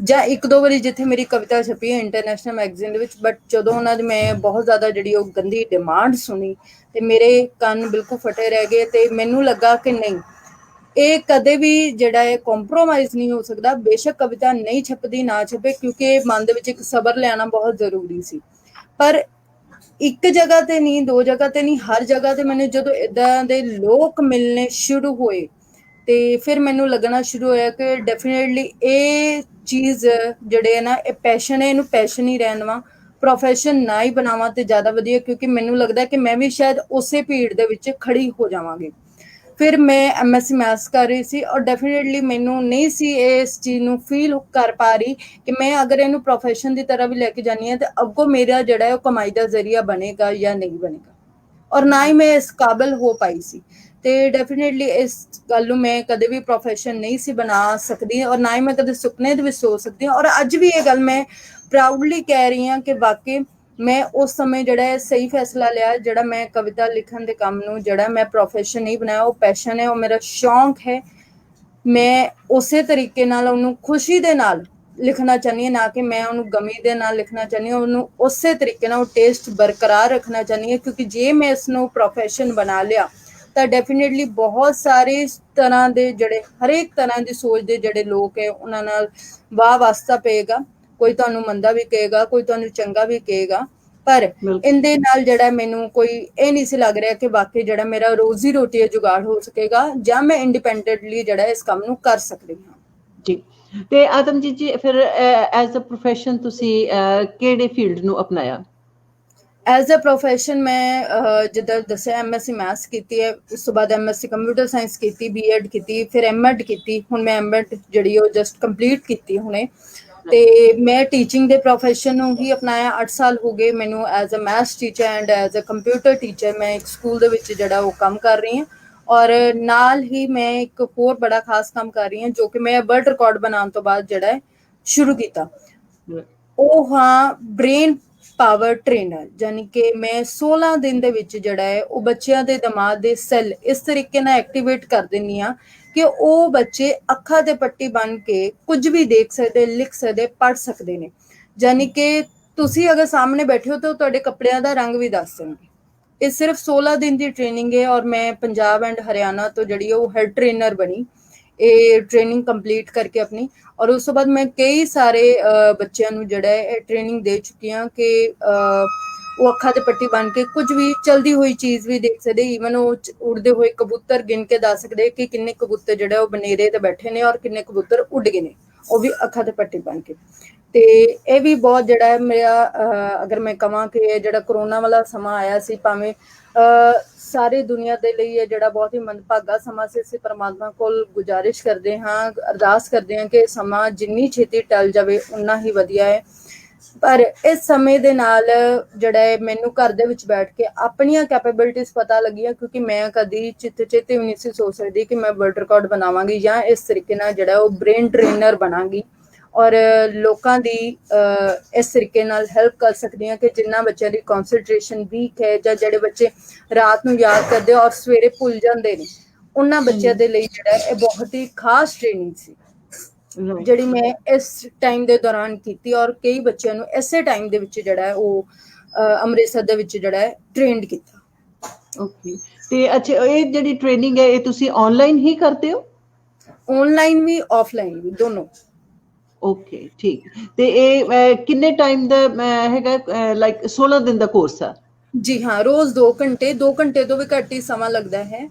ਜਾਂ ਇੱਕ ਦੋ ਵਾਰੀ ਜਿੱਥੇ ਮੇਰੀ ਕਵਿਤਾ ਛਪੀ ਹੈ ਇੰਟਰਨੈਸ਼ਨਲ ਮੈਗਜ਼ੀਨ ਦੇ ਵਿੱਚ, ਬਟ ਜਦੋਂ ਉਹਨਾਂ ਦੀ ਮੈਂ ਬਹੁਤ ਜ਼ਿਆਦਾ ਜਿਹੜੀ ਉਹ ਗੰਦੀ ਡਿਮਾਂਡ ਸੁਣੀ ਤੇ ਮੇਰੇ ਕੰਨ ਬਿਲਕੁਲ ਫਟੇ ਰਹਿ ਗਏ, ਤੇ ਮੈਨੂੰ ਲੱਗਾ ਕਿ ਨਹੀਂ, ਇਹ ਕਦੇ ਵੀ ਜਿਹੜਾ ਹੈ ਕੰਪਰੋਮਾਈਜ਼ ਨਹੀਂ ਹੋ ਸਕਦਾ। ਬੇਸ਼ੱਕ ਕਵਿਤਾ ਨਹੀਂ ਛਪਦੀ ਨਾ ਛਪੇ, ਕਿਉਂਕਿ ਮਨ ਦੇ ਵਿੱਚ ਇੱਕ ਸਬਰ ਲਿਆਣਾ ਬਹੁਤ ਜ਼ਰੂਰੀ ਸੀ। ਪਰ ਇੱਕ ਜਗ੍ਹਾ ਤੇ ਨਹੀਂ, ਦੋ ਜਗ੍ਹਾ ਤੇ ਨਹੀਂ, ਹਰ ਜਗ੍ਹਾ ਤੇ ਮੈਨੂੰ ਜਦੋਂ ਏਦਾਂ ਦੇ ਲੋਕ ਮਿਲਣੇ ਸ਼ੁਰੂ ਹੋਏ ਤੇ ਫਿਰ ਮੈਨੂੰ ਲੱਗਣਾ ਸ਼ੁਰੂ ਹੋਇਆ ਕਿ ਡੈਫੀਨੇਟਲੀ ਇਹ ਚੀਜ਼ ਜਿਹੜੇ ਹੈ ਨਾ, ਇਹ ਪੈਸ਼ਨ ਹੈ, ਇਹਨੂੰ ਪੈਸ਼ਨ ਹੀ ਰਹਿਣ ਦੇਵਾਂ, ਪ੍ਰੋਫੈਸ਼ਨ ਨਾ ਹੀ ਬਣਾਵਾਂ ਤੇ ਜ਼ਿਆਦਾ ਵਧੀਆ, ਕਿਉਂਕਿ ਮੈਨੂੰ ਲੱਗਦਾ ਕਿ ਮੈਂ ਵੀ ਸ਼ਾਇਦ ਉਸੇ ਭੀੜ ਦੇ ਵਿੱਚ ਖੜੀ ਹੋ ਜਾਵਾਂਗੀ। ਫਿਰ ਮੈਂ MSc ਮੈਥਸ ਕਰ ਰਹੀ ਸੀ ਔਰ ਡੈਫੀਨੇਟਲੀ ਮੈਨੂੰ ਨਹੀਂ ਸੀ ਇਸ ਚੀਜ਼ ਨੂੰ ਫੀਲ ਕਰ ਪਾ ਰਹੀ ਕਿ ਮੈਂ ਅਗਰ ਇਹਨੂੰ ਪ੍ਰੋਫੈਸ਼ਨ ਦੀ ਤਰ੍ਹਾਂ ਵੀ ਲੈ ਕੇ ਜਾਨੀ ਹੈ ਤੇ ਅੱਗੋਂ ਮੇਰਾ ਜਿਹੜਾ ਹੈ ਉਹ ਕਮਾਈ ਦਾ ਜ਼ਰੀਆ ਬਣੇਗਾ ਜਾਂ ਨਹੀਂ ਬਣੇਗਾ, ਔਰ ਨਾ ਹੀ ਮੈਂ ਇਸ ਕਾਬਿਲ ਹੋ ਪਾਈ ਸੀ। ਤੇ ਡੈਫੀਨੇਟਲੀ ਇਸ ਗੱਲ ਨੂੰ ਮੈਂ ਕਦੇ ਵੀ ਪ੍ਰੋਫੈਸ਼ਨ ਨਹੀਂ ਸੀ ਬਣਾ ਸਕਦੀ, ਔਰ ਨਾ ਹੀ ਮੈਂ ਕਦੇ ਸੁਪਨੇ ਦੇ ਵਿੱਚ ਸੋਚ ਸਕਦੀ ਹਾਂ। ਔਰ ਅੱਜ ਵੀ ਇਹ ਗੱਲ ਮੈਂ ਪ੍ਰਾਊਡਲੀ ਕਹਿ ਰਹੀ ਹਾਂ ਕਿ ਵਾਕਈ ਮੈਂ ਉਸ ਸਮੇਂ ਜਿਹੜਾ ਹੈ ਸਹੀ ਫੈਸਲਾ ਲਿਆ, ਜਿਹੜਾ ਮੈਂ ਕਵਿਤਾ ਲਿਖਣ ਦੇ ਕੰਮ ਨੂੰ ਜਿਹੜਾ ਮੈਂ ਪ੍ਰੋਫੈਸ਼ਨ ਨਹੀਂ ਬਣਾਇਆ, ਉਹ ਪੈਸ਼ਨ ਹੈ, ਉਹ ਮੇਰਾ ਸ਼ੌਂਕ ਹੈ। ਮੈਂ ਉਸੇ ਤਰੀਕੇ ਨਾਲ ਉਹਨੂੰ ਖੁਸ਼ੀ ਦੇ ਨਾਲ ਲਿਖਣਾ ਚਾਹੁੰਦੀ ਹਾਂ, ਨਾ ਕਿ ਮੈਂ ਉਹਨੂੰ ਗਮੀ ਦੇ ਨਾਲ ਲਿਖਣਾ ਚਾਹੁੰਦੀ ਹਾਂ। ਉਹਨੂੰ ਉਸੇ ਤਰੀਕੇ ਨਾਲ ਉਹ ਟੇਸਟ ਬਰਕਰਾਰ ਰੱਖਣਾ ਚਾਹੁੰਦੀ ਹਾਂ, ਕਿਉਂਕਿ ਜੇ ਮੈਂ ਇਸ ਨੂੰ ਪ੍ਰੋਫੈਸ਼ਨ ਬਣਾ ਲਿਆ ਤਾਂ ਡੈਫੀਨੇਟਲੀ ਬਹੁਤ ਸਾਰੇ ਤਰ੍ਹਾਂ ਦੇ ਜਿਹੜੇ ਹਰੇਕ ਤਰ੍ਹਾਂ ਦੀ ਸੋਚ ਦੇ ਜਿਹੜੇ ਲੋਕ ਹੈ ਉਹਨਾਂ ਨਾਲ ਵਾਹ ਵਾਸਤਾ ਪਏਗਾ। ਕੋਈ ਤੁਹਾਨੂੰ ਮੰਦਾ ਵੀ ਕਹੇਗਾ, ਕੋਈ ਤੁਹਾਨੂੰ ਚੰਗਾ ਵੀ ਕਹੇਗਾ, ਪਰ ਇਹਦੇ ਨਾਲ ਜਿਹੜਾ ਮੈਨੂੰ ਕੋਈ ਇਹ ਨਹੀਂ ਸੀ ਲੱਗ ਰਿਹਾ ਕਿ ਵਾਕਈ ਜਿਹੜਾ ਮੇਰਾ ਰੋਜ਼ੀ ਰੋਟੀ ਜੁਗਾੜ ਹੋ ਸਕੇਗਾ ਜਾਂ ਮੈਂ ਇੰਡੀਪੈਂਡੈਂਟਲੀ ਜਿਹੜਾ ਇਸ ਕੰਮ ਨੂੰ ਕਰ ਸਕਦੀ ਹਾਂ। ਜੀ, ਤੇ ਆਤਮਜੀਤ ਜੀ ਫਿਰ ਐਜ਼ ਅ ਪ੍ਰੋਫੈਸ਼ਨ ਤੁਸੀਂ ਕਿਹੜੇ ਫੀਲਡ ਨੂੰ ਅਪਣਾਇਆ? ਐਜ਼ ਅ ਪ੍ਰੋਫੈਸ਼ਨ ਮੈਂ ਜਿੱਦਾਂ ਦੱਸਿਆ MSc ਮੈਥਸ ਕੀਤੀ ਹੈ, ਉਸ ਤੋਂ ਬਾਅਦ MSc ਕੰਪਿਊਟਰ ਸਾਇੰਸ ਕੀਤੀ, B.Ed ਕੀਤੀ, ਫਿਰ M.Ed ਕੀਤੀ, ਹੁਣ ਮੈਂ M.Ed ਜਿਹੜੀ ਉਹ ਜਸਟ ਕੰਪਲੀਟ ਕੀਤੀ ਹੁਣੇ। ਤੇ ਮੈਂ ਟੀਚਿੰਗ ਦੇ ਪ੍ਰੋਫੈਸ਼ਨ ਨੂੰ ਹੀ ਅਪਣਾਇਆ। 8 ਸਾਲ ਹੋ ਗਏ ਮੈਨੂੰ as a maths teacher and as a computer teacher ਮੈਂ ਇੱਕ ਸਕੂਲ ਦੇ ਵਿੱਚ ਜਿਹੜਾ ਉਹ ਕੰਮ ਕਰ ਰਹੀ ਹਾਂ। ਔਰ ਨਾਲ ਹੀ ਮੈਂ ਇੱਕ ਹੋਰ ਬੜਾ ਖਾਸ ਕੰਮ ਕਰ ਰਹੀ ਹਾਂ ਜੋ ਕਿ ਮੈਂ ਵਰਲਡ ਰਿਕਾਰਡ ਬਣਾਉਣ ਤੋਂ ਬਾਅਦ ਜਿਹੜਾ ਹੈ ਸ਼ੁਰੂ ਕੀਤਾ, ਉਹ ਹਾਂ ਬ੍ਰੇਨ ਪਾਵਰ ਟ੍ਰੇਨਰ। ਯਾਨੀ ਕਿ ਮੈਂ 16 ਦਿਨ ਦੇ ਵਿੱਚ ਜਿਹੜਾ ਹੈ ਉਹ ਬੱਚਿਆਂ ਦੇ ਦਿਮਾਗ ਦੇ ਸੈੱਲ ਇਸ ਤਰੀਕੇ ਨਾਲ ਐਕਟੀਵੇਟ ਕਰ ਦਿੰਦੀ ਹਾਂ ਕਿ ਉਹ ਬੱਚੇ ਅੱਖਾਂ ਤੇ ਪੱਟੀ ਬੰਨ ਕੇ ਕੁਝ ਵੀ ਦੇਖ ਸਕਦੇ, ਲਿਖ ਸਕਦੇ, ਪੜ੍ਹ ਸਕਦੇ ਨੇ। ਯਾਨੀ ਕਿ ਤੁਸੀਂ ਅਗਰ ਸਾਹਮਣੇ ਬੈਠੇ ਹੋ ਤਾਂ ਤੁਹਾਡੇ ਕੱਪੜਿਆਂ ਦਾ ਰੰਗ ਵੀ ਦੱਸ ਦੇਣਗੇ। ਇਹ ਸਿਰਫ 16 ਦਿਨ ਦੀ ਟ੍ਰੇਨਿੰਗ ਹੈ ਔਰ ਮੈਂ ਪੰਜਾਬ ਐਂਡ ਹਰਿਆਣਾ ਤੋਂ ਜਿਹੜੀ ਉਹ ਹੈਡ ਟ੍ਰੇਨਰ ਬਣੀ ਇਹ ਟ੍ਰੇਨਿੰਗ ਕੰਪਲੀਟ ਕਰਕੇ ਆਪਣੀ। ਔਰ ਉਸ ਤੋਂ ਬਾਅਦ ਮੈਂ ਕਈ ਸਾਰੇ ਬੱਚਿਆਂ ਨੂੰ ਜਿਹੜਾ ਹੈ ਇਹ ਟ੍ਰੇਨਿੰਗ ਦੇ ਚੁੱਕੀ ਹਾਂ ਕਿ ਉਹ ਅੱਖਾਂ ਤੇ ਪੱਟੀ ਬੰਨ ਕੇ ਕੁਝ ਵੀ ਚਲਦੀ ਹੋਈ ਚੀਜ਼ ਵੀ ਦੇਖ ਸਕਦੇ, ਈਵਨ ਉਹ ਉੜਦੇ ਹੋਏ ਕਬੂਤਰ ਗਿਣ ਕੇ ਦੱਸ ਸਕਦੇ ਕਿ ਕਿੰਨੇ ਕਬੂਤਰ ਜਿਹੜੇ ਉਹ ਬਨੇਰੇ ਤੇ ਬੈਠੇ ਨੇ ਔਰ ਕਿੰਨੇ ਕਬੂਤਰ ਉੱਡ ਗਏ ਨੇ, ਉਹ ਵੀ ਅੱਖਾਂ ਤੇ ਪੱਟੀ ਬੰਨ ਕੇ। ਤੇ ਇਹ ਵੀ ਬਹੁਤ ਜਿਹੜਾ ਹੈ ਮੇਰਾ ਅਗਰ ਮੈਂ ਕਹਾਂ ਕਿ ਜਿਹੜਾ ਕਰੋਨਾ ਵਾਲਾ ਸਮਾਂ ਆਇਆ ਸੀ, ਭਾਵੇਂ ਸਾਰੀ ਦੁਨੀਆ ਦੇ ਲਈ ਇਹ ਜਿਹੜਾ ਬਹੁਤ ਹੀ ਮੰਦਭਾਗਾ ਸਮਾਂ ਸੀ, ਅਸੀਂ ਪਰਮਾਤਮਾ ਕੋਲ ਗੁਜ਼ਾਰਿਸ਼ ਕਰਦੇ ਹਾਂ, ਅਰਦਾਸ ਕਰਦੇ ਹਾਂ ਕਿ ਸਮਾਂ ਜਿੰਨੀ ਛੇਤੀ ਟਲ ਜਾਵੇ ਉਨਾ ਹੀ ਵਧੀਆ ਹੈ। ਪਰ ਇਸ ਸਮੇਂ ਦੇ ਨਾਲ ਜਿਹੜਾ ਹੈ ਮੈਨੂੰ ਘਰ ਦੇ ਵਿੱਚ ਬੈਠ ਕੇ ਆਪਣੀਆਂ ਕੈਪੇਬਿਲਿਟੀਜ਼ ਪਤਾ ਲੱਗੀਆਂ, ਕਿਉਂਕਿ ਮੈਂ ਕਦੀ ਚਿੱਤੇ ਵੀ ਨਹੀਂ ਸੀ ਸੋਚ ਸਕਦੀ ਕਿ ਮੈਂ ਵਰਲਡ ਰਿਕਾਰਡ ਬਣਾਵਾਂਗੀ ਜਾਂ ਇਸ ਤਰੀਕੇ ਨਾਲ ਜਿਹੜਾ ਉਹ ਬ੍ਰੇਨ ਟ੍ਰੇਨਰ ਬਣਾਂਗੀ ਔਰ ਲੋਕਾਂ ਦੀ ਇਸ ਤਰੀਕੇ ਨਾਲ ਹੈਲਪ ਕਰ ਸਕਦੀ ਹਾਂ ਕਿ ਜਿਨ੍ਹਾਂ ਬੱਚਿਆਂ ਦੀ ਕੌਨਸੈਂਟਰੇਸ਼ਨ ਵੀਕ ਹੈ ਜਾਂ ਜਿਹੜੇ ਬੱਚੇ ਰਾਤ ਨੂੰ ਯਾਦ ਕਰਦੇ ਔਰ ਸਵੇਰੇ ਭੁੱਲ ਜਾਂਦੇ ਨੇ, ਉਹਨਾਂ ਬੱਚਿਆਂ ਦੇ ਲਈ ਜਿਹੜਾ ਇਹ ਬਹੁਤ ਹੀ ਖਾਸ ਟ੍ਰੇਨਿੰਗ ਸੀ ਜਿਹੜੀ ਮੈਂ ਇਸ ਟਾਈਮ ਦੇ ਦੌਰਾਨ ਕੀਤੀ ਔਰ ਕਈ ਬੱਚਿਆਂ ਨੂੰ ਇਸੇ ਟਾਈਮ ਦੇ ਵਿੱਚ ਜਿਹੜਾ ਹੈ ਉਹ ਅੰਮ੍ਰਿਤਸਰ ਦੇ ਵਿੱਚ ਜਿਹੜਾ ਹੈ ਟ੍ਰੇਨਡ ਕੀਤਾ। ਓਕੇ, ਤੇ ਅੱਛਾ ਇਹ ਜਿਹੜੀ ਟ੍ਰੇਨਿੰਗ ਹੈ ਇਹ ਤੁਸੀਂ ਆਨਲਾਈਨ ਹੀ ਕਰਦੇ ਹੋ? ਆਨਲਾਈਨ ਵੀ ਆਫਲਾਈਨ ਵੀ ਦੋਨੋਂ। ਓਕੇ ਠੀਕ, ਤੇ ਇਹ ਕਿੰਨੇ ਟਾਈਮ ਦਾ ਹੈਗਾ? ਲਾਈਕ 16 ਦਿਨ ਦਾ ਕੋਰਸ ਆ? ਜੀ ਹਾਂ, ਰੋਜ਼ 2 ਘੰਟੇ, 2 ਘੰਟੇ ਤੋਂ ਵੀ ਘੱਟ ਹੀ ਸਮਾਂ ਲੱਗਦਾ ਹੈ।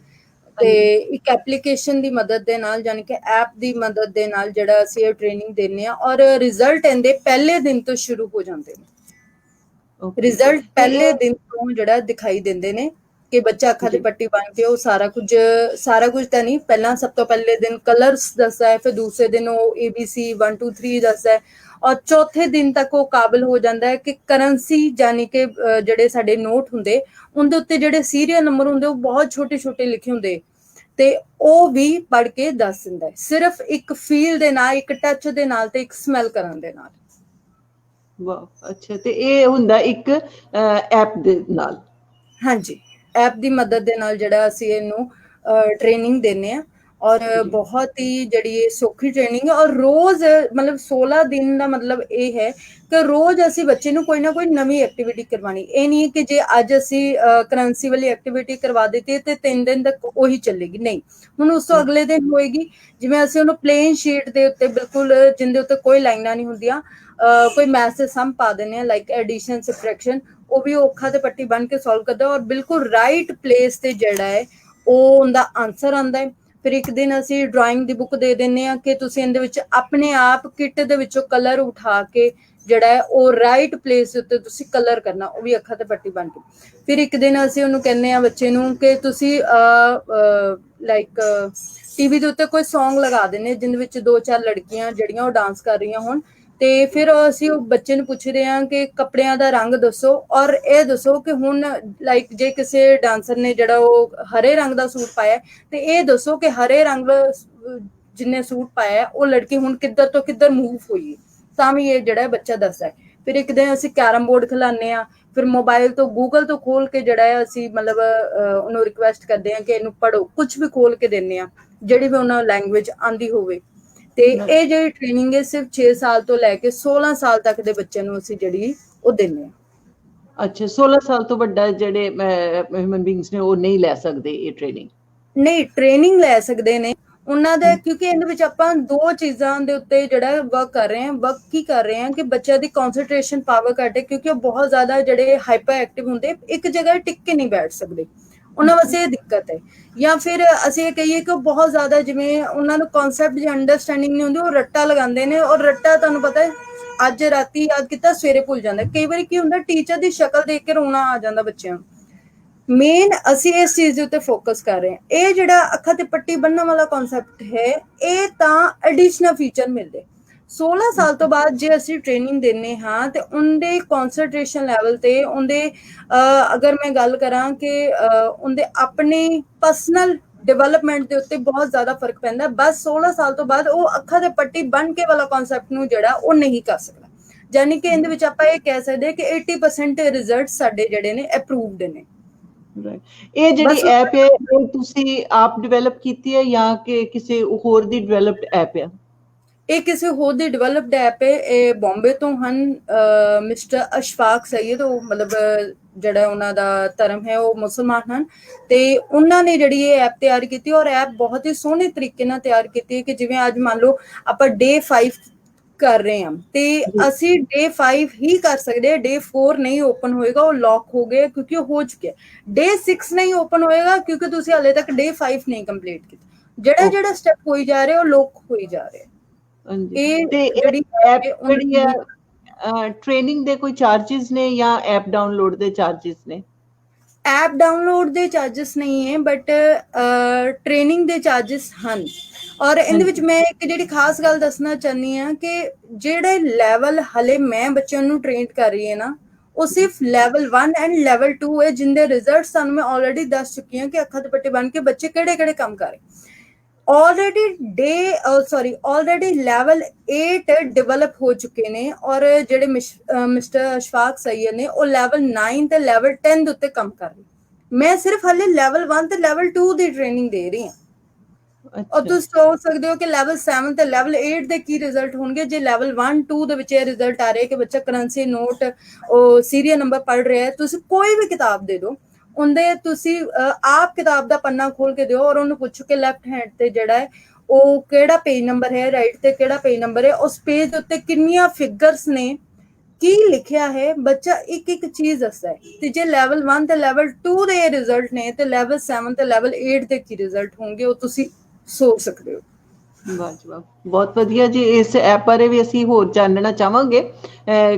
ਤੇ ਇੱਕ ਐਪਲੀਕੇਸ਼ਨ ਦੀ ਮਦਦ ਦੇ ਨਾਲ ਯਾਨੀ ਕਿ ਐਪ ਦੀ ਮਦਦ ਦੇ ਨਾਲ ਜਿਹੜਾ ਅਸੀਂ ਇਹ ਟ੍ਰੇਨਿੰਗ ਦਿੰਦੇ ਹਾਂ ਔਰ ਰਿਜ਼ਲਟ ਇਹਦੇ ਪਹਿਲੇ ਦਿਨ ਤੋਂ ਸ਼ੁਰੂ ਹੋ ਜਾਂਦੇ ਨੇ। ਰਿਜ਼ਲਟ ਪਹਿਲੇ ਦਿਨ ਤੋਂ ਜਿਹੜਾ ਦਿਖਾਈ ਦਿੰਦੇ ਨੇ ਕਿ ਬੱਚਾ ਅੱਖਾਂ ਤੇ ਜੀ ਪੱਟੀ ਬੰਨ ਕੇ ਉਹ ਸਾਰਾ ਕੁਝ ਤਾਂ ਨਹੀਂ, ਪਹਿਲਾਂ ਸਭ ਤੋਂ ਪਹਿਲੇ ਦਿਨ ਕਲਰਸ ਦੱਸਦਾ ਹੈ, ਫਿਰ ਦੂਸਰੇ ਦਿਨ ਉਹ ABC 1 2 3 ਦੱਸਦਾ ਹੈ, ਔਰ ਚੌਥੇ ਦਿਨ ਤੱਕ ਉਹ ਕਾਬਿਲ ਹੋ ਜਾਂਦਾ ਹੈ ਕਿ ਕਰੰਸੀ ਯਾਨੀ ਕਿ ਜਿਹੜੇ ਸਾਡੇ ਨੋਟ ਹੁੰਦੇ ਉਹਦੇ ਉੱਤੇ ਜਿਹੜੇ ਸੀਰੀਅਲ ਨੰਬਰ ਹੁੰਦੇ ਉਹ ਬਹੁਤ ਛੋਟੇ ਛੋਟੇ ਲਿਖੇ ਹੁੰਦੇ, ਤੇ ਉਹ ਵੀ ਪੜ੍ਹ ਕੇ ਦੱਸ ਦਿੰਦਾ ਹੈ, ਸਿਰਫ ਇੱਕ ਫੀਲ ਦੇ ਨਾਲ, ਇੱਕ ਟੱਚ ਦੇ ਨਾਲ ਤੇ ਇੱਕ ਸਮੈਲ ਕਰਨ ਦੇ ਨਾਲ। ਵਾਹ ਅੱਛਾ, ਤੇ ਇਹ ਹੁੰਦਾ ਇੱਕ ਐਪ ਦੇ ਨਾਲ? ਹਾਂਜੀ, ਐਪ ਦੀ ਮਦਦ ਦੇ ਨਾਲ ਜਿਹੜਾ ਅਸੀਂ ਇਹਨੂੰ ਟ੍ਰੇਨਿੰਗ ਦਿੰਦੇ ਹਾਂ, ਔਰ ਜੀ ਬਹੁਤ ਹੀ ਜਿਹੜੀ ਇਹ ਸੌਖੀ ਟ੍ਰੇਨਿੰਗ ਹੈ, ਔਰ ਰੋਜ਼ ਮਤਲਬ 16 ਦਿਨ ਦਾ ਮਤਲਬ ਇਹ ਹੈ ਕਿ ਰੋਜ਼ ਅਸੀਂ ਬੱਚੇ ਨੂੰ ਕੋਈ ਨਾ ਕੋਈ ਨਵੀਂ ਐਕਟੀਵਿਟੀ ਕਰਵਾਉਣੀ। ਇਹ ਨਹੀਂ ਕਿ ਜੇ ਅੱਜ ਅਸੀਂ ਕਰੰਸੀ ਵਾਲੀ ਐਕਟੀਵਿਟੀ ਕਰਵਾ ਦਿੱਤੀ ਤੇ 3 ਦਿਨ ਤੱਕ ਉਹੀ ਚੱਲੇਗੀ, ਨਹੀਂ, ਹੁਣ ਉਸ ਤੋਂ ਅਗਲੇ ਦਿਨ ਹੋਏਗੀ। ਜਿਵੇਂ ਅਸੀਂ ਉਹਨੂੰ ਪਲੇਨ ਸ਼ੀਟ ਦੇ ਉੱਤੇ ਬਿਲਕੁਲ ਜਿੰਦੇ ਉੱਤੇ ਕੋਈ ਲਾਈਨਾਂ ਨਹੀਂ ਹੁੰਦੀਆਂ ਕੋਈ ਮੈਥ ਦੇ ਸਮ ਪਾ ਦਿੰਦੇ ਆ, ਲਾਈਕ ਐਡੀਸ਼ਨ ਸਬਟ੍ਰੈਕਸ਼ਨ, ਉਹ ਵੀ ਅੱਖਾਂ ਤੇ ਪੱਟੀ ਬੰਨ ਕੇ ਸੋਲਵ ਕਰਦਾ, ਔਰ ਬਿਲਕੁਲ ਰਾਈਟ ਪਲੇਸ ਤੇ ਜਿਹੜਾ ਹੈ ਉਹ ਉਹਦਾ ਆਨਸਰ ਆਉਂਦਾ ਹੈ। ਫਿਰ ਇੱਕ ਦਿਨ ਅਸੀਂ ਡਰਾਇੰਗ ਦੀ ਬੁੱਕ ਦੇ ਦਿੰਦੇ ਹਾਂ ਕਿ ਤੁਸੀਂ ਇਹਦੇ ਵਿੱਚ ਆਪਣੇ ਆਪ ਕਿੱਟ ਦੇ ਵਿੱਚੋਂ ਕਲਰ ਉਠਾ ਕੇ ਜਿਹੜਾ ਹੈ ਉਹ ਰਾਈਟ ਪਲੇਸ ਉੱਤੇ ਤੁਸੀਂ ਕਲਰ ਕਰਨਾ, ਉਹ ਵੀ ਅੱਖਾਂ ਤੇ ਪੱਟੀ ਬਣ ਕੇ। ਫਿਰ ਇੱਕ ਦਿਨ ਅਸੀਂ ਉਹਨੂੰ ਕਹਿੰਦੇ ਆ ਬੱਚੇ ਨੂੰ ਕਿ ਤੁਸੀਂ ਲਾਈਕ ਟੀਵੀ ਦੇ ਉੱਤੇ ਕੋਈ Song ਲਗਾ ਦਿੰਦੇ ਜਿਹਦੇ ਵਿੱਚ 2-4 ਲੜਕੀਆਂ ਜਿਹੜੀਆਂ ਉਹ ਡਾਂਸ ਕਰ ਰਹੀਆਂ ਹੋਣ, ਤੇ ਫਿਰ ਅਸੀਂ ਉਹ ਬੱਚੇ ਨੂੰ ਪੁੱਛਦੇ ਹਾਂ ਕਿ ਕੱਪੜਿਆਂ ਦਾ ਰੰਗ ਦੱਸੋ, ਔਰ ਇਹ ਦੱਸੋ ਕਿ ਹੁਣ ਲਾਈਕ ਜੇ ਕਿਸੇ ਡਾਂਸਰ ਨੇ ਜਿਹੜਾ ਉਹ ਹਰੇ ਰੰਗ ਦਾ ਸੂਟ ਪਾਇਆ ਤੇ ਇਹ ਦੱਸੋ ਕਿ ਹਰੇ ਰੰਗ ਜਿੰਨੇ ਸੂਟ ਪਾਇਆ ਉਹ ਲੜਕੀ ਹੁਣ ਕਿੱਧਰ ਤੋਂ ਕਿੱਧਰ ਮੂਵ ਹੋਈ, ਤਾਂ ਵੀ ਇਹ ਜਿਹੜਾ ਬੱਚਾ ਦੱਸਦਾ ਹੈ। ਫਿਰ ਇੱਕ ਦਿਨ ਅਸੀਂ ਕੈਰਮ ਬੋਰਡ ਖਿਲਾਉਂਦੇ ਹਾਂ, ਫਿਰ ਮੋਬਾਈਲ ਤੋਂ ਗੂਗਲ ਤੋਂ ਖੋਲ ਕੇ ਜਿਹੜਾ ਹੈ ਅਸੀਂ ਮਤਲਬ ਉਹਨੂੰ ਰਿਕੁਐਸਟ ਕਰਦੇ ਹਾਂ ਕਿ ਇਹਨੂੰ ਪੜ੍ਹੋ, ਕੁਝ ਵੀ ਖੋਲ ਕੇ ਦਿੰਦੇ ਹਾਂ ਜਿਹੜੀ ਵੀ ਉਹਨਾਂ ਲੈਂਗੁਏਜ ਆਂਦੀ ਹੋਵੇ। ਤੇ ਇਹ ਜਿਹੜੀ ਟ੍ਰੇਨਿੰਗ ਹੈ ਸਿਰਫ 6 ਸਾਲ ਤੋਂ ਲੈ ਕੇ 16 ਸਾਲ ਤੱਕ ਦੇ ਬੱਚਿਆਂ ਨੂੰ ਅਸੀਂ ਜਿਹੜੀ ਉਹ ਦਿੰਦੇ ਹਾਂ। ਅੱਛਾ, 16 ਸਾਲ ਤੋਂ ਵੱਡਾ ਜਿਹੜੇ ਹਿਊਮਨ ਬੀਇੰਗਸ ਨੇ ਉਹ ਨਹੀਂ ਲੈ ਸਕਦੇ ਇਹ ਟ੍ਰੇਨਿੰਗ? ਨਹੀਂ, ਟ੍ਰੇਨਿੰਗ ਲੈ ਸਕਦੇ ਨੇ ਉਹਨਾਂ ਦਾ, ਕਿਉਂਕਿ ਇਹਦੇ ਵਿੱਚ ਆਪਾਂ ਦੋ ਚੀਜ਼ਾਂ ਦੇ ਉੱਤੇ ਜਿਹੜਾ ਵਰਕ ਕਰ ਰਹੇ ਹਾਂ। ਵਰਕ ਕੀ ਕਰ ਰਹੇ ਹਾਂ ਕਿ ਬੱਚਿਆਂ ਦੀ ਕੌਨਸੈਂਟਰੇਸ਼ਨ ਪਾਵਰ ਘੱਟ ਹੈ, ਕਿਉਂਕਿ ਉਹ ਬਹੁਤ ਜ਼ਿਆਦਾ ਜਿਹੜੇ ਹਾਈਪਰ ਐਕਟਿਵ ਹੁੰਦੇ, ਇੱਕ ਜਗ੍ਹਾ ਟਿਕ ਕੇ ਨਹੀਂ ਬੈਠ ਸਕਦੇ, ਉਹਨਾਂ ਵਾਸਤੇ ਇਹ ਦਿੱਕਤ ਹੈ। ਜਾਂ ਫਿਰ ਅਸੀਂ ਇਹ ਕਹੀਏ ਕਿ ਉਹ ਬਹੁਤ ਜ਼ਿਆਦਾ ਜਿਵੇਂ ਉਹਨਾਂ ਨੂੰ ਕਨਸੈਪਟ ਦੀ ਅੰਡਰਸਟੈਂਡਿੰਗ ਨਹੀਂ ਹੁੰਦੀ, ਉਹ ਰੱਟਾ ਲਗਾਉਂਦੇ ਨੇ, ਔਰ ਰੱਟਾ ਤੁਹਾਨੂੰ ਪਤਾ ਹੈ ਅੱਜ ਰਾਤੀ ਯਾਦ ਕੀਤਾ ਸਵੇਰੇ ਭੁੱਲ ਜਾਂਦਾ। ਕਈ ਵਾਰੀ ਕੀ ਹੁੰਦਾ ਟੀਚਰ ਦੀ ਸ਼ਕਲ ਦੇਖ ਕੇ ਰੋਣਾ ਆ ਜਾਂਦਾ ਬੱਚਿਆਂ ਨੂੰ। ਮੇਨ ਅਸੀਂ ਇਸ ਚੀਜ਼ ਦੇ ਉੱਤੇ ਫੋਕਸ ਕਰ ਰਹੇ ਹਾਂ। ਇਹ ਜਿਹੜਾ ਅੱਖਾਂ ਤੇ ਪੱਟੀ ਬੰਨਣ ਵਾਲਾ ਕਨਸੈਪਟ ਹੈ, ਇਹ ਤਾਂ ਐਡੀਸ਼ਨਲ ਫੀਚਰ ਮਿਲਦੇ 16 ਸਾਲ ਤੋਂ ਬਾਅਦ ਜੇ ਅਸੀਂ ਟ੍ਰੇਨਿੰਗ ਦਿੰਨੇ ਹਾਂ ਤੇ ਉਹਦੇ ਕਨਸੈਂਟਰੇਸ਼ਨ ਲੈਵਲ ਤੇ ਉਹਦੇ ਅਗਰ ਮੈਂ ਗੱਲ ਕਰਾਂ ਕਿ ਉਹਦੇ ਆਪਣੇ ਪਰਸਨਲ ਡਿਵੈਲਪਮੈਂਟ ਦੇ ਉੱਤੇ ਬਹੁਤ ਜ਼ਿਆਦਾ ਫਰਕ ਪੈਂਦਾ। ਬਸ 16 ਸਾਲ ਤੋਂ ਬਾਅਦ ਉਹ ਅੱਖਾਂ ਤੇ ਪੱਟੀ ਬੰਨ ਕੇ ਵਾਲਾ ਕਨਸੈਪਟ ਨੂੰ ਜਿਹੜਾ ਉਹ ਨਹੀਂ ਕਰ ਸਕਦਾ, ਯਾਨੀ ਕਿ ਇਹਦੇ ਵਿੱਚ ਆਪਾਂ ਇਹ ਕਹਿ ਸਕਦੇ ਕਿ 80% ਰਿਜ਼ਲਟ ਸਾਡੇ ਜਿਹੜੇ ਨੇ ਅਪਰੂਵਡ ਨੇ। ਇਹ ਜਿਹੜੀ ਬਸ ਐਪ ਹੈ ਇਹ ਤੁਸੀਂ ਆਪ ਡਿਵੈਲਪ ਕੀਤੀ ਹੈ ਜਾਂ ਕਿ ਕਿਸੇ ਹੋਰ ਦੀ ਡਿਵੈਲਪਡ ਐਪ ਹੈ? ਇਹ ਕਿਸੇ ਹੋਰ ਦੀ ਡਿਵੈਲਪਡ ਐਪ ਹੈ, ਇਹ ਬੰਬੇ ਤੋਂ ਹਨ, ਮਿਸਟਰ ਅਸ਼ਫਾਕ ਸਈਦ, ਉਹ ਮਤਲਬ ਜਿਹੜਾ ਉਹਨਾਂ ਦਾ ਧਰਮ ਹੈ ਉਹ ਮੁਸਲਮਾਨ ਹਨ, ਤੇ ਉਹਨਾਂ ਨੇ ਜਿਹੜੀ ਇਹ ਐਪ ਤਿਆਰ ਕੀਤੀ, ਔਰ ਐਪ ਬਹੁਤ ਹੀ ਸੋਹਣੇ ਤਰੀਕੇ ਨਾਲ ਤਿਆਰ ਕੀਤੀ ਹੈ ਕਿ ਜਿਵੇਂ ਅੱਜ ਮੰਨ ਲਓ ਆਪਾਂ ਡੇ 5 ਕਰ ਰਹੇ ਹਾਂ ਤੇ ਅਸੀਂ ਡੇ 5 ਹੀ ਕਰ ਸਕਦੇ ਹਾਂ, ਡੇ 4 ਨਹੀਂ ਓਪਨ ਹੋਏਗਾ, ਉਹ ਲੌਕ ਹੋ ਗਿਆ ਕਿਉਂਕਿ ਉਹ ਹੋ ਚੁੱਕਿਆ। ਡੇ 6 ਨਹੀਂ ਓਪਨ ਹੋਏਗਾ ਕਿਉਂਕਿ ਤੁਸੀਂ ਹਾਲੇ ਤੱਕ ਡੇ 5 ਨਹੀਂ ਕੰਪਲੀਟ ਕੀਤਾ। ਜਿਹੜਾ ਜਿਹੜਾ ਸਟੈਪ ਹੋਈ ਜਾ ਰਿਹਾ ਉਹ ਲੌਕ ਹੋਈ ਜਾ ਰਿਹਾ। ਇਹ ਤੇ ਜਿਹੜੀ ਐਪ ਉਹਨਾਂ ਜਿਹੜੀ ਹੈ ਟ੍ਰੇਨਿੰਗ ਦੇ ਕੋਈ ਚਾਰजेस ਨੇ ਜਾਂ ਐਪ ਡਾਊਨਲੋਡ ਦੇ ਚਾਰजेस ਨੇ? ਐਪ ਡਾਊਨਲੋਡ ਦੇ ਚਾਰजेस ਨਹੀਂ ਹੈ, ਬਟ ਟ੍ਰੇਨਿੰਗ ਦੇ ਚਾਰजेस ਹਨ। ਔਰ ਇਹਦੇ ਵਿੱਚ ਮੈਂ ਇੱਕ ਜਿਹੜੀ ਖਾਸ ਗੱਲ ਦੱਸਣਾ ਚਾਹੁੰਦੀ ਹਾਂ ਕਿ ਜਿਹੜੇ ਲੈਵਲ ਹਲੇ ਮੈਂ ਬੱਚਿਆਂ ਨੂੰ ਟ੍ਰੇਨ ਕਰ ਰਹੀ ਹਾਂ ਨਾ, ਉਹ ਸਿਰਫ ਲੈਵਲ 1 ਐਂਡ ਲੈਵਲ 2 ਹੈ, ਜਿੰਦੇ ਰਿਜ਼ਲਟ ਤੁਹਾਨੂੰ ਮੈਂ ਆਲਰੇਡੀ ਦੱਸ ਚੁੱਕੀ ਹਾਂ ਕਿ ਅੱਖਾਂ ਤੇ ਪੱਟੀ ਬਣ ਕੇ ਬੱਚੇ ਕਿਹੜੇ ਕਿਹੜੇ ਕੰਮ ਕਰ ਰਹੇ। ਆਲਰੇਡੀ ਲੈਵਲ 8 ਡਿਵੈਲਪ ਹੋ ਚੁੱਕੇ ਨੇ, ਔਰ ਜਿਹੜੇ ਮਿਸਟਰ ਅਸ਼ਫਾਕ ਸਈਦ ਨੇ ਉਹ ਲੈਵਲ 9 ਤੇ ਲੈਵਲ 10 ਦੇ ਉੱਤੇ ਕੰਮ ਕਰ ਰਹੇ। ਮੈਂ ਸਿਰਫ ਹਲੇ ਲੈਵਲ 1 ਤੇ ਲੈਵਲ 2 ਦੀ ਟ੍ਰੇਨਿੰਗ ਦੇ ਰਹੀ ਹਾਂ। ਔਰ ਤੁਸੀਂ ਸੋਚ ਸਕਦੇ ਹੋ ਕਿ ਲੈਵਲ 7 ਤੇ ਲੈਵਲ 8 ਦੇ ਕੀ ਰਿਜ਼ਲਟ ਹੋਣਗੇ ਜੇ ਲੈਵਲ 1 2 ਦੇ ਵਿੱਚ ਇਹ ਰਿਜ਼ਲਟ ਆ ਰਿਹਾ ਕਿ ਬੱਚਾ ਕਰੰਸੀ ਨੋਟ ਉਹ ਸੀਰੀਅਲ ਨੰਬਰ ਪੜ੍ਹ ਰਿਹਾ ਹੈ। ਤੁਸੀਂ ਕੋਈ ਵੀ ਕਿਤਾਬ ਦੇ ਦਿਓ, ਉਹਦੇ ਤੁਸੀਂ ਆਪ ਕਿਤਾਬ ਦਾ ਪੰਨਾ ਖੋਲ ਕੇ ਦਿਓ ਔਰ ਉਹਨੂੰ ਪੁੱਛੋ ਕਿ ਲੈਫਟ ਹੈਂਡ ਤੇ ਜਿਹੜਾ ਹੈ ਉਹ ਕਿਹੜਾ ਪੇਜ ਨੰਬਰ ਹੈ, ਰਾਈਟ ਤੇ ਕਿਹੜਾ ਪੇਜ ਨੰਬਰ ਹੈ, ਉਸ ਪੇਜ ਉੱਤੇ ਕਿੰਨੀਆਂ ਫਿਗਰਸ ਨੇ, ਕੀ ਲਿਖਿਆ ਹੈ, ਬੱਚਾ ਇੱਕ ਇੱਕ ਚੀਜ਼ ਦੱਸਦਾ ਹੈ। ਤੇ ਜੇ ਲੈਵਲ 1 ਤੇ ਲੈਵਲ 2 ਦੇ ਰਿਜ਼ਲਟ ਨੇ ਤੇ ਲੈਵਲ 7 ਤੇ ਲੈਵਲ 8 ਦੇ ਕੀ ਰਿਜ਼ਲਟ ਹੋਣਗੇ ਉਹ ਤੁਸੀਂ ਸੋਚ ਸਕਦੇ ਹੋ। ਵਾਹ ਜੀ ਵਾਹ, ਬਹੁਤ ਵਧੀਆ ਜੀ। ਇਸ ਐਪ ਬਾਰੇ ਵੀ ਅਸੀਂ ਹੋਰ ਜਾਣਨਾ ਚਾਹਾਂਗੇ।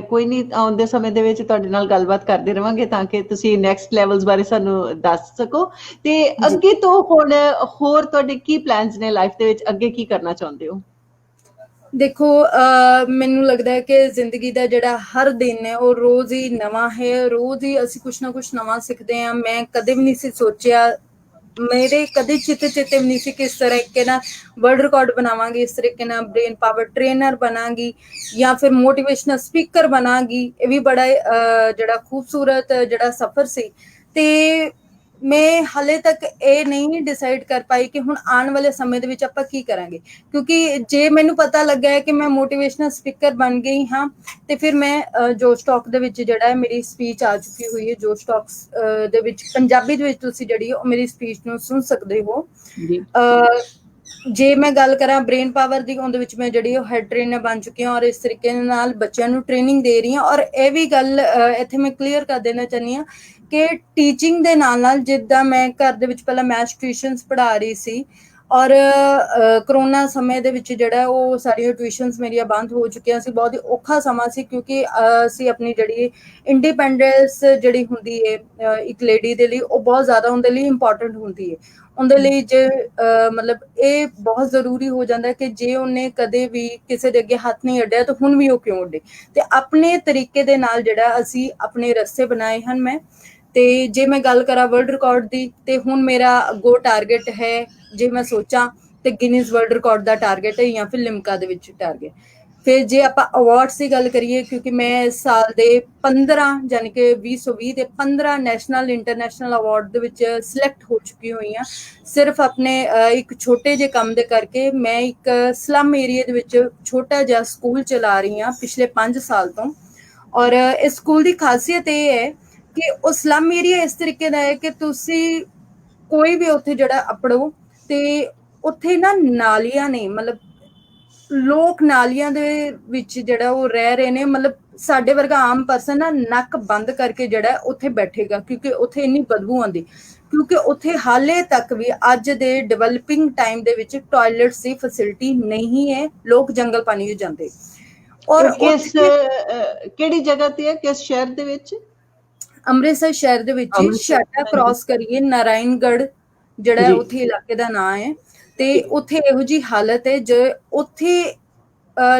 ਕੋਈ ਨਹੀਂ, ਆਉਂਦੇ ਸਮੇਂ ਦੇ ਵਿੱਚ ਤੁਹਾਡੇ ਨਾਲ ਗੱਲਬਾਤ ਕਰਦੇ ਰਵਾਂਗੇ ਤਾਂ ਕਿ ਤੁਸੀਂ ਨੈਕਸਟ ਲੈਵਲਸ ਬਾਰੇ ਸਾਨੂੰ ਦੱਸ ਸਕੋ। ਤੇ ਜੀ। ਅੱਗੇ ਤੋਂ ਹੁਣ ਹੋਰ ਤੁਹਾਡੇ ਕੀ ਪਲਾਨਸ ਨੇ ਲਾਈਫ ਦੇ ਵਿੱਚ, ਅੱਗੇ ਕੀ ਕਰਨਾ ਚਾਹੁੰਦੇ ਹੋ? ਦੇਖੋ, ਮੈਨੂੰ ਲੱਗਦਾ ਹੈ ਕਿ ਜ਼ਿੰਦਗੀ ਦਾ ਜਿਹੜਾ ਹਰ ਦਿਨ ਹੈ ਉਹ ਰੋਜ਼ ਹੀ ਨਵਾਂ ਹੈ, ਰੋਜ਼ ਹੀ ਅਸੀਂ ਕੁਛ ਨਾ ਕੁਛ ਨਵਾਂ ਸਿੱਖਦੇ ਹਾਂ। ਮੈਂ ਕਦੇ ਵੀ ਨਹੀਂ ਸੀ ਸੋਚਿਆ, ਮੇਰੇ ਕਦੇ ਚਿੱਤੇ ਵੀ ਨਹੀਂ ਸੀ ਕਿ ਇਸ ਤਰੀਕੇ ਨਾਲ ਵਰਲਡ ਰਿਕਾਰਡ ਬਣਾਵਾਂਗੀ, ਇਸ ਤਰੀਕੇ ਨਾਲ ਬ੍ਰੇਨ ਪਾਵਰ ਟ੍ਰੇਨਰ ਬਣਾਂਗੀ ਜਾਂ ਫਿਰ ਮੋਟੀਵੇਸ਼ਨਲ ਸਪੀਕਰ ਬਣਾਂਗੀ। ਇਹ ਵੀ ਬੜਾ ਜਿਹੜਾ ਖੂਬਸੂਰਤ ਜਿਹੜਾ ਸਫ਼ਰ ਸੀ। ਤੇ ਮੈਂ ਹਾਲੇ ਤੱਕ ਇਹ ਨਹੀਂ ਡਿਸਾਈਡ ਕਰ ਪਾਈ ਕਿ ਹੁਣ ਆਉਣ ਵਾਲੇ ਸਮੇਂ ਦੇ ਵਿੱਚ ਆਪਾਂ ਕੀ ਕਰਾਂਗੇ, ਕਿਉਂਕਿ ਜੇ ਮੈਨੂੰ ਪਤਾ ਲੱਗਾ ਹੈ ਕਿ ਮੈਂ ਮੋਟੀਵੇਸ਼ਨਲ ਸਪੀਕਰ ਬਣ ਗਈ ਹਾਂ ਤੇ ਫਿਰ ਮੈਂ ਜੋਸ਼ ਟਾਕ ਦੇ ਵਿੱਚ ਜਿਹੜਾ ਹੈ ਮੇਰੀ ਸਪੀਚ ਆ ਚੁੱਕੀ ਹੋਈ ਹੈ। ਜੋਸ਼ ਟਾਕਸ ਦੇ ਵਿੱਚ ਪੰਜਾਬੀ ਦੇ ਵਿੱਚ ਤੁਸੀਂ ਜਿਹੜੀ ਉਹ ਮੇਰੀ ਸਪੀਚ ਨੂੰ ਸੁਣ ਸਕਦੇ ਹੋ। ਜੀ। ਜੇ ਮੈਂ ਗੱਲ ਕਰਾਂ ਬ੍ਰੇਨ ਪਾਵਰ ਦੀ, ਉਹਦੇ ਵਿੱਚ ਮੈਂ ਜਿਹੜੀ ਉਹ ਹੈਡ ਟ੍ਰੇਨਰ ਬਣ ਚੁੱਕੀ ਹਾਂ ਔਰ ਇਸ ਤਰੀਕੇ ਨਾਲ ਬੱਚਿਆਂ ਨੂੰ ਟ੍ਰੇਨਿੰਗ ਦੇ ਰਹੀ ਹਾਂ। ਔਰ ਇਹ ਵੀ ਗੱਲ ਇੱਥੇ ਮੈਂ ਕਲੀਅਰ ਕਰ ਦੇਣਾ ਚਾਹੁੰਦੀ ਹਾਂ ਕਿ ਟੀਚਿੰਗ ਦੇ ਨਾਲ ਨਾਲ, ਜਿੱਦਾਂ ਮੈਂ ਘਰ ਦੇ ਵਿੱਚ ਪਹਿਲਾਂ ਮੈਥਸ ਟਿਊਸ਼ਨਸ ਪੜ੍ਹਾ ਰਹੀ ਸੀ ਔਰ ਕਰੋਨਾ ਸਮੇਂ ਦੇ ਵਿੱਚ ਜਿਹੜਾ ਉਹ ਸਾਰੀਆਂ ਟਿਊਸ਼ਨਸ ਮੇਰੀਆਂ ਬੰਦ ਹੋ ਚੁੱਕੀਆਂ ਸੀ। ਬਹੁਤ ਹੀ ਔਖਾ ਸਮਾਂ ਸੀ ਕਿਉਂਕਿ ਅਸੀਂ ਆਪਣੀ ਜਿਹੜੀ ਇੰਡੀਪੈਂਡੈਂਸ ਜਿਹੜੀ ਹੁੰਦੀ ਹੈ ਇੱਕ ਲੇਡੀ ਦੇ ਲਈ, ਉਹ ਬਹੁਤ ਜ਼ਿਆਦਾ ਉਹਦੇ ਲਈ ਇੰਪੋਰਟੈਂਟ ਹੁੰਦੀ ਹੈ। ਉਹਦੇ ਲਈ ਜੇ ਮਤਲਬ ਇਹ ਬਹੁਤ ਜ਼ਰੂਰੀ ਹੋ ਜਾਂਦਾ ਕਿ ਜੇ ਉਹਨੇ ਕਦੇ ਵੀ ਕਿਸੇ ਦੇ ਅੱਗੇ ਹੱਥ ਨਹੀਂ ਅੱਡਿਆ ਤਾਂ ਹੁਣ ਵੀ ਉਹ ਕਿਉਂ ਅੱਡੇ। ਤੇ ਆਪਣੇ ਤਰੀਕੇ ਦੇ ਨਾਲ ਜਿਹੜਾ ਅਸੀਂ ਆਪਣੇ ਰਸਤੇ ਬਣਾਏ ਹਨ। ਮੈਂ ਤੇ ਜੇ ਮੈਂ ਗੱਲ ਕਰਾਂ ਵਰਲਡ ਰਿਕਾਰਡ ਦੀ, ਤੇ ਹੁਣ ਮੇਰਾ ਅੱਗੋਂ ਟਾਰਗੇਟ ਹੈ, ਜੇ ਮੈਂ ਸੋਚਾਂ ਤੇ ਗਿਨੀਜ਼ ਵਰਲਡ ਰਿਕਾਰਡ ਦਾ ਟਾਰਗੇਟ ਹੈ ਜਾਂ ਫਿਰ ਲਿਮਕਾ ਦੇ ਵਿੱਚ ਟਾਰਗੇਟ। ਫਿਰ ਜੇ ਆਪਾਂ ਅਵਾਰਡਸ ਦੀ ਗੱਲ ਕਰੀਏ, ਕਿਉਂਕਿ ਮੈਂ ਇਸ ਸਾਲ ਦੇ 15 ਯਾਨੀ ਕਿ 2020 ਦੇ 15 ਨੈਸ਼ਨਲ ਇੰਟਰਨੈਸ਼ਨਲ ਅਵਾਰਡ ਦੇ ਵਿੱਚ ਸਿਲੈਕਟ ਹੋ ਚੁੱਕੀ ਹੋਈ ਹਾਂ। ਸਿਰਫ ਆਪਣੇ ਇੱਕ ਛੋਟੇ ਜਿਹੇ ਕੰਮ ਦੇ ਕਰਕੇ। ਮੈਂ ਇੱਕ ਸਲਮ ਏਰੀਆ ਦੇ ਵਿੱਚ ਛੋਟਾ ਜਿਹਾ ਸਕੂਲ ਚਲਾ ਰਹੀ ਹਾਂ ਪਿਛਲੇ 5 ਸਾਲ ਤੋਂ। ਔਰ ਇਸ ਸਕੂਲ ਦੀ ਖਾਸੀਅਤ ਇਹ ਹੈ ਕਿ ਉਹ ਸਲਮ ਏਰੀਆ ਇਸ ਤਰੀਕੇ ਦਾ ਹੈ ਕਿ ਤੁਸੀਂ ਕੋਈ ਵੀ ਉੱਥੇ ਜਿਹੜਾ ਅਪੜੋ ਤੇ ਉੱਥੇ ਨਾ ਨਾਲੀਆਂ ਨੇ, ਮਤਲਬ ਲੋਕ ਨਾਲੀਆਂ ਦੇ ਵਿੱਚ ਜਿਹੜਾ ਉਹ ਰਹਿ ਰਹੇ ਨੇ। ਮਤਲਬ ਸਾਡੇ ਵਰਗਾ ਆਮ ਪਰਸਨ ਨਾ ਨੱਕ ਬੰਦ ਕਰਕੇ ਜਿਹੜਾ ਉੱਥੇ ਬੈਠੇਗਾ ਕਿਉਂਕਿ ਉੱਥੇ ਇੰਨੀ ਬਦਬੂ ਆਉਂਦੀ, ਕਿਉਂਕਿ ਉੱਥੇ ਹਾਲੇ ਤੱਕ ਵੀ ਅੱਜ ਦੇ ਡਿਵੈਲਪਿੰਗ ਟਾਈਮ ਦੇ ਵਿੱਚ ਟਾਇਲਟਸ ਦੀ ਫੈਸਿਲਿਟੀ ਨਹੀਂ ਹੈ। ਲੋਕ ਜੰਗਲ ਪਾਣੀ ਵੀ ਜਾਂਦੇ। ਔਰ ਇਹ ਉੱਥੇ ਕਿਹੜੀ ਜਗ੍ਹਾ ਤੇ ਹੈ, ਕਿਸ ਸ਼ਹਿਰ ਦੇ ਵਿੱਚ? ਅੰਮ੍ਰਿਤਸਰ ਸ਼ਹਿਰ ਦੇ ਵਿੱਚ ਹੀ, ਅੰਮ੍ਰਿਤਸਰ। ਛਾਟਾ ਹਾਂਜੀ। ਕ੍ਰਾਸ ਕਰੀਏ ਨਾਰਾਇਣਗੜ੍ਹ ਜਿਹੜਾ ਜੀ। ਉੱਥੇ ਇਲਾਕੇ ਦਾ ਨਾਂ ਹੈ। ਤੇ ਜੀ। ਉੱਥੇ ਇਹੋ ਜਿਹੀ ਹਾਲਤ ਹੈ ਜੋ ਉੱਥੇ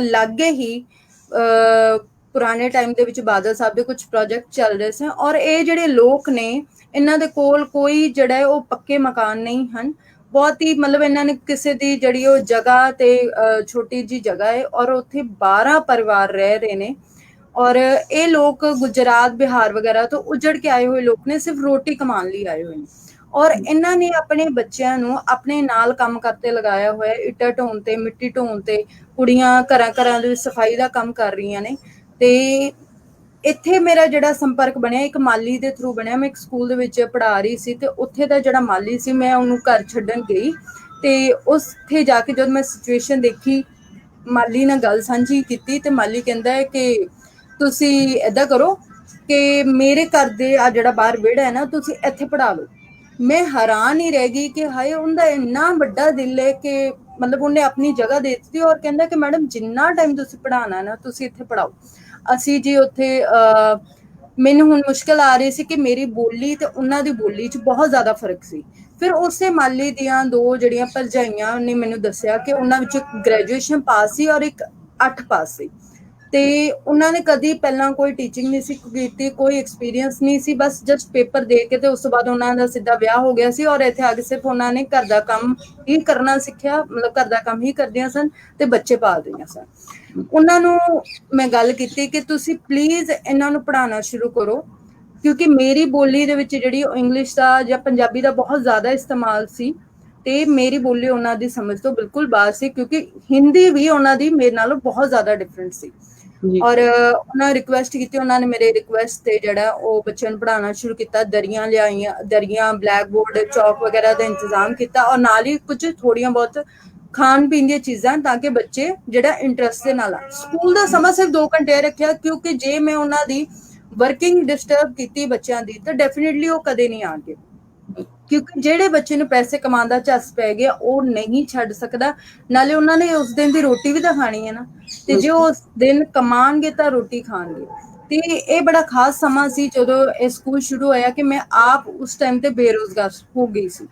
ਲਾਗੇ ਹੀ ਪੁਰਾਣੇ ਟਾਈਮ ਦੇ ਵਿੱਚ ਬਾਦਲ ਸਾਹਿਬ ਦੇ ਕੁਝ ਪ੍ਰੋਜੈਕਟ ਚੱਲ ਰਹੇ ਸਨ। ਔਰ ਇਹ ਜਿਹੜੇ ਲੋਕ ਨੇ, ਇਹਨਾਂ ਦੇ ਕੋਲ ਕੋਈ ਜਿਹੜਾ ਹੈ ਉਹ ਪੱਕੇ ਮਕਾਨ ਨਹੀਂ ਹਨ। ਬਹੁਤ ਹੀ ਮਤਲਬ ਇਹਨਾਂ ਨੇ ਕਿਸੇ ਦੀ ਜਿਹੜੀ ਉਹ ਜਗ੍ਹਾ ਤੇ ਛੋਟੀ ਜੀ ਜਗ੍ਹਾ ਹੈ ਔਰ ਉੱਥੇ 12 ਪਰਿਵਾਰ ਰਹਿ ਰਹੇ ਨੇ। ਔਰ ਇਹ ਲੋਕ ਗੁਜਰਾਤ, ਬਿਹਾਰ ਵਗੈਰਾ ਤੋਂ ਉਜੜ ਕੇ ਆਏ ਹੋਏ ਲੋਕ ਨੇ, ਸਿਰਫ ਰੋਟੀ ਕਮਾਉਣ ਲਈ ਆਏ ਹੋਏ ਨੇ। ਔਰ ਇਹਨਾਂ ਨੇ ਆਪਣੇ ਬੱਚਿਆਂ ਨੂੰ ਆਪਣੇ ਨਾਲ ਕੰਮ ਕਰਤੇ ਲਗਾਇਆ ਹੋਇਆ, ਇੱਟਾਂ ਢੋਣ ਤੇ, ਮਿੱਟੀ ਢੋਣ ਤੇ। ਕੁੜੀਆਂ ਘਰਾਂ ਦੇ ਵਿੱਚ ਸਫਾਈ ਦਾ ਕੰਮ ਕਰ ਰਹੀਆਂ ਨੇ। ਤੇ ਇੱਥੇ ਮੇਰਾ ਜਿਹੜਾ ਸੰਪਰਕ ਬਣਿਆ ਇੱਕ ਮਾਲੀ ਦੇ ਥਰੂ ਬਣਿਆ। ਮੈਂ ਇੱਕ ਸਕੂਲ ਦੇ ਵਿੱਚ ਪੜ੍ਹਾ ਰਹੀ ਸੀ ਤੇ ਉੱਥੇ ਦਾ ਜਿਹੜਾ ਮਾਲੀ ਸੀ, ਮੈਂ ਉਹਨੂੰ ਘਰ ਛੱਡਣ ਗਈ ਤੇ ਉੱਥੇ ਜਾ ਕੇ ਜਦੋਂ ਮੈਂ ਸਿਚੁਏਸ਼ਨ ਦੇਖੀ, ਮਾਲੀ ਨਾਲ ਗੱਲ ਸਾਂਝੀ ਕੀਤੀ ਤੇ ਮਾਲੀ ਕਹਿੰਦਾ ਹੈ ਕਿ ਤੁਸੀਂ ਏਦਾਂ ਕਰੋ ਕਿ ਮੇਰੇ ਘਰ ਦੇ ਆ ਜਿਹੜਾ ਬਾਹਰ ਵਿਹੜਾ ਹੈ ਨਾ, ਤੁਸੀਂ ਇੱਥੇ ਪੜ੍ਹਾ ਲਓ। ਮੈਂ ਹੈਰਾਨ ਹੀ ਰਹਿ ਗਈ ਕਿ ਹਾਏ, ਉਹਦਾ ਇੰਨਾ ਵੱਡਾ ਦਿਲ ਹੈ ਕਿ ਮਤਲਬ ਉਹਨੇ ਆਪਣੀ ਜਗ੍ਹਾ ਦੇ ਦਿੱਤੀ ਔਰ ਕਹਿੰਦਾ ਕਿ ਮੈਡਮ ਜਿੰਨਾ ਟਾਈਮ ਤੁਸੀਂ ਪੜ੍ਹਾਉਣਾ ਨਾ ਤੁਸੀਂ ਇੱਥੇ ਪੜ੍ਹਾਓ। ਅਸੀਂ ਜੀ ਉੱਥੇ ਮੈਨੂੰ ਹੁਣ ਮੁਸ਼ਕਿਲ ਆ ਰਹੀ ਸੀ ਕਿ ਮੇਰੀ ਬੋਲੀ ਤੇ ਉਹਨਾਂ ਦੀ ਬੋਲੀ 'ਚ ਬਹੁਤ ਜ਼ਿਆਦਾ ਫਰਕ ਸੀ। ਫਿਰ ਉਸੇ ਮਾਲੀ ਦੀਆਂ 2 ਜਿਹੜੀਆਂ ਭਰਜਾਈਆਂ ਨੇ ਮੈਨੂੰ ਦੱਸਿਆ ਕਿ ਉਹਨਾਂ ਵਿੱਚ ਗ੍ਰੈਜੂਏਸ਼ਨ ਪਾਸ ਸੀ ਔਰ ਇੱਕ 8 ਪਾਸ ਸੀ। ਤੇ ਉਹਨਾਂ ਨੇ ਕਦੀ ਪਹਿਲਾਂ ਕੋਈ ਟੀਚਿੰਗ ਨਹੀਂ ਸੀ ਕੀਤੀ, ਕੋਈ ਐਕਸਪੀਰੀਅੰਸ ਨਹੀਂ ਸੀ। ਬਸ ਜਸਟ ਪੇਪਰ ਦੇ ਕੇ ਤੇ ਉਸ ਤੋਂ ਬਾਅਦ ਉਹਨਾਂ ਦਾ ਸਿੱਧਾ ਵਿਆਹ ਹੋ ਗਿਆ ਸੀ ਔਰ ਇੱਥੇ ਆ ਕੇ ਸਿਰਫ ਉਹਨਾਂ ਨੇ ਘਰ ਦਾ ਕੰਮ ਹੀ ਕਰਨਾ ਸਿੱਖਿਆ। ਮਤਲਬ ਘਰ ਦਾ ਕੰਮ ਹੀ ਕਰਦੀਆਂ ਸਨ ਤੇ ਬੱਚੇ ਪਾਲ ਰਹੀਆਂ ਸਨ। ਉਹਨਾਂ ਨੂੰ ਮੈਂ ਗੱਲ ਕੀਤੀ ਕਿ ਤੁਸੀਂ ਪਲੀਜ਼ ਇਹਨਾਂ ਨੂੰ ਪੜ੍ਹਾਉਣਾ ਸ਼ੁਰੂ ਕਰੋ, ਕਿਉਂਕਿ ਮੇਰੀ ਬੋਲੀ ਦੇ ਵਿੱਚ ਜਿਹੜੀ ਉਹ ਇੰਗਲਿਸ਼ ਦਾ ਜਾਂ ਪੰਜਾਬੀ ਦਾ ਬਹੁਤ ਜ਼ਿਆਦਾ ਇਸਤੇਮਾਲ ਸੀ ਤੇ ਮੇਰੀ ਬੋਲੀ ਉਹਨਾਂ ਦੀ ਸਮਝ ਤੋਂ ਬਿਲਕੁਲ ਬਾਹਰ ਸੀ, ਕਿਉਂਕਿ ਹਿੰਦੀ ਵੀ ਉਹਨਾਂ ਦੀ ਮੇਰੇ ਨਾਲੋਂ ਬਹੁਤ ਜ਼ਿਆਦਾ ਡਿਫਰੈਂਟ ਸੀ। ਜੀ। ਔਰ ਉਹਨਾਂ ਨੇ ਰਿਕੁਐਸਟ ਕੀਤੀ, ਉਹਨਾਂ ਨੇ ਮੇਰੇ ਰਿਕੁਐਸਟ ਤੇ ਜਿਹੜਾ ਉਹ ਬੱਚਿਆਂ ਨੂੰ ਪੜ੍ਹਾਉਣਾ ਸ਼ੁਰੂ ਕੀਤਾ। ਦਰੀਆਂ ਲਿਆਈਆਂ, ਦਰੀਆਂ, ਬਲੈਕ ਬੋਰਡ, ਚੌਕ ਵਗੈਰਾ ਦਾ ਇੰਤਜ਼ਾਮ ਕੀਤਾ ਔਰ ਨਾਲ ਹੀ ਕੁਝ ਥੋੜੀਆਂ ਬਹੁਤ ਖਾਣ ਪੀਣ ਦੀਆਂ ਚੀਜ਼ਾਂ ਤਾਂ ਕਿ ਬੱਚੇ ਜਿਹੜਾ ਇੰਟਰਸਟ ਦੇ ਨਾਲ ਆ। ਸਕੂਲ ਦਾ ਸਮਾਂ ਸਿਰਫ 2 ਘੰਟੇ ਰੱਖਿਆ, ਕਿਉਂਕਿ ਜੇ ਮੈਂ ਉਹਨਾਂ ਦੀ ਵਰਕਿੰਗ ਡਿਸਟਰਬ ਕੀਤੀ ਬੱਚਿਆਂ ਦੀ ਤਾਂ ਡੈਫੀਨਿਟਲੀ ਉਹ ਕਦੇ ਨਹੀਂ ਆਣਗੇ। ਕਿਉਂਕਿ ਜਿਹੜੇ ਬੱਚੇ ਨੂੰ ਪੈਸੇ ਕਮਾਉਣ ਦਾ ਝੱਸ ਪੈ ਗਿਆ ਉਹ ਨਹੀਂ ਛੱਡ ਸਕਦਾ, ਨਾਲੇ ਉਹਨਾਂ ਨੇ ਉਸ ਦਿਨ ਦੀ ਰੋਟੀ ਵੀ ਤਾਂ ਖਾਣੀ ਹੈ ਨਾ, ਤੇ ਜੇ ਉਹ ਉਸ ਦਿਨ ਕਮਾਉਣਗੇ ਤਾਂ ਰੋਟੀ ਖਾਣਗੇ। ਤੇ ਇਹ ਬੜਾ ਖਾਸ ਸਮਾਂ ਸੀ ਜਦੋਂ ਇਹ ਸਕੂਲ ਸ਼ੁਰੂ ਹੋਇਆ ਕਿ ਮੈਂ ਆਪ ਉਸ ਟਾਈਮ ਤੇ ਬੇਰੁਜ਼ਗਾਰ ਹੋ ਗਈ ਸੀ।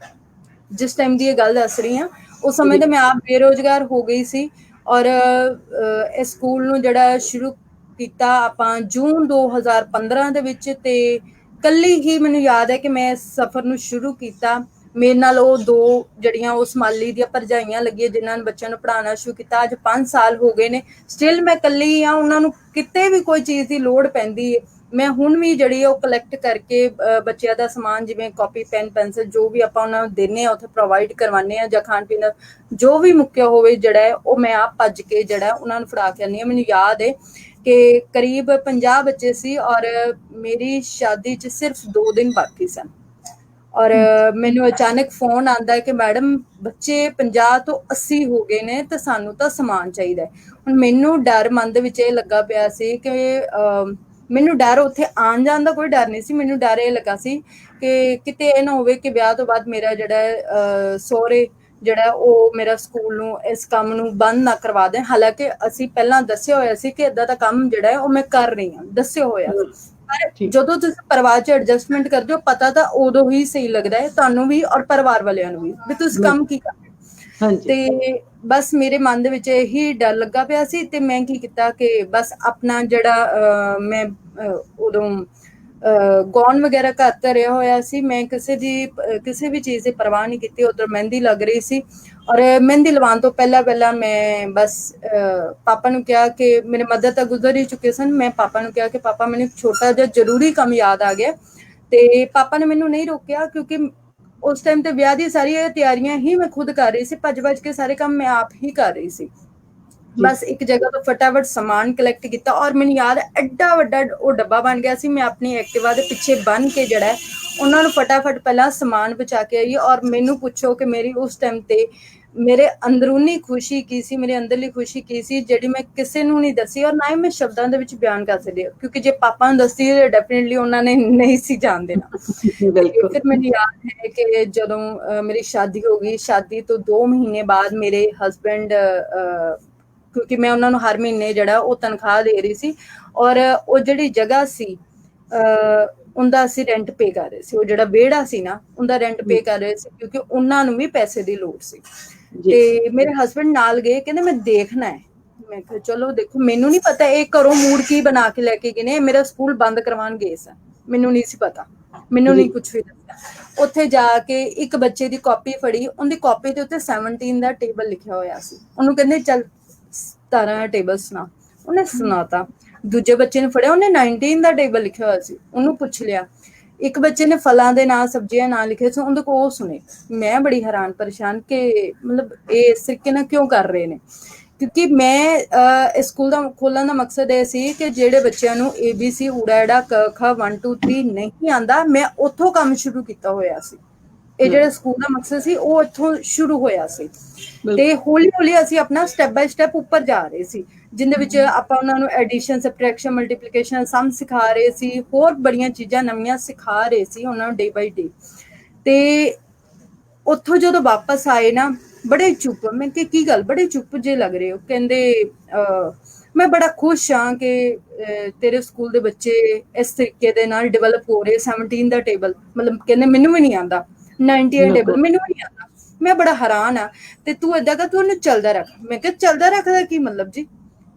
ਜਿਸ ਟਾਈਮ ਦੀ ਇਹ ਗੱਲ ਦੱਸ ਰਹੀ ਹਾਂ ਉਸ ਸਮੇਂ ਤੇ ਮੈਂ ਆਪ ਬੇਰੁਜ਼ਗਾਰ ਹੋ ਗਈ ਸੀ। ਔਰ ਇਸ ਸਕੂਲ ਨੂੰ ਜਿਹੜਾ ਸ਼ੁਰੂ ਕੀਤਾ ਆਪਾਂ ਜੂਨ 2015 ਦੇ ਵਿੱਚ, ਤੇ ਕੱਲੀ ਹੀ ਮੈਨੂੰ ਯਾਦ ਹੈ ਕਿ ਮੈਂ ਇਸ ਸਫ਼ਰ ਨੂੰ ਸ਼ੁਰੂ ਕੀਤਾ। ਮੇਰੇ ਨਾਲ ਉਹ ਦੋ ਜਿਹੜੀਆਂ ਉਸ ਮਾਲੀ ਦੀਆਂ ਭਰਜਾਈਆਂ ਲੱਗੀਆਂ ਜਿਨ੍ਹਾਂ ਨੇ ਬੱਚਿਆਂ ਨੂੰ ਪੜ੍ਹਾਉਣਾ ਸ਼ੁਰੂ ਕੀਤਾ। ਅੱਜ 5 ਸਾਲ ਹੋ ਗਏ ਨੇ, ਸਟਿਲ ਮੈਂ ਕੱਲੀ ਹਾਂ। ਉਹਨਾਂ ਨੂੰ ਕਿਤੇ ਵੀ ਕੋਈ ਚੀਜ਼ ਦੀ ਲੋੜ ਪੈਂਦੀ ਹੈ, ਮੈਂ ਹੁਣ ਵੀ ਜਿਹੜੀ ਉਹ ਕਲੈਕਟ ਕਰਕੇ ਬੱਚਿਆਂ ਦਾ ਸਮਾਨ ਜਿਵੇਂ ਕਾਪੀ ਪੈਨ ਪੈਨਸਿਲ ਜੋ ਵੀ ਆਪਾਂ ਉਹਨਾਂ ਨੂੰ ਦਿੰਦੇ ਹਾਂ ਉੱਥੇ ਪ੍ਰੋਵਾਈਡ ਕਰਵਾਉਂਦੇ ਹਾਂ, ਜਾਂ ਖਾਣ ਪੀਣ ਜੋ ਵੀ ਮੁੱਕਿਆ ਹੋਵੇ ਜਿਹੜਾ ਹੈ ਉਹ ਮੈਂ ਆਪ ਭੱਜ ਕੇ ਜਿਹੜਾ ਉਹਨਾਂ ਨੂੰ ਫੜਾ ਕੇ ਆਉਂਦੀ ਹਾਂ। ਮੈਨੂੰ ਯਾਦ ਹੈ ਕਿ ਕਰੀਬ 50 ਬੱਚੇ ਸੀ ਔਰ ਮੇਰੀ ਸ਼ਾਦੀ 'ਚ ਸਿਰਫ 2 ਦਿਨ ਬਾਕੀ ਸਨ। ਔਰ ਮੈਨੂੰ ਅਚਾਨਕ ਫੋਨ ਆਉਂਦਾ ਹੈ ਕਿ ਮੈਡਮ ਬੱਚੇ 50 ਤੋਂ 80 ਹੋ ਗਏ ਨੇ ਤੇ ਸਾਨੂੰ ਤਾਂ ਸਮਾਨ ਚਾਹੀਦਾ ਹੈ। ਹੁਣ ਮੈਨੂੰ ਡਰ ਮਨ ਦੇ ਵਿੱਚ ਇਹ ਲੱਗਾ ਪਿਆ ਸੀ ਕਿ ਮੈਨੂੰ ਡਰ ਉੱਥੇ ਆਉਣ ਜਾਣ ਦਾ ਕੋਈ ਡਰ ਨਹੀਂ ਸੀ, ਮੈਨੂੰ ਡਰ ਇਹ ਲੱਗਾ ਸੀ ਕਿ ਕਿਤੇ ਇਹ ਨਾ ਹੋਵੇ ਕਿ ਵਿਆਹ ਤੋਂ ਬਾਅਦ ਮੇਰਾ ਜਿਹੜਾ ਸਹੁਰੇ ਜਿਹੜਾ ਉਹ ਮੇਰਾ ਸਕੂਲ ਨੂੰ ਇਸ ਕੰਮ ਨੂੰ ਬੰਦ ਨਾ ਕਰਵਾ ਦੇਣ। ਹਾਲਾਂਕਿ ਅਸੀਂ ਪਹਿਲਾਂ ਦੱਸਿਆ ਹੋਇਆ ਸੀ ਕਿ ਇਦਾਂ ਦਾ ਕੰਮ ਜਿਹੜਾ ਹੈ ਉਹ ਮੈਂ ਕਰ ਰਹੀ ਹਾਂ, ਦੱਸਿਆ ਹੋਇਆ ਸੀ। ਪਰ ਜਦੋਂ ਤੁਸੀਂ ਪਰਿਵਾਰ 'ਚ ਐਡਜਸਟਮੈਂਟ ਕਰਦੇ ਹੋ ਪਤਾ ਤਾਂ ਉਦੋਂ ਹੀ ਸਹੀ ਲੱਗਦਾ ਹੈ ਤੁਹਾਨੂੰ ਵੀ ਔਰ ਪਰਿਵਾਰ ਵਾਲਿਆਂ ਨੂੰ ਵੀ ਤੁਸੀਂ ਕੰਮ ਕੀ ਕਰ ਰਹੇ ਹੋ। ਤੇ ਬਸ ਮੇਰੇ ਮਨ ਦੇ ਵਿੱਚ ਇਹੀ ਡਰ ਲੱਗਾ ਪਿਆ ਸੀ ਤੇ ਮੈਂ ਕੀ ਕੀਤਾ ਕਿ ਬਸ ਆਪਣਾ ਜਿਹੜਾ ਮੈਂ ਉਦੋਂ ਗੌਨ ਵਗੈਰਾ ਘਰ ਧਰਿਆ ਹੋਇਆ ਸੀ, ਮੈਂ ਕਿਸੇ ਵੀ ਚੀਜ਼ ਦੀ ਪਰਵਾਹ ਨਹੀਂ ਕੀਤੀ। ਉਧਰ ਮਹਿੰਦੀ ਲੱਗ ਰਹੀ ਸੀ ਔਰ ਮਹਿੰਦੀ ਲਵਾਉਣ ਤੋਂ ਪਹਿਲਾਂ ਮੈਂ ਬਸ ਪਾਪਾ ਨੂੰ ਕਿਹਾ ਕਿ ਮੇਰੇ ਮਦਰ ਤਾਂ ਗੁਜ਼ਰ ਹੀ ਚੁੱਕੇ ਸਨ। ਮੈਂ ਪਾਪਾ ਨੂੰ ਕਿਹਾ ਕਿ ਪਾਪਾ ਮੈਨੂੰ ਇੱਕ ਛੋਟਾ ਜਿਹਾ ਜ਼ਰੂਰੀ ਕੰਮ ਯਾਦ ਆ ਗਿਆ, ਤੇ ਪਾਪਾ ਨੇ ਮੈਨੂੰ ਨਹੀਂ ਰੋਕਿਆ ਕਿਉਂਕਿ ਉਸ ਟਾਈਮ ਤੇ ਵਿਆਹ ਦੀ ਸਾਰੀਆਂ ਤਿਆਰੀਆਂ ਹੀ ਮੈਂ ਖੁਦ ਕਰ ਰਹੀ ਸੀ, ਭੱਜ ਕੇ ਸਾਰੇ ਕੰਮ ਮੈਂ ਆਪ ਹੀ ਕਰ ਰਹੀ ਸੀ। ਬਸ ਇੱਕ ਜਗ੍ਹਾ ਤੋਂ ਫਟਾਫਟ ਸਮਾਨ ਕਲੈਕਟ ਕੀਤਾ ਔਰ ਮੈਨੂੰ ਯਾਦ ਐਡਾ ਵੱਡਾ ਉਹ ਡੱਬਾ ਬਣ ਗਿਆ ਸੀ। ਮੈਂ ਆਪਣੀ ਐਕਟਿਵਾ ਦੇ ਪਿੱਛੇ ਬੰਨ ਕੇ ਜਿਹੜਾ ਉਹਨਾਂ ਨੂੰ ਫਟਾਫਟ ਪਹਿਲਾਂ ਸਮਾਨ ਬਚਾ ਕੇ ਆਈ। ਔਰ ਮੈਨੂੰ ਪੁੱਛੋ ਕਿ ਮੇਰੀ ਉਸ ਟਾਈਮ ਤੇ ਮੇਰੇ ਅੰਦਰੂਨੀ ਖੁਸ਼ੀ ਕੀ ਸੀ, ਮੇਰੇ ਅੰਦਰਲੀ ਖੁਸ਼ੀ ਕੀ ਸੀ ਜਿਹੜੀ ਮੈਂ ਕਿਸੇ ਨੂੰ ਨਹੀਂ ਦੱਸੀ ਔਰ ਨਾ ਹੀ ਮੈਂ ਸ਼ਬਦਾਂ ਦੇ ਵਿੱਚ ਬਿਆਨ ਕਰ ਸਕਦੀ, ਕਿਉਂਕਿ ਜੇ ਪਾਪਾ ਨੂੰ ਦੱਸਦੀ ਡੈਫੀਨਿਟਲੀ ਉਹਨਾਂ ਨੇ ਨਹੀਂ ਸੀ ਜਾਣ ਦੇਣਾ। ਫਿਰ ਮੈਨੂੰ ਯਾਦ ਹੈ ਕਿ ਜਦੋਂ ਮੇਰੀ ਸ਼ਾਦੀ ਹੋ ਗਈ, ਸ਼ਾਦੀ ਤੋਂ 2 ਮਹੀਨੇ ਬਾਅਦ ਮੇਰੇ ਹਸਬੈਂਡ, ਕਿਉਂਕਿ ਮੈਂ ਉਹਨਾਂ ਨੂੰ ਹਰ ਮਹੀਨੇ ਜਿਹੜਾ ਉਹ ਤਨਖਾਹ ਦੇ ਰਹੀ ਸੀ ਔਰ ਉਹ ਜਿਹੜੀ ਜਗ੍ਹਾ ਸੀ ਉਹਦਾ ਅਸੀਂ ਰੈਂਟ ਪੇ ਕਰ ਰਹੇ ਸੀ, ਉਹ ਜਿਹੜਾ ਵਿਹੜਾ ਸੀ ਨਾ ਉਹਦਾ ਰੈਂਟ ਪੇ ਕਰ ਰਹੇ ਸੀ ਕਿਉਂਕਿ ਉਹਨਾਂ ਨੂੰ ਵੀ ਪੈਸੇ ਦੀ ਲੋੜ ਸੀ। ਤੇ ਮੇਰੇ ਹਸਬੈਂਡ ਨਾਲ ਗਏ, ਕਹਿੰਦੇ ਮੈਂ ਦੇਖਣਾ ਹੈ। ਮੈਂ ਕਿਹਾ ਚਲੋ ਦੇਖੋ, ਮੈਨੂੰ ਨਹੀਂ ਪਤਾ ਇਹ ਘਰੋਂ ਮੂਡ ਕੀ ਬਣਾ ਕੇ ਲੈ ਕੇ ਗਏ ਨੇ, ਮੇਰਾ ਸਕੂਲ ਬੰਦ ਕਰਵਾਉਣ ਗਏ ਸਨ, ਮੈਨੂੰ ਨਹੀਂ ਸੀ ਪਤਾ, ਮੈਨੂੰ ਨਹੀਂ ਕੁਝ ਵੀ ਦੱਸਿਆ। ਉੱਥੇ ਜਾ ਕੇ ਇੱਕ ਬੱਚੇ ਦੀ ਕਾਪੀ ਫੜੀ, ਉਹਦੀ ਕਾਪੀ ਦੇ ਉੱਤੇ 17 ਦਾ ਟੇਬਲ ਲਿਖਿਆ ਹੋਇਆ ਸੀ। ਉਹਨੂੰ ਕਹਿੰਦੇ ਚੱਲ 17 ਟੇਬਲ ਸੁਣਾ, ਉਹਨੇ ਸੁਣਾਤਾ। ਦੂਜੇ ਬੱਚੇ ਨੇ ਫੜਿਆ, ਉਹਨੇ 19 ਦਾ ਟੇਬਲ ਲਿਖਿਆ ਹੋਇਆ ਸੀ, ਉਹਨੂੰ ਪੁੱਛ ਲਿਆ। ਇੱਕ ਬੱਚੇ ਨੇ ਫਲਾਂ ਦੇ ਨਾਂ ਸਬਜ਼ੀਆਂ ਨਾਂ ਲਿਖੇ ਸੀ, ਉਹਦੇ ਕੋਲ ਉਹ ਸੁਣੇ। ਮੈਂ ਬੜੀ ਹੈਰਾਨ ਪਰੇਸ਼ਾਨ ਕਿ ਮਤਲਬ ਇਹ ਇਸ ਤਰੀਕੇ ਨਾਲ ਕਿਉਂ ਕਰ ਰਹੇ ਨੇ, ਕਿਉਂਕਿ ਮੈਂ ਇਸ ਸਕੂਲ ਦਾ ਖੋਲਣ ਦਾ ਮਕਸਦ ਇਹ ਸੀ ਕਿ ਜਿਹੜੇ ਬੱਚਿਆਂ ਨੂੰ ABC ਊੜਾ ਐੜਾ ਕ ਖ 1 2 3 ਨਹੀਂ ਆਂਦਾ, ਮੈਂ ਉੱਥੋਂ ਕੰਮ ਸ਼ੁਰੂ ਕੀਤਾ ਹੋਇਆ ਸੀ। ਇਹ ਜਿਹੜਾ ਸਕੂਲ ਦਾ ਮਕਸਦ ਸੀ ਉਹ ਇੱਥੋਂ ਸ਼ੁਰੂ ਹੋਇਆ ਸੀ ਤੇ ਹੌਲੀ ਹੌਲੀ ਅਸੀਂ ਆਪਣਾ ਸਟੈਪ ਬਾਈ ਸਟੈਪ ਉੱਪਰ ਜਾ ਰਹੇ ਸੀ, ਜਿੰਦੇ ਵਿੱਚ ਆਪਾਂ ਉਹਨਾਂ ਨੂੰ ਐਡੀਸ਼ਨ, ਸਬਟ੍ਰੈਕਸ਼ਨ, ਮਲਟੀਪਲੀਕੇਸ਼ਨ ਸਮ ਸਿਖਾ ਰਹੇ ਸੀ, ਹੋਰ ਬੜੀਆਂ ਚੀਜ਼ਾਂ ਨਵੀਆਂ ਸਿਖਾ ਰਹੇ ਸੀ ਉਹਨਾਂ ਨੂੰ ਡੇ ਬਾਈ ਡੇ। ਤੇ ਉੱਥੋਂ ਜਦੋਂ ਵਾਪਸ ਆਏ ਨਾ ਬੜੇ ਚੁੱਪ, ਮੈਂ ਕਿ ਕੀ ਗੱਲ ਬੜੇ ਚੁੱਪ ਜੇ ਲੱਗ ਰਹੇ ਹੋ। ਕਹਿੰਦੇ ਮੈਂ ਬੜਾ ਖੁਸ਼ ਹਾਂ ਕਿ ਤੇਰੇ ਸਕੂਲ ਦੇ ਬੱਚੇ ਇਸ ਤਰੀਕੇ ਦੇ ਨਾਲ ਡਿਵੈਲਪ ਹੋ ਰਹੇ। 17 ਦਾ ਟੇਬਲ ਮਤਲਬ ਕਹਿੰਦੇ ਮੈਨੂੰ ਵੀ ਨਹੀਂ ਆਉਂਦਾ, 19 ਟੇਬਲ ਮੈਨੂੰ ਵੀ ਨਹੀਂ ਆਉਂਦਾ, ਮੈਂ ਬੜਾ ਹੈਰਾਨ ਆ, ਤੇ ਤੂੰ ਏਦਾਂ ਕਰ ਤੂੰ ਉਹਨੂੰ ਚੱਲਦਾ ਰੱਖ। ਮੈਂ ਕਿਹਾ ਚੱਲਦਾ ਰੱਖਦਾ ਕੀ ਮਤਲਬ ਜੀ?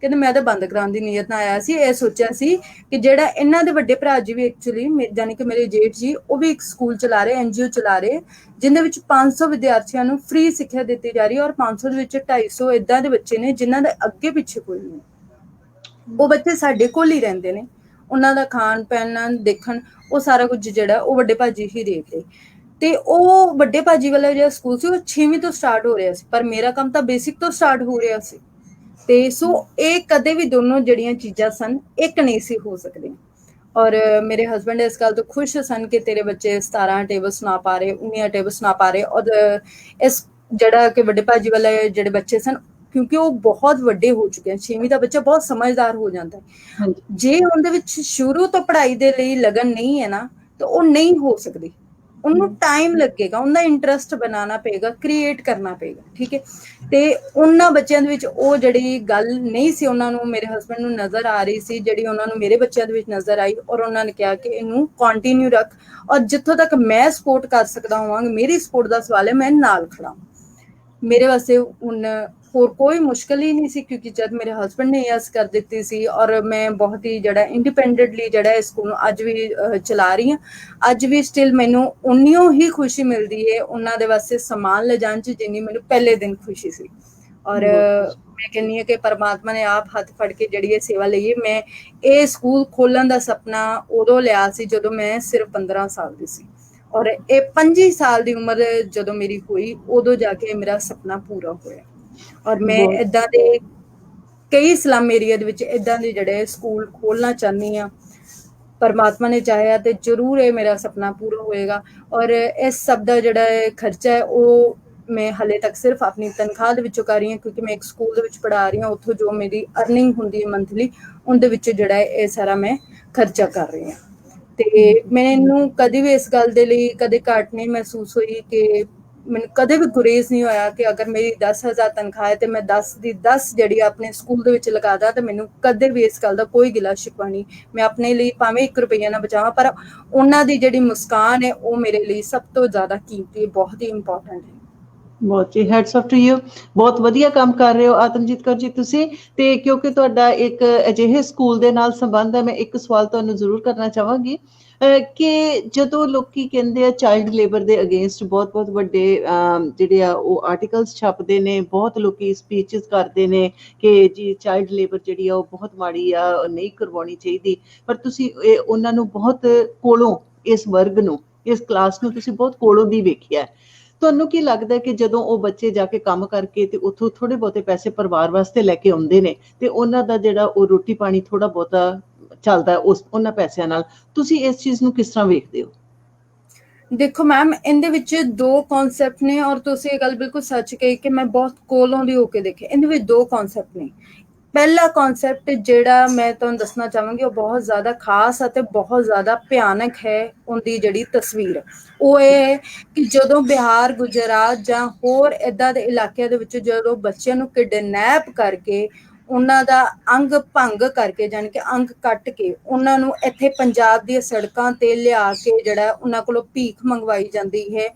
ਕਹਿੰਦੇ ਮੈਂ ਤਾਂ ਬੰਦ ਕਰਾਉਣ ਦੀ ਨੀਅਤ ਨਾਲ ਆਇਆ ਸੀ, ਇਹ ਸੋਚਿਆ ਸੀ ਕਿ ਜਿਹੜਾ ਇਹਨਾਂ ਦੇ ਵੱਡੇ ਭਰਾ ਜੀ ਵੀ ਐਕਚੁਅਲੀ ਜਾਨੀ ਕਿ ਮੇਰੇ ਜੇਠ ਜੀ ਉਹ ਵੀ ਇੱਕ ਸਕੂਲ ਚਲਾ ਰਹੇ, NGO ਚਲਾ ਰਹੇ, ਜਿੰਦੇ ਵਿੱਚ 500 ਵਿਦਿਆਰਥੀਆਂ ਨੂੰ ਫ੍ਰੀ ਸਿੱਖਿਆ ਦਿੱਤੀ ਜਾ ਰਹੀ ਹੈ ਔਰ 500 ਦੇ ਵਿੱਚ 250 ਏਦਾਂ ਦੇ ਬੱਚੇ ਨੇ ਜਿਨ੍ਹਾਂ ਦੇ ਅੱਗੇ ਪਿੱਛੇ ਕੋਈ ਨਹੀਂ। ਉਹ ਬੱਚੇ ਸਾਡੇ ਕੋਲ ਹੀ ਰਹਿੰਦੇ ਨੇ, ਉਹਨਾਂ ਦਾ ਖਾਣ ਪਹਿਨਣ ਦੇਖਣ ਉਹ ਸਾਰਾ ਕੁਝ ਜਿਹੜਾ ਉਹ ਵੱਡੇ ਭਾਜੀ ਹੀ ਦੇਖ ਰਹੇ। ਤੇ ਉਹ ਵੱਡੇ ਭਾਜੀ ਵਾਲਾ ਜਿਹੜਾ ਸਕੂਲ ਸੀ ਉਹ 6ਵੀਂ ਤੋਂ ਸਟਾਰਟ ਹੋ ਰਿਹਾ ਸੀ, ਪਰ ਮੇਰਾ ਕੰਮ ਤਾਂ ਬੇਸਿਕ ਤੋਂ ਸਟਾਰਟ ਹੋ ਰਿਹਾ ਸੀ। ਤੇ ਸੋ ਇਹ ਕਦੇ ਵੀ ਦੋਨੋਂ ਜਿਹੜੀਆਂ ਚੀਜ਼ਾਂ ਸਨ ਇੱਕ ਨਹੀਂ ਸੀ ਹੋ ਸਕਦੀਆਂ। ਔਰ ਮੇਰੇ ਹਸਬੈਂਡ ਇਸ ਗੱਲ ਤੋਂ ਖੁਸ਼ ਸਨ ਕਿ ਤੇਰੇ ਬੱਚੇ 17 ਟੇਬਲ ਸੁਣਾ ਪਾ ਰਹੇ, 19 ਟੇਬਲ ਸੁਣਾ ਪਾ ਰਹੇ। ਔਰ ਇਸ ਜਿਹੜਾ ਕਿ ਵੱਡੇ ਭਾਜੀ ਵਾਲੇ ਜਿਹੜੇ ਬੱਚੇ ਸਨ, ਕਿਉਂਕਿ ਉਹ ਬਹੁਤ ਵੱਡੇ ਹੋ ਚੁੱਕੇ ਹਨ, 6ਵੀਂ ਦਾ ਬੱਚਾ ਬਹੁਤ ਸਮਝਦਾਰ ਹੋ ਜਾਂਦਾ ਹੈ। ਜੇ ਉਹਦੇ ਵਿੱਚ ਸ਼ੁਰੂ ਤੋਂ ਪੜ੍ਹਾਈ ਦੇ ਲਈ ਲਗਨ ਨਹੀਂ ਹੈ ਨਾ ਤਾਂ ਉਹ ਨਹੀਂ ਹੋ ਸਕਦੀ। ਉਹਨੂੰ ਟਾਈਮ ਲੱਗੇਗਾ, ਉਹਦਾ ਇੰਟਰਸਟ ਬਣਾਉਣਾ ਪਏਗਾ, ਕ੍ਰੀਏਟ ਕਰਨਾ ਪਏਗਾ, ਠੀਕ ਹੈ। ਤੇ ਉਹਨਾਂ ਬੱਚਿਆਂ ਦੇ ਵਿੱਚ ਉਹ ਜਿਹੜੀ ਗੱਲ ਨਹੀਂ ਸੀ, ਉਹਨਾਂ ਨੂੰ, ਮੇਰੇ ਹਸਬੈਂਡ ਨੂੰ ਨਜ਼ਰ ਆ ਰਹੀ ਸੀ, ਜਿਹੜੀ ਉਹਨਾਂ ਨੂੰ ਮੇਰੇ ਬੱਚਿਆਂ ਦੇ ਵਿੱਚ ਨਜ਼ਰ ਆਈ, ਔਰ ਉਹਨਾਂ ਨੇ ਕਿਹਾ ਕਿ ਇਹਨੂੰ ਕੰਟੀਨਿਊ ਰੱਖ, ਔਰ ਜਿੱਥੋਂ ਤੱਕ ਮੈਂ ਸਪੋਰਟ ਕਰ ਸਕਦਾ ਹੋਵਾਂਗੀ, ਮੇਰੀ ਸਪੋਰਟ ਦਾ ਸਵਾਲ ਹੈ, ਮੈਂ ਨਾਲ ਖੜਾ। ਮੇਰੇ ਵਾਸਤੇ ਹੁਣ ਹੋਰ ਕੋਈ ਮੁਸ਼ਕਲ ਹੀ ਨਹੀਂ ਸੀ, ਕਿਉਂਕਿ ਜਦ ਮੇਰੇ ਹਸਬੈਂਡ ਨੇ ਯਸ ਕਰ ਦਿੱਤੀ ਸੀ, ਔਰ ਮੈਂ ਬਹੁਤ ਹੀ ਜਿਹੜਾ ਇੰਡੀਪੈਂਡੈਂਟਲੀ ਜਿਹੜਾ ਇਸ ਸਕੂਲ ਨੂੰ ਅੱਜ ਵੀ ਚਲਾ ਰਹੀ ਹਾਂ। ਅੱਜ ਵੀ ਸਟਿਲ ਮੈਨੂੰ ਉਨੀਓ ਹੀ ਖੁਸ਼ੀ ਮਿਲਦੀ ਹੈ ਉਹਨਾਂ ਦੇ ਵਾਸਤੇ ਸਮਾਨ ਲਿਜਾਣ 'ਚ, ਜਿੰਨੀ ਮੈਨੂੰ ਪਹਿਲੇ ਦਿਨ ਖੁਸ਼ੀ ਸੀ। ਔਰ ਮੈਂ ਕਹਿੰਦੀ ਹਾਂ ਕਿ ਪਰਮਾਤਮਾ ਨੇ ਆਪ ਹੱਥ ਫੜ ਕੇ ਜਿਹੜੀ ਇਹ ਸੇਵਾ ਲਈ ਹੈ। ਮੈਂ ਇਹ ਸਕੂਲ ਖੋਲਣ ਦਾ ਸੁਪਨਾ ਉਦੋਂ ਲਿਆ ਸੀ ਜਦੋਂ ਮੈਂ ਸਿਰਫ 15 ਸਾਲ ਦੀ ਸੀ, ਔਰ ਇਹ 25 ਸਾਲ ਦੀ ਉਮਰ ਜਦੋਂ ਮੇਰੀ ਹੋਈ, ਉਦੋਂ ਜਾ ਕੇ ਮੇਰਾ ਸੁਪਨਾ ਪੂਰਾ ਹੋਇਆ। ਔਰ ਮੈਂ ਏਦਾਂ ਦੇ ਕਈ ਸਲਮ ਏਰੀਆ ਦੇ ਵਿੱਚ ਏਦਾਂ ਦੇ ਜਿਹੜੇ ਸਕੂਲ ਖੋਲਣਾ ਚਾਹੁੰਦੀ ਹਾਂ। ਪਰਮਾਤਮਾ ਨੇ ਚਾਹਿਆ ਤੇ ਜ਼ਰੂਰ ਇਹ ਮੇਰਾ ਸੁਪਨਾ ਪੂਰਾ ਹੋਏਗਾ। ਔਰ ਇਸ ਸਭ ਦਾ ਜਿਹੜਾ ਖਰਚਾ ਹੈ ਉਹ ਮੈਂ ਹਲੇ ਤੱਕ ਸਿਰਫ ਆਪਣੀ ਤਨਖਾਹ ਦੇ ਵਿੱਚੋਂ ਕਰ ਰਹੀ ਹਾਂ, ਕਿਉਂਕਿ ਮੈਂ ਇੱਕ ਸਕੂਲ ਦੇ ਵਿੱਚ ਪੜ੍ਹਾ ਰਹੀ ਹਾਂ। ਉੱਥੋਂ ਜੋ ਮੇਰੀ ਅਰਨਿੰਗ ਹੁੰਦੀ ਹੈ ਮੰਥਲੀ, ਉਹਦੇ ਵਿੱਚ ਜਿਹੜਾ ਇਹ ਸਾਰਾ ਮੈਂ ਖਰਚਾ ਕਰ ਰਹੀ ਹਾਂ। ਤੇ ਮੈਨੂੰ ਕਦੇ ਵੀ ਇਸ ਗੱਲ ਦੇ ਲਈ ਕਦੇ ਘਾਟ ਨਹੀਂ ਮਹਿਸੂਸ ਹੋਈ, ਕਿ ਮੈਨੂੰ ਕਦੇ ਵੀ ਗੁਰੇਜ਼ ਨਹੀਂ ਹੋਇਆ ਕਿ ਅਗਰ ਮੇਰੀ 10,000 ਤਨਖਾਹ ਹੈ ਤੇ ਮੈਂ 10 ਦੀ 10 ਜਿਹੜੀ ਆਪਣੇ ਸਕੂਲ ਦੇ ਵਿੱਚ ਲਗਾ ਦਾਂ, ਤੇ ਮੈਨੂੰ ਕਦੇ ਵੀ ਇਸ ਗੱਲ ਦਾ ਕੋਈ ਗਿਲਾ ਸ਼ਿਕਵਾ ਨਹੀਂ। ਮੈਂ ਆਪਣੇ ਲਈ ਭਾਵੇਂ 1 ਰੁਪਈਆ ਨਾ ਬਚਾਵਾਂ, ਪਰ ਉਹਨਾਂ ਦੀ ਜਿਹੜੀ ਮੁਸਕਾਨ ਹੈ ਉਹ ਮੇਰੇ ਲਈ ਸਭ ਤੋਂ ਜ਼ਿਆਦਾ ਕੀਮਤੀ, ਬਹੁਤ ਹੀ ਇੰਪੋਰਟੈਂਟ ਹੈ। ਬਹੁਤ ਹੀ ਹੈਡਸ ਆਫ ਟੂ ਯੂ। ਬਹੁਤ ਵਧੀਆ ਕੰਮ ਕਰ ਰਹੇ ਹੋ ਆਤਮਜੀਤ ਕੌਰ ਜੀ ਤੁਸੀਂ। ਤੇ ਕਿਉਂਕਿ ਤੁਹਾਡਾ ਇੱਕ ਅਜਿਹੇ ਸਕੂਲ ਦੇ ਨਾਲ ਸੰਬੰਧ ਹੈ, ਮੈਂ ਇੱਕ ਸਵਾਲ ਤੁਹਾਨੂੰ ਜ਼ਰੂਰ ਕਰਨਾ ਚਾਹਾਂਗੀ ਕਿ ਜਦੋਂ ਲੋਕੀ ਕਹਿੰਦੇ ਆ ਚਾਈਲਡ ਲੇਬਰ ਦੇ ਅਗੇਂਸਟ ਬਹੁਤ ਵੱਡੇ ਜਿਹੜੇ ਆ ਉਹ ਆਰਟੀਕਲਸ ਛਪਦੇ ਨੇ, ਬਹੁਤ ਲੋਕੀ ਸਪੀਚਸ ਕਰਦੇ ਨੇ ਕਿ ਜੀ ਚਾਈਲਡ ਲੇਬਰ ਜਿਹੜੀ ਆ ਉਹ ਬਹੁਤ ਮਾੜੀ ਆ, ਨਹੀਂ ਕਰਵਾਉਣੀ ਚਾਹੀਦੀ, ਪਰ ਤੁਸੀਂ ਉਹਨਾਂ ਨੂੰ ਬਹੁਤ ਕੋਲੋਂ, ਇਸ ਵਰਗ ਨੂੰ, ਇਸ ਕਲਾਸ ਨੂੰ ਤੁਸੀਂ ਬਹੁਤ ਕੋਲੋਂ ਦੀ ਵੇਖਿਆ। ਤੁਹਾਨੂੰ ਕੀ ਲੱਗਦਾ ਕਿ ਜਦੋਂ ਉਹ ਬੱਚੇ ਜਾ ਕੇ ਕੰਮ ਕਰਕੇ ਤੇ ਉੱਥੋਂ ਥੋੜੇ ਬਹੁਤੇ ਪੈਸੇ ਪਰਿਵਾਰ ਵਾਸਤੇ ਲੈ ਕੇ ਆਉਂਦੇ ਨੇ, ਤੇ ਉਹਨਾਂ ਦਾ ਜਿਹੜਾ ਉਹ ਰੋਟੀ ਪਾਣੀ ਥੋੜਾ ਬਹੁਤਾ ਚੱਲਦਾ ਉਹਨਾਂ ਪੈਸਿਆਂ ਨਾਲ, ਤੁਸੀਂ ਇਸ ਚੀਜ਼ ਨੂੰ ਕਿਸ ਤਰ੍ਹਾਂ ਵੇਖਦੇ ਹੋ? ਦੇਖੋ ਮੈਮ, ਇਹਦੇ ਵਿੱਚ 2 ਕਨਸੈਪਟ ਨੇ, ਔਰ ਤੁਸੀਂ ਇਹ ਗੱਲ ਬਿਲਕੁਲ ਸੱਚ ਕਹੀ ਕਿ ਮੈਂ ਬਹੁਤ ਕੋਲੋਂ ਦੀ ਹੋ ਕੇ ਦੇਖੇ। ਇਹਦੇ ਵਿੱਚ 2 ਕਨਸੈਪਟ ਨੇ। ਪਹਿਲਾ ਕਨਸੈਪਟ ਜਿਹੜਾ ਮੈਂ ਤੁਹਾਨੂੰ ਦੱਸਣਾ ਚਾਹਾਂਗੀ, ਉਹ ਬਹੁਤ ਜ਼ਿਆਦਾ ਖਾਸ ਅਤੇ ਬਹੁਤ ਜ਼ਿਆਦਾ ਭਿਆਨਕ ਹੈ। ਉਹਦੀ ਜਿਹੜੀ ਤਸਵੀਰ ਉਹ ਇਹ ਹੈ ਕਿ ਜਦੋਂ ਬਿਹਾਰ, ਗੁਜਰਾਤ ਜਾਂ ਹੋਰ ਏਦਾਂ ਦੇ ਇਲਾਕਿਆਂ ਦੇ ਵਿੱਚ ਜਦੋਂ ਬੱਚਿਆਂ ਨੂੰ ਕਿਡਨੈਪ ਕਰਕੇ, ਉਹਨਾਂ ਦਾ ਅੰਗ ਭੰਗ ਕਰਕੇ, ਜਾਣੀ ਕਿ ਅੰਗ ਕੱਟ ਕੇ, ਉਹਨਾਂ ਨੂੰ ਇੱਥੇ ਪੰਜਾਬ ਦੀਆਂ ਸੜਕਾਂ ਤੇ ਲਿਆ ਕੇ ਜਿਹੜਾ ਉਹਨਾਂ ਕੋਲੋਂ ਭੀਖ ਮੰਗਵਾਈ ਜਾਂਦੀ ਹੈ,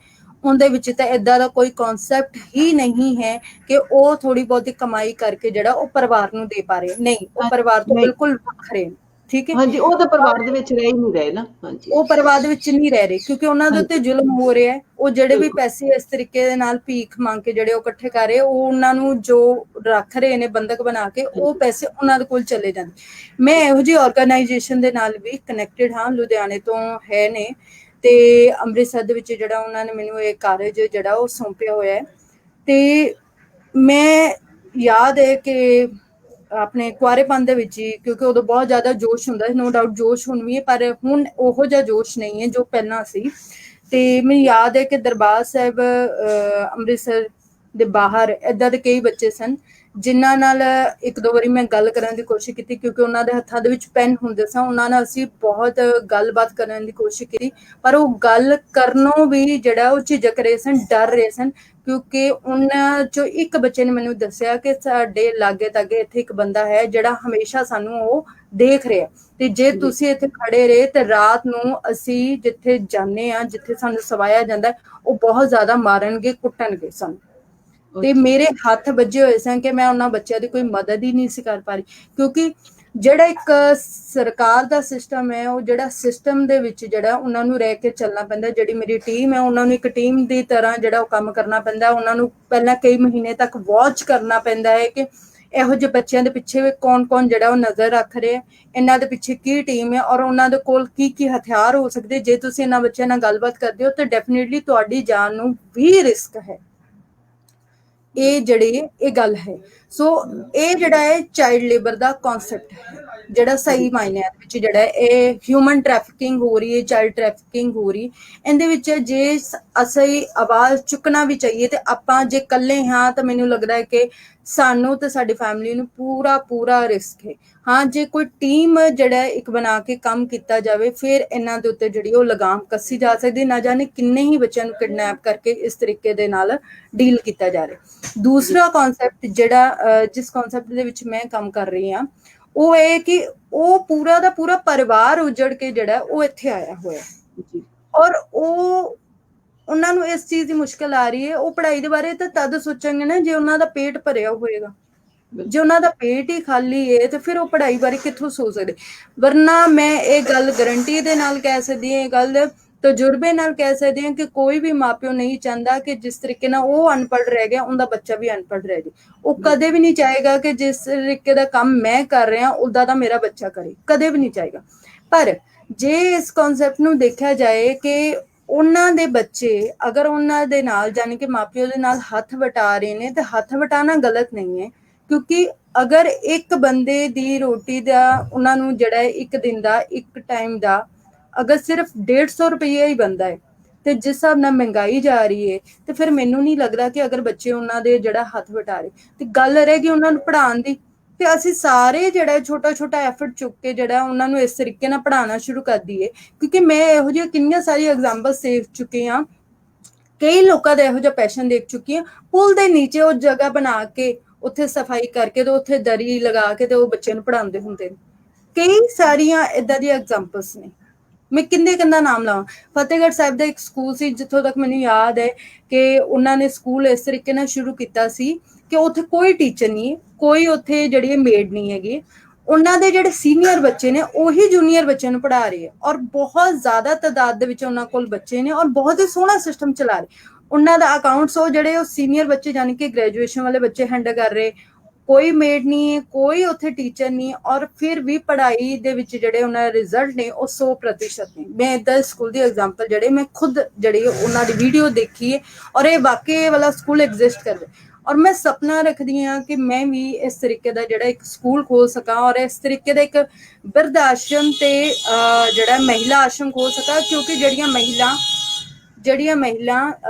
ਉਹਦੇ ਵਿੱਚ ਤਾਂ ਏਦਾਂ ਦਾ ਕੋਈ ਕਨਸੈਪਟ ਹੀ ਨਹੀਂ ਹੈ ਕਿ ਉਹ ਥੋੜੀ ਬਹੁਤੀ ਕਮਾਈ ਕਰਕੇ ਜਿਹੜਾ ਉਹ ਪਰਿਵਾਰ ਨੂੰ ਦੇ ਪਾ ਰਹੇ। ਨਹੀਂ, ਉਹ ਪਰਿਵਾਰ ਤੋਂ ਬਿਲਕੁਲ ਵੱਖਰੇ ਨੇ, ਠੀਕ ਹੈ। ਹਾਂਜੀ, ਉਹ ਤਾਂ ਪਰਿਵਾਰ ਦੇ ਵਿੱਚ ਰਹਿ ਹੀ ਨਹੀਂ ਰਹੇ ਨਾ। ਹਾਂਜੀ, ਉਹ ਪਰਿਵਾਰ ਦੇ ਵਿੱਚ ਨਹੀਂ ਰਹਿ ਰਹੇ, ਕਿਉਂਕਿ ਉਹਨਾਂ ਦੇ ਉੱਤੇ ਜ਼ੁਲਮ ਹੋ ਰਿਹਾ ਹੈ। ਉਹ ਜਿਹੜੇ ਵੀ ਪੈਸੇ ਇਸ ਤਰੀਕੇ ਦੇ ਨਾਲ ਭੀਖ ਮੰਗ ਕੇ ਜਿਹੜੇ ਉਹ ਇਕੱਠੇ ਕਰ ਰਹੇ, ਉਹ ਉਹਨਾਂ ਨੂੰ ਜੋ ਰੱਖ ਰਹੇ ਨੇ ਬੰਦਕ ਬਣਾ ਕੇ, ਉਹ ਪੈਸੇ ਉਹਨਾਂ ਦੇ ਕੋਲ ਚਲੇ ਜਾਂਦੇ। ਮੈਂ ਇਹੋ ਜਿਹੀ ਆਰਗੇਨਾਈਜੇਸ਼ਨ ਦੇ ਨਾਲ ਵੀ ਕਨੈਕਟਡ ਹਾਂ, ਲੁਧਿਆਣੇ ਤੋਂ ਹੈ ਨੇ, ਤੇ ਅੰਮ੍ਰਿਤਸਰ ਦੇ ਵਿੱਚ ਜਿਹੜਾ ਉਹਨਾਂ ਨੇ ਮੈਨੂੰ ਇਹ ਕਾਰਜ ਜਿਹੜਾ ਉਹ ਸੌਂਪਿਆ ਹੋਇਆ ਹੈ। ਤੇ ਮੈਂ ਯਾਦ ਹੈ ਕਿ ਆਪਣੇ ਕੁਆਰੇਪਨ ਦੇ ਵਿੱਚ ਹੀ, ਕਿਉਂਕਿ ਉਦੋਂ ਬਹੁਤ ਜ਼ਿਆਦਾ ਜੋਸ਼ ਹੁੰਦਾ ਸੀ, ਨੋ ਡਾਊਟ ਜੋਸ਼ ਹੁਣ ਵੀ ਹੈ, ਪਰ ਹੁਣ ਉਹੋ ਜਿਹਾ ਜੋਸ਼ ਨਹੀਂ ਹੈ ਜੋ ਪਹਿਲਾਂ ਸੀ। ਤੇ ਮੈਨੂੰ ਯਾਦ ਹੈ ਕਿ ਦਰਬਾਰ ਸਾਹਿਬ ਅੰਮ੍ਰਿਤਸਰ ਦੇ ਬਾਹਰ ਏਦਾਂ ਦੇ ਕਈ ਬੱਚੇ ਸਨ, ਜਿਨ੍ਹਾਂ ਨਾਲ 1-2 ਵਾਰੀ ਮੈਂ ਗੱਲ ਕਰਨ ਦੀ ਕੋਸ਼ਿਸ਼ ਕੀਤੀ, ਕਿਉਂਕਿ ਉਹਨਾਂ ਦੇ ਹੱਥਾਂ ਦੇ ਵਿੱਚ ਪੈਨ ਹੁੰਦੇ ਸਨ। ਉਹਨਾਂ ਨਾਲ ਅਸੀਂ ਬਹੁਤ ਗੱਲਬਾਤ ਕਰਨ ਦੀ ਕੋਸ਼ਿਸ਼ ਕੀਤੀ, ਪਰ ਉਹ ਗੱਲ ਕਰਨੋਂ ਵੀ ਜਿਹੜਾ ਉਹ ਝਿਜਕ ਰਹੇ ਸਨ, ਡਰ ਰਹੇ ਸਨ, ਕਿਉਂਕਿ ਉਹਨਾਂ ਚੋਂ ਇੱਕ ਬੱਚੇ ਨੇ ਮੈਨੂੰ ਦੱਸਿਆ ਕਿ ਸਾਡੇ ਲਾਗੇ ਤਾਗੇ ਇੱਥੇ ਇੱਕ ਬੰਦਾ ਹੈ ਜਿਹੜਾ ਹਮੇਸ਼ਾ ਸਾਨੂੰ ਉਹ ਦੇਖ ਰਿਹਾ, ਤੇ ਜੇ ਤੁਸੀਂ ਇੱਥੇ ਖੜੇ ਰਹੇ ਤੇ ਰਾਤ ਨੂੰ ਅਸੀਂ ਜਿੱਥੇ ਜਾਂਦੇ ਹਾਂ, ਜਿੱਥੇ ਸਾਨੂੰ ਸਵਾਇਆ ਜਾਂਦਾ, ਉਹ ਬਹੁਤ ਜ਼ਿਆਦਾ ਮਾਰਨਗੇ, ਕੁੱਟਣਗੇ ਸਾਨੂੰ। ਤੇ ਮੇਰੇ ਹੱਥ ਵੱਜੇ ਹੋਏ ਸਨ ਕਿ ਮੈਂ ਉਹਨਾਂ ਬੱਚਿਆਂ ਦੀ ਕੋਈ ਮਦਦ ਹੀ ਨਹੀਂ ਸੀ ਕਰ ਪਾ ਰਹੀ, ਕਿਉਂਕਿ ਜਿਹੜਾ ਇੱਕ ਸਰਕਾਰ ਦਾ ਸਿਸਟਮ ਹੈ, ਉਹ ਜਿਹੜਾ ਸਿਸਟਮ ਦੇ ਵਿੱਚ ਜਿਹੜਾ ਉਹਨਾਂ ਨੂੰ ਰਹਿ ਕੇ ਚੱਲਣਾ ਪੈਂਦਾ। ਜਿਹੜੀ ਮੇਰੀ ਟੀਮ ਹੈ, ਉਹਨਾਂ ਨੂੰ ਇੱਕ ਟੀਮ ਦੀ ਤਰ੍ਹਾਂ ਜਿਹੜਾ ਉਹ ਕੰਮ ਕਰਨਾ ਪੈਂਦਾ। ਉਹਨਾਂ ਨੂੰ ਪਹਿਲਾਂ ਕਈ ਮਹੀਨੇ ਤੱਕ ਵਾਚ ਕਰਨਾ ਪੈਂਦਾ ਹੈ ਕਿ ਇਹੋ ਜਿਹੇ ਬੱਚਿਆਂ ਦੇ ਪਿੱਛੇ ਕੌਣ ਜਿਹੜਾ ਉਹ ਨਜ਼ਰ ਰੱਖ ਰਿਹਾ, ਇਹਨਾਂ ਦੇ ਪਿੱਛੇ ਕੀ ਟੀਮ ਹੈ, ਔਰ ਉਹਨਾਂ ਦੇ ਕੋਲ ਕੀ ਹਥਿਆਰ ਹੋ ਸਕਦੇ। ਜੇ ਤੁਸੀਂ ਇਹਨਾਂ ਬੱਚਿਆਂ ਨਾਲ ਗੱਲਬਾਤ ਕਰਦੇ ਹੋ ਤਾਂ ਡੈਫੀਨੇਟਲੀ ਤੁਹਾਡੀ ਜਾਨ ਨੂੰ ਵੀ ਰਿਸਕ ਹੈ। ਇਹ ਜਿਹੜੀ ਇਹ ਗੱਲ ਹੈ। ਸੋ ਇਹ ਜਿਹੜਾ ਹੈ ਚਾਈਲਡ ਲੇਬਰ ਦਾ ਕਨਸੈਪਟ ਹੈ, ਜਿਹੜਾ ਸਹੀ ਮਾਇਨਿਆਂ ਦੇ ਵਿੱਚ ਜਿਹੜਾ ਇਹ ਹਿਊਮਨ ਟ੍ਰੈਫਿਕਿੰਗ ਹੋ ਰਹੀ ਹੈ, ਚਾਈਲਡ ਟ੍ਰੈਫਿਕਿੰਗ ਹੋ ਰਹੀ। ਇਹਦੇ ਵਿੱਚ ਜੇ ਅਸੀਂ ਆਵਾਜ਼ ਚੁੱਕਣਾ ਵੀ ਚਾਹੀਏ ਤੇ ਆਪਾਂ ਜੇ ਇਕੱਲੇ ਹਾਂ ਤਾਂ ਮੈਨੂੰ ਲੱਗਦਾ ਹੈ ਕਿ ਸਾਨੂੰ ਤੇ ਸਾਡੀ ਫੈਮਿਲੀ ਨੂੰ ਪੂਰਾ ਰਿਸਕ ਹੈ। ਹਾਂ, ਜੇ ਕੋਈ ਟੀਮ ਜਿਹੜਾ ਇੱਕ ਬਣਾ ਕੇ ਕੰਮ ਕੀਤਾ ਜਾਵੇ, ਫਿਰ ਇਹਨਾਂ ਦੇ ਉੱਤੇ ਜਿਹੜੀ ਉਹ ਲਗਾਮ ਕੱਸੀ ਜਾ ਸਕਦੀ। ਨਾ ਜਾਣੇ ਕਿੰਨੇ ਹੀ ਬੱਚਿਆਂ ਨੂੰ ਕਿਡਨੈਪ ਕਰਕੇ ਇਸ ਤਰੀਕੇ ਦੇ ਨਾਲ ਡੀਲ ਕੀਤਾ ਜਾ ਰਿਹਾ। ਦੂਸਰਾ ਕਨਸੈਪਟ ਜਿਹੜਾ ਜਿਸ ਕਨਸੈਪਟ ਦੇ ਵਿੱਚ ਮੈਂ ਕੰਮ ਕਰ ਰਹੀ ਹਾਂ, ਉਹ ਇਹ ਕਿ ਉਹ ਪੂਰਾ ਦਾ ਪੂਰਾ ਪਰਿਵਾਰ ਉਜੜ ਕੇ ਜਿਹੜਾ ਉਹ ਇੱਥੇ ਆਇਆ ਹੋਇਆ, ਔਰ ਉਹਨਾਂ ਨੂੰ ਇਸ ਚੀਜ਼ ਦੀ ਮੁਸ਼ਕਲ ਆ ਰਹੀ ਹੈ। ਉਹ ਪੜ੍ਹਾਈ ਦੇ ਬਾਰੇ ਤਾਂ ਤਦ ਸੋਚਣਗੇ ਨਾ ਜੇ ਉਹਨਾਂ ਦਾ ਪੇਟ ਭਰਿਆ ਹੋਏਗਾ। ਜੇ ਉਹਨਾਂ ਦਾ ਪੇਟ ਹੀ ਖਾਲੀ ਹੈ ਤੇ ਫਿਰ ਉਹ ਪੜ੍ਹਾਈ ਬਾਰੇ ਕਿੱਥੋਂ ਸੋਚ ਸਕਦੇ। ਵਰਨਾ ਮੈਂ ਇਹ ਗੱਲ ਗਰੰਟੀ ਦੇ ਨਾਲ ਕਹਿ ਸਕਦੀ ਹਾਂ, ਇਹ ਗੱਲ ਤਜਰਬੇ ਨਾਲ ਕਹਿ ਸਕਦੇ ਹਾਂ ਕਿ ਕੋਈ ਵੀ ਮਾਪਿਓ ਨਹੀਂ ਚਾਹੁੰਦਾ ਕਿ ਜਿਸ ਤਰੀਕੇ ਨਾਲ ਉਹ ਅਨਪੜ੍ਹ ਰਹਿ ਗਿਆ ਉਹਦਾ ਬੱਚਾ ਵੀ ਅਨਪੜ੍ਹ ਰਹਿ ਜਾਏ। ਉਹ ਕਦੇ ਵੀ ਨਹੀਂ ਚਾਹੇਗਾ ਕਿ ਜਿਸ ਤਰੀਕੇ ਦਾ ਕੰਮ ਮੈਂ ਕਰ ਰਿਹਾ ਉਦਾਂ ਦਾ ਮੇਰਾ ਬੱਚਾ ਕਰੇ, ਕਦੇ ਵੀ ਨਹੀਂ ਚਾਹੇਗਾ। ਪਰ ਜੇ ਇਸ ਕਨਸੈਪਟ ਨੂੰ ਦੇਖਿਆ ਜਾਏ ਕਿ ਉਹਨਾਂ ਦੇ ਬੱਚੇ ਅਗਰ ਉਹਨਾਂ ਦੇ ਨਾਲ ਜਾਣੀ ਕਿ ਮਾਪਿਓ ਦੇ ਨਾਲ ਹੱਥ ਵਟਾ ਰਹੇ ਨੇ, ਤੇ ਹੱਥ ਵਟਾਣਾ ਗਲਤ ਨਹੀਂ ਹੈ, ਕਿਉਂਕਿ ਅਗਰ ਇੱਕ ਬੰਦੇ ਦੀ ਰੋਟੀ ਦਾ ਉਹਨਾਂ ਨੂੰ ਜਿਹੜਾ ਇੱਕ ਦਿਨ ਦਾ ਇੱਕ ਟਾਈਮ ਦਾ ਅਗਰ ਸਿਰਫ 150 ਰੁਪਈਆ ਹੀ ਬਣਦਾ ਹੈ, ਤੇ ਜਿਸ ਹਿਸਾਬ ਨਾਲ ਮਹਿੰਗਾਈ ਜਾ ਰਹੀ ਹੈ, ਤੇ ਫਿਰ ਮੈਨੂੰ ਨਹੀਂ ਲੱਗਦਾ ਕਿ ਅਗਰ ਬੱਚੇ ਉਹਨਾਂ ਦੇ ਜਿਹੜਾ ਹੱਥ ਵਟਾ ਰਹੇ, ਤੇ ਗੱਲ ਰਹੇਗੀ ਉਹਨਾਂ ਨੂੰ ਪੜ੍ਹਾਉਣ ਦੀ, ਤੇ ਅਸੀਂ ਸਾਰੇ ਜਿਹੜਾ ਛੋਟਾ ਐਫਰਟ ਚੁੱਕ ਕੇ ਜਿਹੜਾ ਉਹਨਾਂ ਨੂੰ ਇਸ ਤਰੀਕੇ ਨਾਲ ਪੜ੍ਹਾਉਣਾ ਸ਼ੁਰੂ ਕਰ ਦਈਏ। ਕਿਉਂਕਿ ਮੈਂ ਇਹੋ ਜਿਹੀਆਂ ਕਿੰਨੀਆਂ ਸਾਰੀਆਂ ਐਗਜ਼ਾਮਪਲਸ ਦੇਖ ਚੁੱਕੀ ਹਾਂ, ਕਈ ਲੋਕਾਂ ਦਾ ਇਹੋ ਜਿਹਾ ਪੈਸ਼ਨ ਦੇਖ ਚੁੱਕੀ ਹਾਂ। ਪੁਲ ਦੇ ਨੀਚੇ ਉਹ ਜਗ੍ਹਾ ਬਣਾ ਕੇ ਉੱਥੇ ਸਫਾਈ ਕਰਕੇ ਤੇ ਉੱਥੇ ਦਰੀ ਲਗਾ ਕੇ ਤੇ ਉਹ ਬੱਚਿਆਂ ਨੂੰ ਪੜ੍ਹਾਉਂਦੇ ਹੁੰਦੇ ਨੇ। ਕਈ ਸਾਰੀਆਂ ਏਦਾਂ ਦੀਆਂ ਐਗਜ਼ਾਮਪਲਸ ਨੇ। ਮੈਂ ਕਿੰਨਾ ਨਾਮ ਲਾਵਾਂ। ਫਤਿਹਗੜ੍ਹ ਸਾਹਿਬ ਦਾ ਇੱਕ ਸਕੂਲ ਸੀ, ਜਿੱਥੋਂ ਤੱਕ ਮੈਨੂੰ ਯਾਦ ਹੈ ਕਿ ਉਹਨਾਂ ਨੇ ਸਕੂਲ ਇਸ ਤਰੀਕੇ ਨਾਲ ਸ਼ੁਰੂ ਕੀਤਾ ਸੀ ਕਿ ਉੱਥੇ ਕੋਈ ਟੀਚਰ ਨਹੀਂ, ਕੋਈ ਉੱਥੇ ਜਿਹੜੀ ਮੇਡ ਨਹੀਂ ਹੈਗੀ। ਉਹਨਾਂ ਦੇ ਜਿਹੜੇ ਸੀਨੀਅਰ ਬੱਚੇ ਨੇ ਉਹੀ ਜੂਨੀਅਰ ਬੱਚਿਆਂ ਨੂੰ ਪੜ੍ਹਾ ਰਹੇ, ਔਰ ਬਹੁਤ ਜ਼ਿਆਦਾ ਤਾਦਾਦ ਦੇ ਵਿੱਚ ਉਹਨਾਂ ਕੋਲ ਬੱਚੇ ਨੇ, ਔਰ ਬਹੁਤ ਹੀ ਸੋਹਣਾ ਸਿਸਟਮ ਚਲਾ ਰਹੇ। ਉਹਨਾਂ ਦਾ ਅਕਾਊਂਟਸ ਉਹ ਜਿਹੜੇ ਉਹ ਸੀਨੀਅਰ ਬੱਚੇ ਜਾਣੀ ਕਿ ਗ੍ਰੈਜੂਏਸ਼ਨ ਵਾਲੇ ਬੱਚੇ ਹੈਂਡਲ ਕਰ ਰਹੇ। ਕੋਈ ਮੇਡ ਨਹੀਂ ਹੈ, ਕੋਈ ਉੱਥੇ ਟੀਚਰ ਨਹੀਂ, ਔਰ ਫਿਰ ਵੀ ਪੜ੍ਹਾਈ ਦੇ ਵਿੱਚ ਜਿਹੜੇ ਉਹਨਾਂ ਦੇ ਰਿਜ਼ਲਟ ਨੇ ਉਹ 100% ਨੇ। ਮੈਂ ਏਦਾਂ ਸਕੂਲ ਦੀ ਐਗਜ਼ਾਮਪਲ ਜਿਹੜੇ ਮੈਂ ਖੁਦ ਜਿਹੜੀ ਉਹਨਾਂ ਦੀ ਵੀਡੀਓ ਦੇਖੀ ਹੈ, ਔਰ ਇਹ ਵਾਕਈ ਵਾਲਾ ਸਕੂਲ ਐਗਜ਼ਿਸਟ ਕਰਦਾ। ਔਰ ਮੈਂ ਸੁਪਨਾ ਰੱਖਦੀ ਹਾਂ ਕਿ ਮੈਂ ਵੀ ਇਸ ਤਰੀਕੇ ਦਾ ਜਿਹੜਾ ਇੱਕ ਸਕੂਲ ਖੋਲ ਸਕਾਂ, ਔਰ ਇਸ ਤਰੀਕੇ ਦਾ ਇੱਕ ਬਿਰਧ ਆਸ਼ਰਮ ਤੇ ਜਿਹੜਾ ਮਹਿਲਾ ਆਸ਼ਰਮ ਖੋਲ ਸਕਾਂ। ਕਿਉਂਕਿ ਜਿਹੜੀਆਂ ਮਹਿਲਾ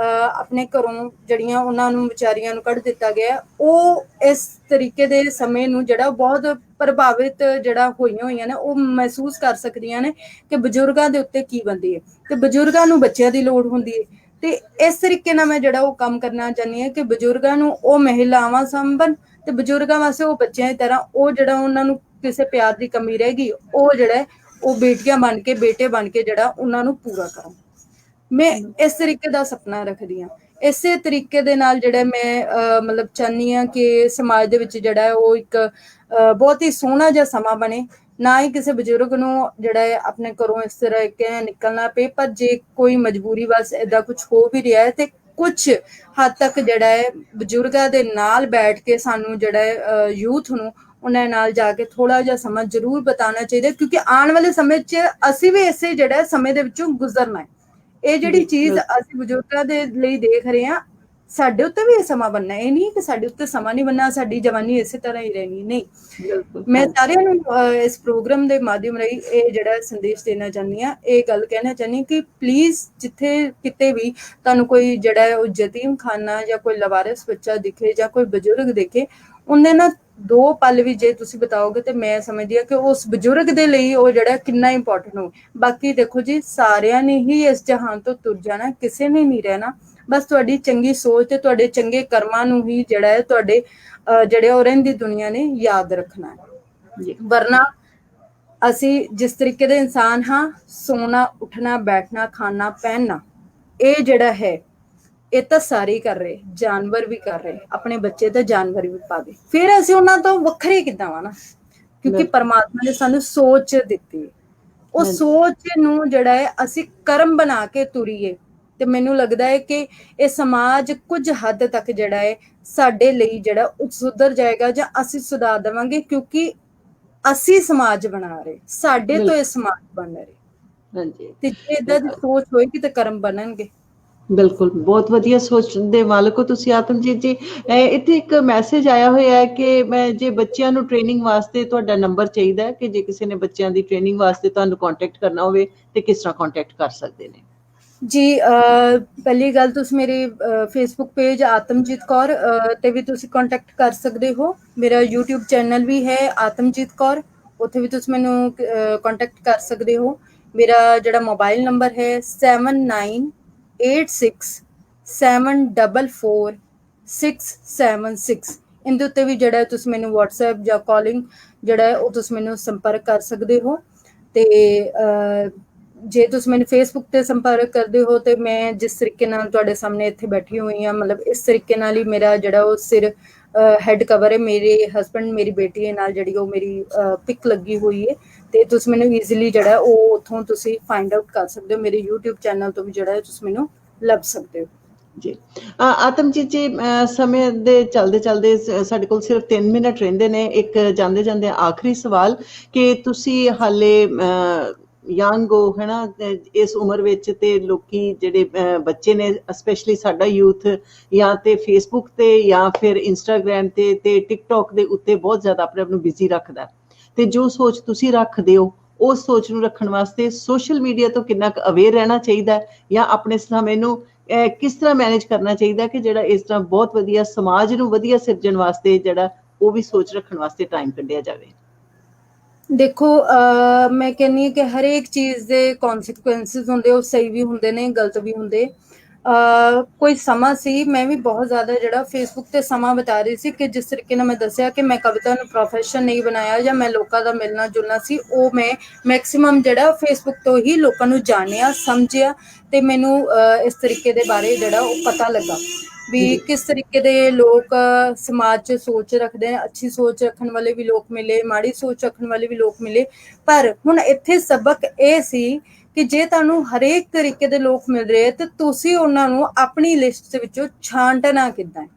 ਆਪਣੇ ਘਰੋਂ ਜਿਹੜੀਆਂ ਉਹਨਾਂ ਨੂੰ ਵਿਚਾਰੀਆਂ ਨੂੰ ਕੱਢ ਦਿੱਤਾ ਗਿਆ, ਉਹ ਇਸ ਤਰੀਕੇ ਦੇ ਸਮੇਂ ਨੂੰ ਜਿਹੜਾ ਬਹੁਤ ਪ੍ਰਭਾਵਿਤ ਜਿਹੜਾ ਹੋਈਆਂ ਨੇ, ਉਹ ਮਹਿਸੂਸ ਕਰ ਸਕਦੀਆਂ ਨੇ ਕਿ ਬਜ਼ੁਰਗਾਂ ਦੇ ਉੱਤੇ ਕੀ ਬਣਦੀ ਹੈ, ਤੇ ਬਜ਼ੁਰਗਾਂ ਨੂੰ ਬੱਚਿਆਂ ਦੀ ਲੋੜ ਹੁੰਦੀ ਹੈ। ਤੇ ਇਸ ਤਰੀਕੇ ਨਾਲ ਮੈਂ ਜਿਹੜਾ ਉਹ ਕੰਮ ਕਰਨਾ ਚਾਹੁੰਦੀ ਹਾਂ ਕਿ ਬਜ਼ੁਰਗਾਂ ਨੂੰ ਉਹ ਮਹਿਲਾਵਾਂ ਸੰਭਣ, ਤੇ ਬਜ਼ੁਰਗਾਂ ਵਾਸਤੇ ਉਹ ਬੱਚਿਆਂ ਦੀ ਤਰ੍ਹਾਂ ਉਹ ਜਿਹੜਾ ਉਹਨਾਂ ਨੂੰ ਕਿਸੇ ਪਿਆਰ ਦੀ ਕਮੀ ਰਹੇਗੀ, ਉਹ ਜਿਹੜਾ ਉਹ ਬੇਟੀਆਂ ਬਣ ਕੇ ਬੇਟੇ ਬਣ ਕੇ ਜਿਹੜਾ ਉਹਨਾਂ ਨੂੰ ਪੂਰਾ ਕਰਨ। ਮੈਂ ਇਸ ਤਰੀਕੇ ਦਾ ਸੁਪਨਾ ਰੱਖਦੀ ਹਾਂ। ਇਸੇ ਤਰੀਕੇ ਦੇ ਨਾਲ ਜਿਹੜਾ ਮੈਂ ਮਤਲਬ ਚਾਹੁੰਦੀ ਹਾਂ ਕਿ ਸਮਾਜ ਦੇ ਵਿੱਚ ਜਿਹੜਾ ਉਹ ਇੱਕ ਬਹੁਤ ਹੀ ਸੋਹਣਾ ਜਿਹਾ ਸਮਾਂ ਬਣੇ। ਨਾ ਹੀ ਕਿਸੇ ਬਜ਼ੁਰਗ ਨੂੰ ਜਿਹੜਾ ਹੈ ਆਪਣੇ ਘਰੋਂ ਇਸ ਤਰ੍ਹਾਂ ਨਿਕਲਣਾ ਪਏ, ਪਰ ਜੇ ਕੋਈ ਮਜਬੂਰੀ ਬਸ ਏਦਾਂ ਕੁਝ ਹੋ ਵੀ ਰਿਹਾ ਹੈ, ਤੇ ਕੁਝ ਹੱਦ ਤੱਕ ਜਿਹੜਾ ਹੈ ਬਜ਼ੁਰਗਾਂ ਦੇ ਨਾਲ ਬੈਠ ਕੇ ਸਾਨੂੰ ਜਿਹੜਾ ਹੈ ਯੂਥ ਨੂੰ ਉਹਨਾਂ ਨਾਲ ਜਾ ਕੇ ਥੋੜਾ ਜਿਹਾ ਸਮਾਂ ਜ਼ਰੂਰ ਬਿਤਾਉਣਾ ਚਾਹੀਦਾ, ਕਿਉਂਕਿ ਆਉਣ ਵਾਲੇ ਸਮੇਂ 'ਚ ਅਸੀਂ ਵੀ ਇਸੇ ਜਿਹੜਾ ਸਮੇਂ ਦੇ ਵਿੱਚੋਂ ਗੁਜ਼ਰਨਾ ਹੈ। ਇਹ ਜਿਹੜੀ ਚੀਜ਼ ਅਸੀਂ ਬਜ਼ੁਰਗਾਂ ਦੇ ਲਈ ਦੇਖ ਰਹੇ ਹਾਂ, ਸਾਡੇ ਉੱਤੇ ਵੀ ਇਹ ਸਮਾਂ ਬਣਨਾ। ਇਹ ਨਹੀਂ ਕਿ ਸਾਡੇ ਉੱਤੇ ਸਮਾਂ ਨਹੀਂ ਬਣਨਾ, ਸਾਡੀ ਜਵਾਨੀ ਇਸੇ ਤਰ੍ਹਾਂ ਹੀ ਰਹਿਣੀ, ਨਹੀਂ। ਮੈਂ ਸਾਰਿਆਂ ਨੂੰ ਇਸ ਪ੍ਰੋਗਰਾਮ ਦੇ ਮਾਧਿਅਮ ਰਾਹੀਂ ਇਹ ਜਿਹੜਾ ਸੰਦੇਸ਼ ਦੇਣਾ ਚਾਹੁੰਦੀ ਹਾਂ, ਇਹ ਗੱਲ ਕਹਿਣਾ ਚਾਹੁੰਦੀ ਕਿ ਪਲੀਜ਼ ਜਿੱਥੇ ਕਿਤੇ ਵੀ ਤੁਹਾਨੂੰ ਕੋਈ ਜਿਹੜਾ ਉਹ ਯਤੀਮ ਖਾਨਾ ਜਾਂ ਕੋਈ ਲਵਾਰਿਸ ਬੱਚਾ ਦਿਖੇ ਜਾਂ ਕੋਈ ਬਜ਼ੁਰਗ ਦਿਖੇ, ਉਹਨੇ ਨਾ 2 ਪਲ ਵੀ ਜੇ ਤੁਸੀਂ ਬਤਾਓਗੇ ਤੇ ਮੈਂ ਸਮਝਦੀ ਹਾਂ ਕਿ ਉਸ ਬਜ਼ੁਰਗ ਦੇ ਲਈ ਉਹ ਜਿਹੜਾ ਕਿੰਨਾ ਇੰਪੋਰਟੈਂਟ ਹੋ। ਬਾਕੀ ਦੇਖੋ ਜੀ, ਸਾਰਿਆਂ ਨੇ ਹੀ ਇਸ ਜਹਾਨ ਤੋਂ ਤੁਰ ਜਾਣਾ, ਕਿਸੇ ਨੇ ਨਹੀਂ ਰਹਿਣਾ। ਬਸ ਤੁਹਾਡੀ ਚੰਗੀ ਸੋਚ ਤੇ ਤੁਹਾਡੇ ਚੰਗੇ ਕਰਮਾਂ ਨੂੰ ਹੀ ਜਿਹੜਾ ਹੈ ਤੁਹਾਡੇ ਜਿਹੜੇ ਉਹ ਰਹਿੰਦੀ ਦੁਨੀਆ ਨੇ ਯਾਦ ਰੱਖਣਾ ਹੈ। ਵਰਨਾ ਅਸੀਂ ਜਿਸ ਤਰੀਕੇ ਦੇ ਇਨਸਾਨ ਹਾਂ, ਸੋਣਾ ਉੱਠਣਾ ਬੈਠਣਾ ਖਾਣਾ ਪਹਿਨਣਾ, ਇਹ ਜਿਹੜਾ ਹੈ ਇਹ ਤਾਂ ਸਾਰੇ ਹੀ ਕਰ ਰਹੇ, ਜਾਨਵਰ ਵੀ ਕਰ ਰਹੇ। ਆਪਣੇ ਬੱਚੇ ਤਾਂ ਜਾਨਵਰ ਵੀ ਪਾਵੇ, ਫਿਰ ਅਸੀਂ ਉਹਨਾਂ ਤੋਂ ਵੱਖਰੇ ਕਿੱਦਾਂ ਵਾ ਨਾ, ਕਿਉਂਕਿ ਪਰਮਾਤਮਾ ਨੇ ਸਾਨੂੰ ਸੋਚ ਦਿੱਤੀ। ਉਹ ਸੋਚ ਨੂੰ ਜਿਹੜਾ ਹੈ ਅਸੀਂ ਕਰਮ ਬਣਾ ਕੇ ਤੁਰੀਏ, ਤੇ ਮੈਨੂੰ ਲੱਗਦਾ ਹੈ ਕਿ ਇਹ ਸਮਾਜ ਕੁਝ ਹੱਦ ਤੱਕ ਜਿਹੜਾ ਹੈ ਸਾਡੇ ਲਈ ਜਿਹੜਾ ਉਹ ਸੁਧਰ ਜਾਏਗਾ, ਜਾਂ ਅਸੀਂ ਸੁਧਾਰ ਦੇਵਾਂਗੇ, ਕਿਉਂਕਿ ਅਸੀਂ ਸਮਾਜ ਬਣਾ ਰਹੇ, ਸਾਡੇ ਤੋਂ ਇਹ ਸਮਾਜ ਬਣ ਰਹੇ। ਹਾਂਜੀ, ਤੇ ਜੇ ਏਦਾਂ ਦੀ ਸੋਚ ਹੋਏਗੀ ਤਾਂ ਕਰਮ ਬਣਨਗੇ। ਬਿਲਕੁਲ, ਬਹੁਤ ਵਧੀਆ ਸੋਚ ਦੇ ਮਾਲਕ ਹੋ ਤੁਸੀਂ ਆਤਮਜੀਤ ਜੀ। ਇੱਥੇ ਇੱਕ ਮੈਸੇਜ ਆਇਆ ਹੋਇਆ ਹੈ ਕਿ ਮੈਂ ਜੇ ਬੱਚਿਆਂ ਨੂੰ ਟ੍ਰੇਨਿੰਗ ਵਾਸਤੇ ਤੁਹਾਡਾ ਨੰਬਰ ਚਾਹੀਦਾ ਹੈ, ਕਿ ਜੇ ਕਿਸੇ ਨੇ ਬੱਚਿਆਂ ਦੀ ਟ੍ਰੇਨਿੰਗ ਵਾਸਤੇ ਤੁਹਾਨੂੰ ਕੰਟੈਕਟ ਕਰਨਾ ਹੋਵੇ ਤੇ ਕਿਸ ਤਰ੍ਹਾਂ ਕੰਟੈਕਟ ਕਰ ਸਕਦੇ ਨੇ? ਜੀ ਪਹਿਲੀ ਗੱਲ ਤੁਸੀਂ ਮੇਰੇ ਫੇਸਬੁੱਕ ਪੇਜ ਆਤਮਜੀਤ ਕੌਰ ਤੇ ਵੀ ਤੁਸੀਂ ਕੰਟੈਕਟ ਕਰ ਸਕਦੇ ਹੋ। ਮੇਰਾ YouTube ਚੈਨਲ ਵੀ ਹੈ ਆਤਮਜੀਤ ਕੌਰ, ਉੱਥੇ ਵੀ ਤੁਸੀਂ ਮੈਨੂੰ ਕੰਟੈਕਟ ਕਰ ਸਕਦੇ ਹੋ। ਮੇਰਾ ਜਿਹੜਾ ਮੋਬਾਈਲ ਨੰਬਰ ਹੈ 7986744676। ਇਹਦੇ ਉੱਤੇ ਵੀ ਜਿਹੜਾ ਤੁਸੀਂ ਮੈਨੂੰ WhatsApp ਜਾਂ ਕਾਲਿੰਗ ਜਿਹੜਾ ਉਹ ਤੁਸੀਂ ਮੈਨੂੰ ਸੰਪਰਕ ਕਰ ਸਕਦੇ ਹੋ। ਤੇ ਜੇ ਤੁਸੀਂ ਮੈਨੂੰ ਫੇਸਬੁੱਕ ਤੇ ਸੰਪਰਕ ਕਰਦੇ ਹੋ ਤੇ ਮੈਂ ਜਿਸ ਤਰੀਕੇ ਨਾਲ ਤੁਹਾਡੇ ਸਾਹਮਣੇ ਇੱਥੇ ਬੈਠੀ ਹੋਈ ਹਾਂ, ਮਤਲਬ ਇਸ ਤਰੀਕੇ ਨਾਲ ਹੀ ਮੇਰਾ ਜਿਹੜਾ ਉਹ ਸਿਰ ਹੈਡ ਕਵਰ ਹੈ। ਮੇਰੇ ਹਸਬੈਂਡ ਮੇਰੀ ਬੇਟੀ ਦੇ ਨਾਲ ਜਿਹੜੀ ਉਹ ਮੇਰੀ ਪਿਕ ਲੱਗੀ ਹੋਈ ਹੈ, ਤੇ ਤੁਸੀਂ ਮੈਨੂੰ ਈਜ਼ੀਲੀ ਜਿਹੜਾ ਉਹ ਉੱਥੋਂ ਤੁਸੀਂ ਫਾਈਂਡ ਆਊਟ ਕਰ ਸਕਦੇ ਹੋ। ਮੇਰੇ YouTube ਚੈਨਲ ਤੋਂ ਵੀ ਜਿਹੜਾ ਤੁਸੀਂ ਮੈਨੂੰ ਲੱਭ ਸਕਦੇ ਹੋ ਜੀ। ਆਤਮਜੀਤ ਜੀ, ਸਮੇਂ ਦੇ ਚਲਦੇ ਚਲਦੇ ਸਾਡੇ ਕੋਲ ਸਿਰਫ 3 ਮਿੰਟ ਰਹਿੰਦੇ ਨੇ। ਇੱਕ ਜਾਂਦੇ ਜਾਂਦੇ ਆਖਰੀ ਸਵਾਲ ਕਿ ਤੁਸੀਂ ਹਾਲੇ ਯੰਗ ਹੋ, ਹੈ ਨਾ, ਇਸ ਉਮਰ ਵਿੱਚ, ਤੇ ਲੋਕੀ ਜਿਹੜੇ ਬੱਚੇ ਨੇ, ਸਪੈਸ਼ਲੀ ਸਾਡਾ ਯੂਥ, ਜਾਂ ਤੇ ਫੇਸਬੁੱਕ ਤੇ ਜਾਂ ਫਿਰ ਇੰਸਟਾਗ੍ਰਾਮ ਤੇ ਟਿਕਟੋਕ ਦੇ ਉੱਤੇ ਬਹੁਤ ਜ਼ਿਆਦਾ ਆਪਣੇ ਆਪ ਨੂੰ ਬਿਜ਼ੀ ਰੱਖਦਾ। ਤੇ ਜੋ ਸੋਚ ਤੁਸੀਂ ਰੱਖਦੇ ਹੋ, ਉਸ ਸੋਚ ਨੂੰ ਰੱਖਣ ਵਾਸਤੇ ਸੋਸ਼ਲ ਮੀਡੀਆ ਤੋਂ ਕਿੰਨਾ ਕੁ ਅਵੇਅਰ ਰਹਿਣਾ ਚਾਹੀਦਾ, ਜਾਂ ਆਪਣੇ ਸਮੇਂ ਨੂੰ ਕਿਸ ਤਰ੍ਹਾਂ ਮੈਨੇਜ ਕਰਨਾ ਚਾਹੀਦਾ ਕਿ ਜਿਹੜਾ ਇਸ ਤਰ੍ਹਾਂ ਬਹੁਤ ਵਧੀਆ ਸਮਾਜ ਨੂੰ ਵਧੀਆ ਸਿਰਜਣ ਵਾਸਤੇ ਜਿਹੜਾ ਉਹ ਵੀ ਸੋਚ ਰੱਖਣ ਵਾਸਤੇ ਟਾਈਮ ਕੱਢਿਆ ਜਾਵੇ? ਦੇਖੋ, ਮੈਂ ਕਹਿੰਦੀ ਹਾਂ ਕਿ ਹਰੇਕ ਚੀਜ਼ ਦੇ ਕੌਨਸੀਕੁਐਂਸਿਸ ਹੁੰਦੇ, ਉਹ ਸਹੀ ਵੀ ਹੁੰਦੇ ਨੇ, ਗਲਤ ਵੀ ਹੁੰਦੇ। ਕੋਈ ਸਮਾਂ ਸੀ ਮੈਂ ਵੀ ਬਹੁਤ ਜ਼ਿਆਦਾ ਜਿਹੜਾ ਫੇਸਬੁੱਕ ਤੇ ਸਮਾਂ ਬਿਤਾ ਰਹੀ ਸੀ, ਕਿ ਜਿਸ ਤਰੀਕੇ ਨਾਲ ਮੈਂ ਦੱਸਿਆ ਕਿ ਮੈਂ ਕਵਿਤਾ ਨੂੰ ਪ੍ਰੋਫੈਸ਼ਨ ਨਹੀਂ ਬਣਾਇਆ ਜਾਂ ਮੈਂ ਲੋਕਾਂ ਦਾ ਮਿਲਣਾ ਜੁਲਣਾ ਸੀ, ਉਹ ਮੈਂ ਮੈਕਸੀਮਮ ਜਿਹੜਾ ਫੇਸਬੁੱਕ ਤੋਂ ਹੀ ਲੋਕਾਂ ਨੂੰ ਜਾਣਿਆ, ਸਮਝਿਆ, ਤੇ ਮੈਨੂੰ ਇਸ ਤਰੀਕੇ ਦੇ ਬਾਰੇ ਜਿਹੜਾ ਉਹ ਪਤਾ ਲੱਗਾ ਵੀ ਕਿਸ ਤਰੀਕੇ ਦੇ ਲੋਕ ਸਮਾਜ 'ਚ ਸੋਚ ਰੱਖਦੇ ਨੇ। ਅੱਛੀ ਸੋਚ ਰੱਖਣ ਵਾਲੇ ਵੀ ਲੋਕ ਮਿਲੇ, ਮਾੜੀ ਸੋਚ ਰੱਖਣ ਵਾਲੇ ਵੀ ਲੋਕ ਮਿਲੇ। ਪਰ ਹੁਣ ਇੱਥੇ ਸਬਕ ਇਹ ਸੀ ਕਿ ਜੇ ਤੁਹਾਨੂੰ ਹਰੇਕ ਤਰੀਕੇ ਦੇ ਲੋਕ ਮਿਲ ਰਹੇ ਤੇ ਤੁਸੀਂ ਉਹਨਾਂ ਨੂੰ ਆਪਣੀ ਲਿਸਟ ਦੇ ਵਿੱਚੋਂ ਛਾਂਟਣਾ ਕਿੱਦਾਂ ਹੈ,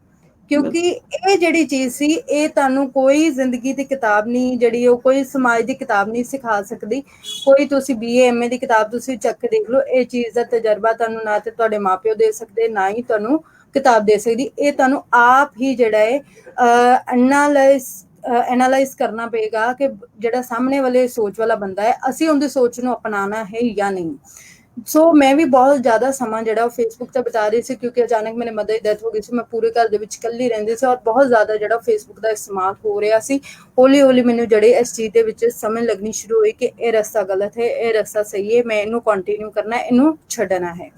ਕਿਉਂਕਿ ਇਹ ਜਿਹੜੀ ਚੀਜ਼ ਸੀ ਇਹ ਤੁਹਾਨੂੰ ਕੋਈ ਜ਼ਿੰਦਗੀ ਦੀ ਕਿਤਾਬ ਨਹੀਂ, ਜਿਹੜੀ ਉਹ ਕੋਈ ਸਮਾਜ ਦੀ ਕਿਤਾਬ ਨਹੀਂ ਸਿਖਾ ਸਕਦੀ। ਕੋਈ ਤੁਸੀਂ BA MA ਦੀ ਕਿਤਾਬ ਤੁਸੀਂ ਚੱਕ ਕੇ ਦੇਖ ਲਓ, ਇਹ ਚੀਜ਼ ਦਾ ਤਜਰਬਾ ਤੁਹਾਨੂੰ ਨਾ ਤੇ ਤੁਹਾਡੇ ਮਾਪਿਓ ਦੇ ਸਕਦੇ, ਨਾ ਹੀ ਤੁਹਾਨੂੰ ਕਿਤਾਬ ਦੇ ਸਕਦੀ। ਇਹ ਤੁਹਾਨੂੰ ਆਪ ਹੀ ਜਿਹੜਾ ਹੈ ਐਨਾਲਾਈਜ਼ ਕਰਨਾ ਪਏਗਾ ਕਿ ਜਿਹੜਾ ਸਾਹਮਣੇ ਵਾਲੇ ਸੋਚ ਵਾਲਾ ਬੰਦਾ ਹੈ, ਅਸੀਂ ਉਹਦੀ ਸੋਚ ਨੂੰ ਅਪਣਾਉਣਾ ਹੈ ਜਾਂ ਨਹੀਂ। ਸੋ ਮੈਂ ਵੀ ਬਹੁਤ ਜ਼ਿਆਦਾ ਸਮਾਂ ਜਿਹੜਾ ਉਹ ਫੇਸਬੁੱਕ ਤੇ ਬਿਤਾ ਰਹੀ ਸੀ, ਕਿਉਂਕਿ ਅਚਾਨਕ ਮੇਰੇ ਮਦਰ ਦੀ ਡੈਥ ਹੋ ਗਈ ਸੀ। ਮੈਂ ਪੂਰੇ ਘਰ ਦੇ ਵਿੱਚ ਇਕੱਲੀ ਰਹਿੰਦੀ ਸੀ ਔਰ ਬਹੁਤ ਜ਼ਿਆਦਾ ਜਿਹੜਾ ਫੇਸਬੁੱਕ ਦਾ ਇਸਤੇਮਾਲ ਹੋ ਰਿਹਾ ਸੀ। ਹੌਲੀ ਹੌਲੀ ਮੈਨੂੰ ਜਿਹੜੇ ਇਸ ਚੀਜ਼ ਦੇ ਵਿੱਚ ਸਮਝ ਲੱਗਣੀ ਸ਼ੁਰੂ ਹੋਈ ਕਿ ਇਹ ਰਸਤਾ ਗਲਤ ਹੈ, ਇਹ ਰਸਤਾ ਸਹੀ ਹੈ, ਮੈਂ ਇਹਨੂੰ ਕੰਟੀਨਿਊ ਕਰਨਾ, ਇਹਨੂੰ ਛੱਡਣਾ ਹੈ।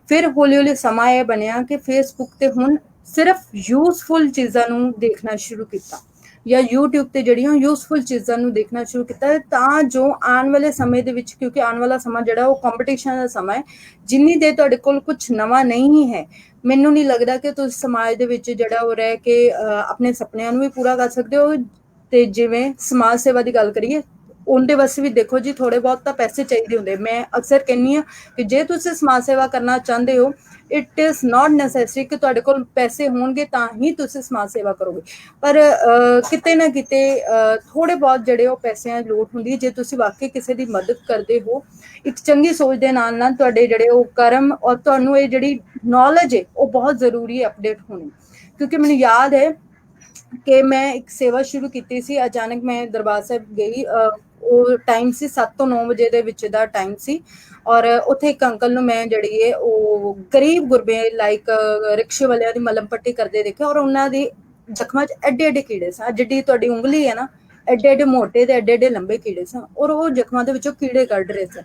ਫਿਰ ਹੌਲੀ ਹੌਲੀ ਸਮਾਂ ਇਹ ਬਣਿਆ ਕਿ ਫੇਸਬੁੱਕ ਤੇ ਹੁਣ ਸਿਰਫ ਯੂਜ਼ਫੁਲ ਚੀਜ਼ਾਂ ਨੂੰ ਦੇਖਣਾ ਸ਼ੁਰੂ ਕੀਤਾ, ਜਾਂ YouTube ਤੇ ਜਿਹੜੀਆਂ ਯੂਜ਼ਫੁਲ ਚੀਜ਼ਾਂ ਨੂੰ ਦੇਖਣਾ ਸ਼ੁਰੂ ਕੀਤਾ, ਤਾਂ ਜੋ ਆਉਣ ਵਾਲੇ ਸਮੇਂ ਦੇ ਵਿੱਚ, ਕਿਉਂਕਿ ਆਉਣ ਵਾਲਾ ਸਮਾਂ ਜਿਹੜਾ ਉਹ ਕੰਪੀਟੀਸ਼ਨ ਦਾ ਸਮਾਂ ਹੈ, ਜਿੰਨੀ ਦੇਰ ਤੁਹਾਡੇ ਕੋਲ ਕੁਝ ਨਵਾਂ ਨਹੀਂ ਹੈ, ਮੈਨੂੰ ਨਹੀਂ ਲੱਗਦਾ ਕਿ ਤੁਸੀਂ ਸਮਾਜ ਦੇ ਵਿੱਚ ਜਿਹੜਾ ਉਹ ਰਹਿ ਕੇ ਆਪਣੇ ਸੁਪਨਿਆਂ ਨੂੰ ਵੀ ਪੂਰਾ ਕਰ ਸਕਦੇ ਹੋ। ਤੇ ਜਿਵੇਂ ਸਮਾਜ ਸੇਵਾ ਦੀ ਗੱਲ ਕਰੀਏ, ਉਹਦੇ ਵਾਸਤੇ ਵੀ ਦੇਖੋ ਜੀ, ਥੋੜੇ ਬਹੁਤ ਤਾਂ ਪੈਸੇ ਚਾਹੀਦੇ ਹੁੰਦੇ। ਮੈਂ ਅਕਸਰ ਕਹਿੰਦੀ ਹਾਂ ਕਿ ਜੇ ਤੁਸੀਂ ਸਮਾਜ ਸੇਵਾ ਕਰਨਾ ਚਾਹੁੰਦੇ ਹੋ, ਇਟ ਇਜ਼ ਨਾਟ ਨੈਸੈਸਰੀ ਕਿ ਤੁਹਾਡੇ ਕੋਲ ਪੈਸੇ ਹੋਣਗੇ ਤਾਂ ਹੀ ਤੁਸੀਂ ਸਮਾਜ ਸੇਵਾ ਕਰੋਗੇ, ਪਰ ਕਿਤੇ ਨਾ ਕਿਤੇ ਥੋੜੇ ਬਹੁਤ ਜਿਹੜੇ ਉਹ ਪੈਸਿਆਂ ਦੀ ਲੋੜ ਹੁੰਦੀ ਹੈ। ਜੇ ਤੁਸੀਂ ਵਾਕਈ ਕਿਸੇ ਦੀ ਮਦਦ ਕਰਦੇ ਹੋ ਇੱਕ ਚੰਗੀ ਸੋਚ ਦੇ ਨਾਲ ਨਾਲ, ਤੁਹਾਡੇ ਜਿਹੜੇ ਉਹ ਕਰਮ ਔਰ ਤੁਹਾਨੂੰ ਇਹ ਜਿਹੜੀ ਨੌਲੇਜ ਹੈ ਉਹ ਬਹੁਤ ਜ਼ਰੂਰੀ ਹੈ ਅਪਡੇਟ ਹੋਣੀ। ਕਿਉਂਕਿ ਮੈਨੂੰ ਯਾਦ ਹੈ ਕਿ ਮੈਂ ਇੱਕ ਸੇਵਾ ਸ਼ੁਰੂ ਕੀਤੀ ਸੀ। ਅਚਾਨਕ ਮੈਂ ਦਰਬਾਰ ਸਾਹਿਬ ਗਈ, ਉਹ ਟਾਈਮ ਸੀ 7 ਤੋਂ 9 ਵਜੇ ਦੇ ਵਿੱਚ ਦਾ ਟਾਈਮ ਸੀ, ਔਰ ਉੱਥੇ ਇੱਕ ਅੰਕਲ ਨੂੰ ਮੈਂ ਜਿਹੜੀ ਹੈ ਉਹ ਗਰੀਬ ਗੁਰਬੇ ਲਾਈਕ ਰਿਕਸ਼ੇ ਵਾਲਿਆਂ ਦੀ ਮਲਮ ਪੱਟੀ ਕਰਦੇ ਦੇਖਿਆ, ਔਰ ਉਹਨਾਂ ਦੀ ਜ਼ਖਮਾਂ 'ਚ ਐਡੇ ਐਡੇ ਕੀੜੇ ਸਨ, ਜਿੱਡੀ ਤੁਹਾਡੀ ਉਂਗਲੀ ਹੈ ਨਾ, ਐਡੇ ਐਡੇ ਮੋਟੇ ਤੇ ਐਡੇ ਐਡੇ ਲੰਬੇ ਕੀੜੇ ਸਨ, ਔਰ ਉਹ ਜ਼ਖਮਾਂ ਦੇ ਵਿੱਚੋਂ ਕੀੜੇ ਕੱਢ ਰਹੇ ਸਨ।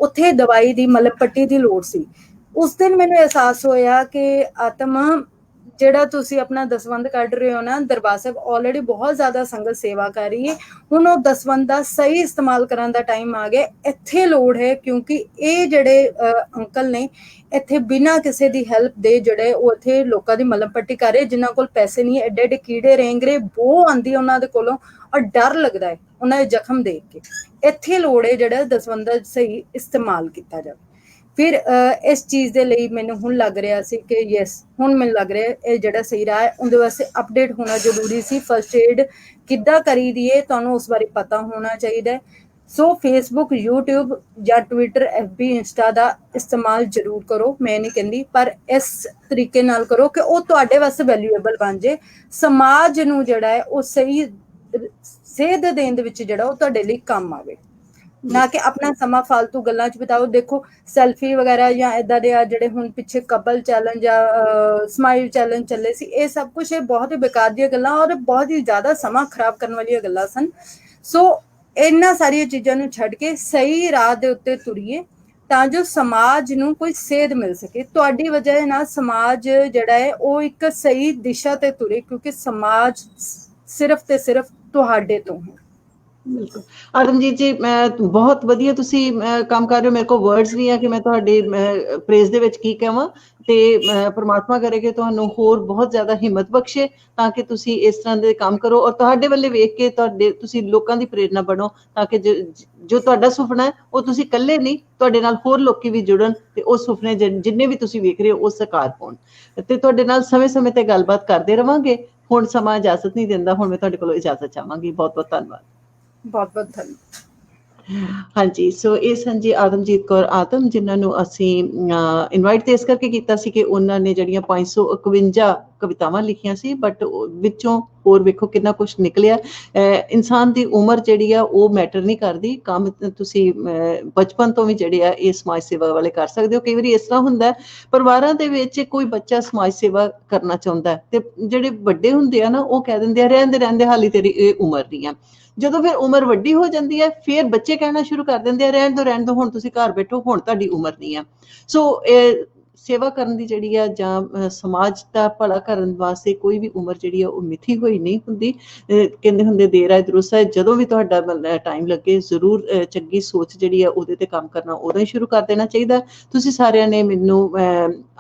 ਉੱਥੇ ਦਵਾਈ ਦੀ ਮਲਮ ਪੱਟੀ ਦੀ ਲੋੜ ਸੀ। ਉਸ ਦਿਨ ਮੈਨੂੰ ਅਹਿਸਾਸ ਹੋਇਆ ਕਿ ਆਤਮਾ ਜਿਹੜਾ ਤੁਸੀਂ ਆਪਣਾ ਦਸਵੰਧ ਕੱਢ ਰਹੇ ਹੋ ਨਾ, ਦਰਬਾਰ ਸਾਹਿਬ ਆਲਰੇਡੀ ਬਹੁਤ ਜ਼ਿਆਦਾ ਸੰਗਤ ਸੇਵਾ ਕਰ ਰਹੀ ਹੈ। ਹੁਣ ਉਹ ਦਸਵੰਧ ਦਾ ਸਹੀ ਇਸਤੇਮਾਲ ਕਰਨ ਦਾ ਟਾਈਮ ਆ ਗਿਆ। ਇੱਥੇ ਲੋੜ ਹੈ, ਕਿਉਂਕਿ ਇਹ ਜਿਹੜੇ ਅੰਕਲ ਨੇ ਇੱਥੇ ਬਿਨਾਂ ਕਿਸੇ ਦੀ ਹੈਲਪ ਦੇ ਜਿਹੜੇ ਉਹ ਇੱਥੇ ਲੋਕਾਂ ਦੀ ਮਲਮ ਪੱਟੀ ਕਰ ਰਹੇ, ਜਿਨ੍ਹਾਂ ਕੋਲ ਪੈਸੇ ਨਹੀਂ, ਐਡੇ ਐਡੇ ਕੀੜੇ ਰੇਂਗਰੇ ਬੋ ਆਉਂਦੀ ਉਹਨਾਂ ਦੇ ਕੋਲੋਂ, ਔਰ ਡਰ ਲੱਗਦਾ ਹੈ ਉਹਨਾਂ ਦੇ ਜ਼ਖਮ ਦੇਖ ਕੇ। ਇੱਥੇ ਲੋੜ ਹੈ ਜਿਹੜਾ ਦਸਵੰਧ ਦਾ ਸਹੀ ਇਸਤੇਮਾਲ ਕੀਤਾ ਜਾਵੇ। ਫਿਰ ਇਸ ਚੀਜ਼ ਦੇ ਲਈ ਮੈਨੂੰ ਹੁਣ ਲੱਗ ਰਿਹਾ ਸੀ ਕਿ ਯੈਸ, ਹੁਣ ਮੈਨੂੰ ਲੱਗ ਰਿਹਾ ਇਹ ਜਿਹੜਾ ਸਹੀ ਰਾਹ ਹੈ, ਉਹਦੇ ਵਾਸਤੇ ਅਪਡੇਟ ਹੋਣਾ ਜ਼ਰੂਰੀ ਸੀ। ਫਸਟ ਏਡ ਕਿੱਦਾਂ ਕਰੀ ਦੀ ਹੈ ਤੁਹਾਨੂੰ ਉਸ ਬਾਰੇ ਪਤਾ ਹੋਣਾ ਚਾਹੀਦਾ ਹੈ। ਸੋ ਫੇਸਬੁੱਕ, YouTube ਜਾਂ ਟਵਿੱਟਰ, FB, ਇੰਸਟਾ ਦਾ ਇਸਤੇਮਾਲ ਜ਼ਰੂਰ ਕਰੋ, ਮੈਂ ਨਹੀਂ ਕਹਿੰਦੀ, ਪਰ ਇਸ ਤਰੀਕੇ ਨਾਲ ਕਰੋ ਕਿ ਉਹ ਤੁਹਾਡੇ ਵਾਸਤੇ ਵੈਲਿਊਏਬਲ ਬਣ ਜੇ, ਸਮਾਜ ਨੂੰ ਜਿਹੜਾ ਹੈ ਉਹ ਸਹੀ ਸੇਧ ਦੇਣ ਦੇ ਵਿੱਚ ਜਿਹੜਾ ਉਹ ਤੁਹਾਡੇ ਲਈ ਕੰਮ ਆਵੇ। ਨਾ ਕਿ ਆਪਣਾ ਸਮਾਂ ਫालतू ਗੱਲਾਂ 'ਚ ਬਿਤਾਓ। ਦੇਖੋ ਸੈਲਫੀ ਵਗੈਰਾ ਜਾਂ ਏਦਾਂ ਦੇ ਆ ਜਿਹੜੇ ਹੁਣ ਪਿੱਛੇ ਕਪਲ ਚੈਲੰਜ ਜਾਂ ਸਮਾਈਲ ਚੈਲੰਜ ਚੱਲੇ ਸੀ, ਇਹ ਸਭ ਕੁਛ ਇਹ ਬਹੁਤ ਹੀ ਬੇਕਾਰ ਦੀਆਂ ਗੱਲਾਂ ਔਰ ਬਹੁਤ ਹੀ ਜ਼ਿਆਦਾ ਸਮਾਂ ਖਰਾਬ ਕਰਨ ਵਾਲੀਆਂ ਗੱਲਾਂ ਸਨ। ਸੋ ਇਹਨਾਂ ਸਾਰੀਆਂ ਚੀਜ਼ਾਂ ਨੂੰ ਛੱਡ ਕੇ ਸਹੀ ਰਾਹ ਦੇ ਉੱਤੇ ਤੁਰੀਏ ਤਾਂ ਜੋ ਸਮਾਜ ਨੂੰ ਕੋਈ ਸੇਧ ਮਿਲ ਸਕੇ। ਤੁਹਾਡੀ ਵਜ੍ਹਾ ਨਾਲ ਸਮਾਜ ਜਿਹੜਾ ਹੈ ਉਹ ਇੱਕ ਸਹੀ ਦਿਸ਼ਾ ਤੇ ਤੁਰੇ, ਕਿਉਂਕਿ ਸਮਾਜ ਸਿਰਫ ਤੇ ਸਿਰਫ ਤੁਹਾਡੇ ਤੋਂ ਹੈ। ਬਿਲਕੁਲ ਆਤਮਜੀਤ ਜੀ, ਮੈਂ ਬਹੁਤ ਵਧੀਆ ਤੁਸੀਂ ਕੰਮ ਕਰ ਰਹੇ ਹੋ। ਮੇਰੇ ਕੋਲ ਵਰਡਸ ਨਹੀਂ ਆ ਕਿ ਮੈਂ ਤੁਹਾਡੇ ਪ੍ਰੇਜ਼ ਦੇ ਵਿੱਚ ਕੀ ਕਹਾਂ, ਤੇ ਪਰਮਾਤਮਾ ਕਰੇ ਕਿ ਤੁਹਾਨੂੰ ਹੋਰ ਬਹੁਤ ਜ਼ਿਆਦਾ ਹਿੰਮਤ ਬਖਸ਼ੇ ਤਾਂ ਕਿ ਤੁਸੀਂ ਇਸ ਤਰ੍ਹਾਂ ਦੇ ਕੰਮ ਕਰੋ ਔਰ ਤੁਹਾਡੇ ਵੱਲੇ ਵੇਖ ਕੇ ਤੁਸੀਂ ਲੋਕਾਂ ਦੀ ਪ੍ਰੇਰਨਾ ਬਣੋ, ਤਾਂ ਕਿ ਜੋ ਤੁਹਾਡਾ ਸੁਪਨਾ ਹੈ ਉਹ ਤੁਸੀਂ ਇਕੱਲੇ ਨਹੀਂ, ਤੁਹਾਡੇ ਨਾਲ ਹੋਰ ਲੋਕੀ ਵੀ ਜੁੜਨ ਤੇ ਉਹ ਸੁਪਨੇ ਜਿੰਨੇ ਵੀ ਤੁਸੀਂ ਵੇਖ ਰਹੇ ਹੋ ਉਹ ਸਾਕਾਰ ਹੋਣ। ਤੇ ਤੁਹਾਡੇ ਨਾਲ ਸਮੇਂ-ਸਮੇਂ ਤੇ ਗੱਲਬਾਤ ਕਰਦੇ ਰਵਾਂਗੇ। ਹੁਣ ਸਮਾਂ ਇਜਾਜ਼ਤ ਨਹੀਂ ਦਿੰਦਾ, ਹੁਣ ਮੈਂ ਤੁਹਾਡੇ ਕੋਲੋਂ ਇਜਾਜ਼ਤ ਚਾਹਾਂਗੀ। ਬਹੁਤ ਬਹੁਤ ਧੰਨਵਾਦ। ਬਹੁਤ ਬਹੁਤ ਧੰਨਵਾਦ। ਹਾਂਜੀ, ਸੋ ਇਹ ਸਨ ਜੀ ਆਤਮਜੀਤ ਕੌਰ ਆਤਮ, ਜਿਨ੍ਹਾਂ ਨੂੰ ਅਸੀਂ ਇਨਵਾਈਟ ਤੇ ਇਸ ਕਰਕੇ ਕੀਤਾ ਸੀ ਕਿ ਉਹਨਾਂ ਨੇ ਜਿਹੜੀਆਂ 551 ਕਵਿਤਾਵਾਂ ਲਿਖੀਆਂ ਸੀ, ਬਟ ਵਿੱਚੋਂ ਹੋਰ ਵੇਖੋ ਕਿੰਨਾ ਕੁਛ ਨਿਕਲਿਆ। ਇਨਸਾਨ ਦੀ ਉਮਰ ਜਿਹੜੀ ਆ ਉਹ ਮੈਟਰ ਨਹੀਂ ਕਰਦੀ, ਕੰਮ ਤੁਸੀਂ ਬਚਪਨ ਤੋਂ ਵੀ ਜਿਹੜੇ ਆ ਇਹ ਸਮਾਜ ਸੇਵਾ ਵਾਲੇ ਕਰ ਸਕਦੇ ਹੋ। ਕਈ ਵਾਰੀ ਇਸ ਤਰ੍ਹਾਂ ਹੁੰਦਾ ਪਰਿਵਾਰਾਂ ਦੇ ਵਿੱਚ ਕੋਈ ਬੱਚਾ ਸਮਾਜ ਸੇਵਾ ਕਰਨਾ ਚਾਹੁੰਦਾ ਤੇ ਜਿਹੜੇ ਵੱਡੇ ਹੁੰਦੇ ਆ ਨਾ ਉਹ ਕਹਿ ਦਿੰਦੇ ਆ ਰਹਿੰਦੇ ਰਹਿੰਦੇ ਹਾਲੀ ਤੇਰੀ ਇਹ ਉਮਰ ਨਹੀਂ ਆ। ਜਦੋਂ ਫਿਰ ਉਮਰ ਵੱਡੀ ਹੋ ਜਾਂਦੀ ਹੈ ਫਿਰ ਬੱਚੇ ਕਹਿਣਾ ਸ਼ੁਰੂ ਕਰ ਦਿੰਦੇ ਆ ਰਹਿਣ ਦੋ ਹੁਣ ਤੁਸੀਂ ਘਰ ਬੈਠੋ, ਹੁਣ ਤੁਹਾਡੀ ਉਮਰ ਨਹੀਂ ਆ। ਸੋ ਸੇਵਾ ਕਰਨ ਦੀ ਜਿਹੜੀ ਆ ਜਾਂ ਸਮਾਜ ਦਾ ਭਲਾ ਕਰਨ ਵਾਸਤੇ ਕੋਈ ਵੀ ਉਮਰ ਜਿਹੜੀ ਆ ਉਹ ਮਿਥੀ ਹੋਈ ਨਹੀਂ ਹੁੰਦੀ। ਕਹਿੰਦੇ ਹੁੰਦੇ ਦੇਰ ਆਏ ਦਰੁਸਤ ਆਏ, ਜਦੋਂ ਵੀ ਤੁਹਾਡਾ ਟਾਈਮ ਲੱਗੇ ਜ਼ਰੂਰ ਚੰਗੀ ਸੋਚ ਜਿਹੜੀ ਆ ਉਹਦੇ ਤੇ ਕੰਮ ਕਰਨਾ ਉਦੋਂ ਹੀ ਸ਼ੁਰੂ ਕਰ ਦੇਣਾ ਚਾਹੀਦਾ। ਤੁਸੀਂ ਸਾਰਿਆਂ ਨੇ ਮੈਨੂੰ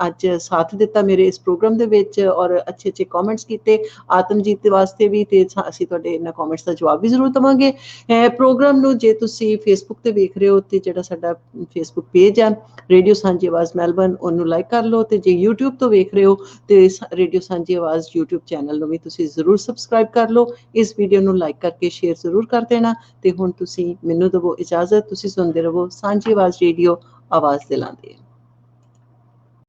ਅੱਜ ਸਾਥ ਦਿੱਤਾ ਮੇਰੇ ਇਸ ਪ੍ਰੋਗਰਾਮ ਦੇ ਵਿੱਚ ਔਰ ਅੱਛੇ ਅੱਛੇ ਕਮੈਂਟਸ ਕੀਤੇ ਆਤਮਜੀਤ ਦੇ ਵਾਸਤੇ ਵੀ, ਤੇ ਅਸੀਂ ਤੁਹਾਡੇ ਇਹਨਾਂ ਕਮੈਂਟਸ ਦਾ ਜਵਾਬ ਵੀ ਜ਼ਰੂਰ ਦੇਵਾਂਗੇ। ਪ੍ਰੋਗਰਾਮ ਨੂੰ ਜੇ ਤੁਸੀਂ ਫੇਸਬੁੱਕ ਤੇ ਵੇਖ ਰਹੇ ਹੋ ਤੇ ਜਿਹੜਾ ਸਾਡਾ ਫੇਸਬੁੱਕ ਪੇਜ ਆ ਰੇਡੀਓ ਸਾਂਝੀ ਆਵਾਜ਼ ਮੈਲਬਰਨ, ਉਹਨੂੰ ਲਾਈਕ ਕਰ ਲਓ, ਤੇ ਜੇ YouTube ਤੋਂ ਵੇਖ ਰਹੇ ਹੋ ਤੇ ਰੇਡੀਓ ਸਾਂਝੀ ਆਵਾਜ਼ YouTube ਚੈਨਲ ਨੂੰ ਵੀ ਤੁਸੀਂ ਜ਼ਰੂਰ ਸਬਸਕ੍ਰਾਈਬ ਕਰ ਲਓ। ਇਸ ਵੀਡੀਓ ਨੂੰ ਲਾਈਕ ਕਰਕੇ ਸ਼ੇਅਰ ਜ਼ਰੂਰ ਕਰ ਦੇਣਾ। ਤੇ ਹੁਣ ਤੁਸੀਂ ਮੈਨੂੰ ਦਿਓ ਇਜਾਜ਼ਤ, ਤੁਸੀਂ ਸੁਣਦੇ ਰਹੋ ਸਾਂਝੀ ਆਵਾਜ਼ ਰੇਡੀਓ, ਆਵਾਜ਼ ਦਿਲਾਂ ਦੀ।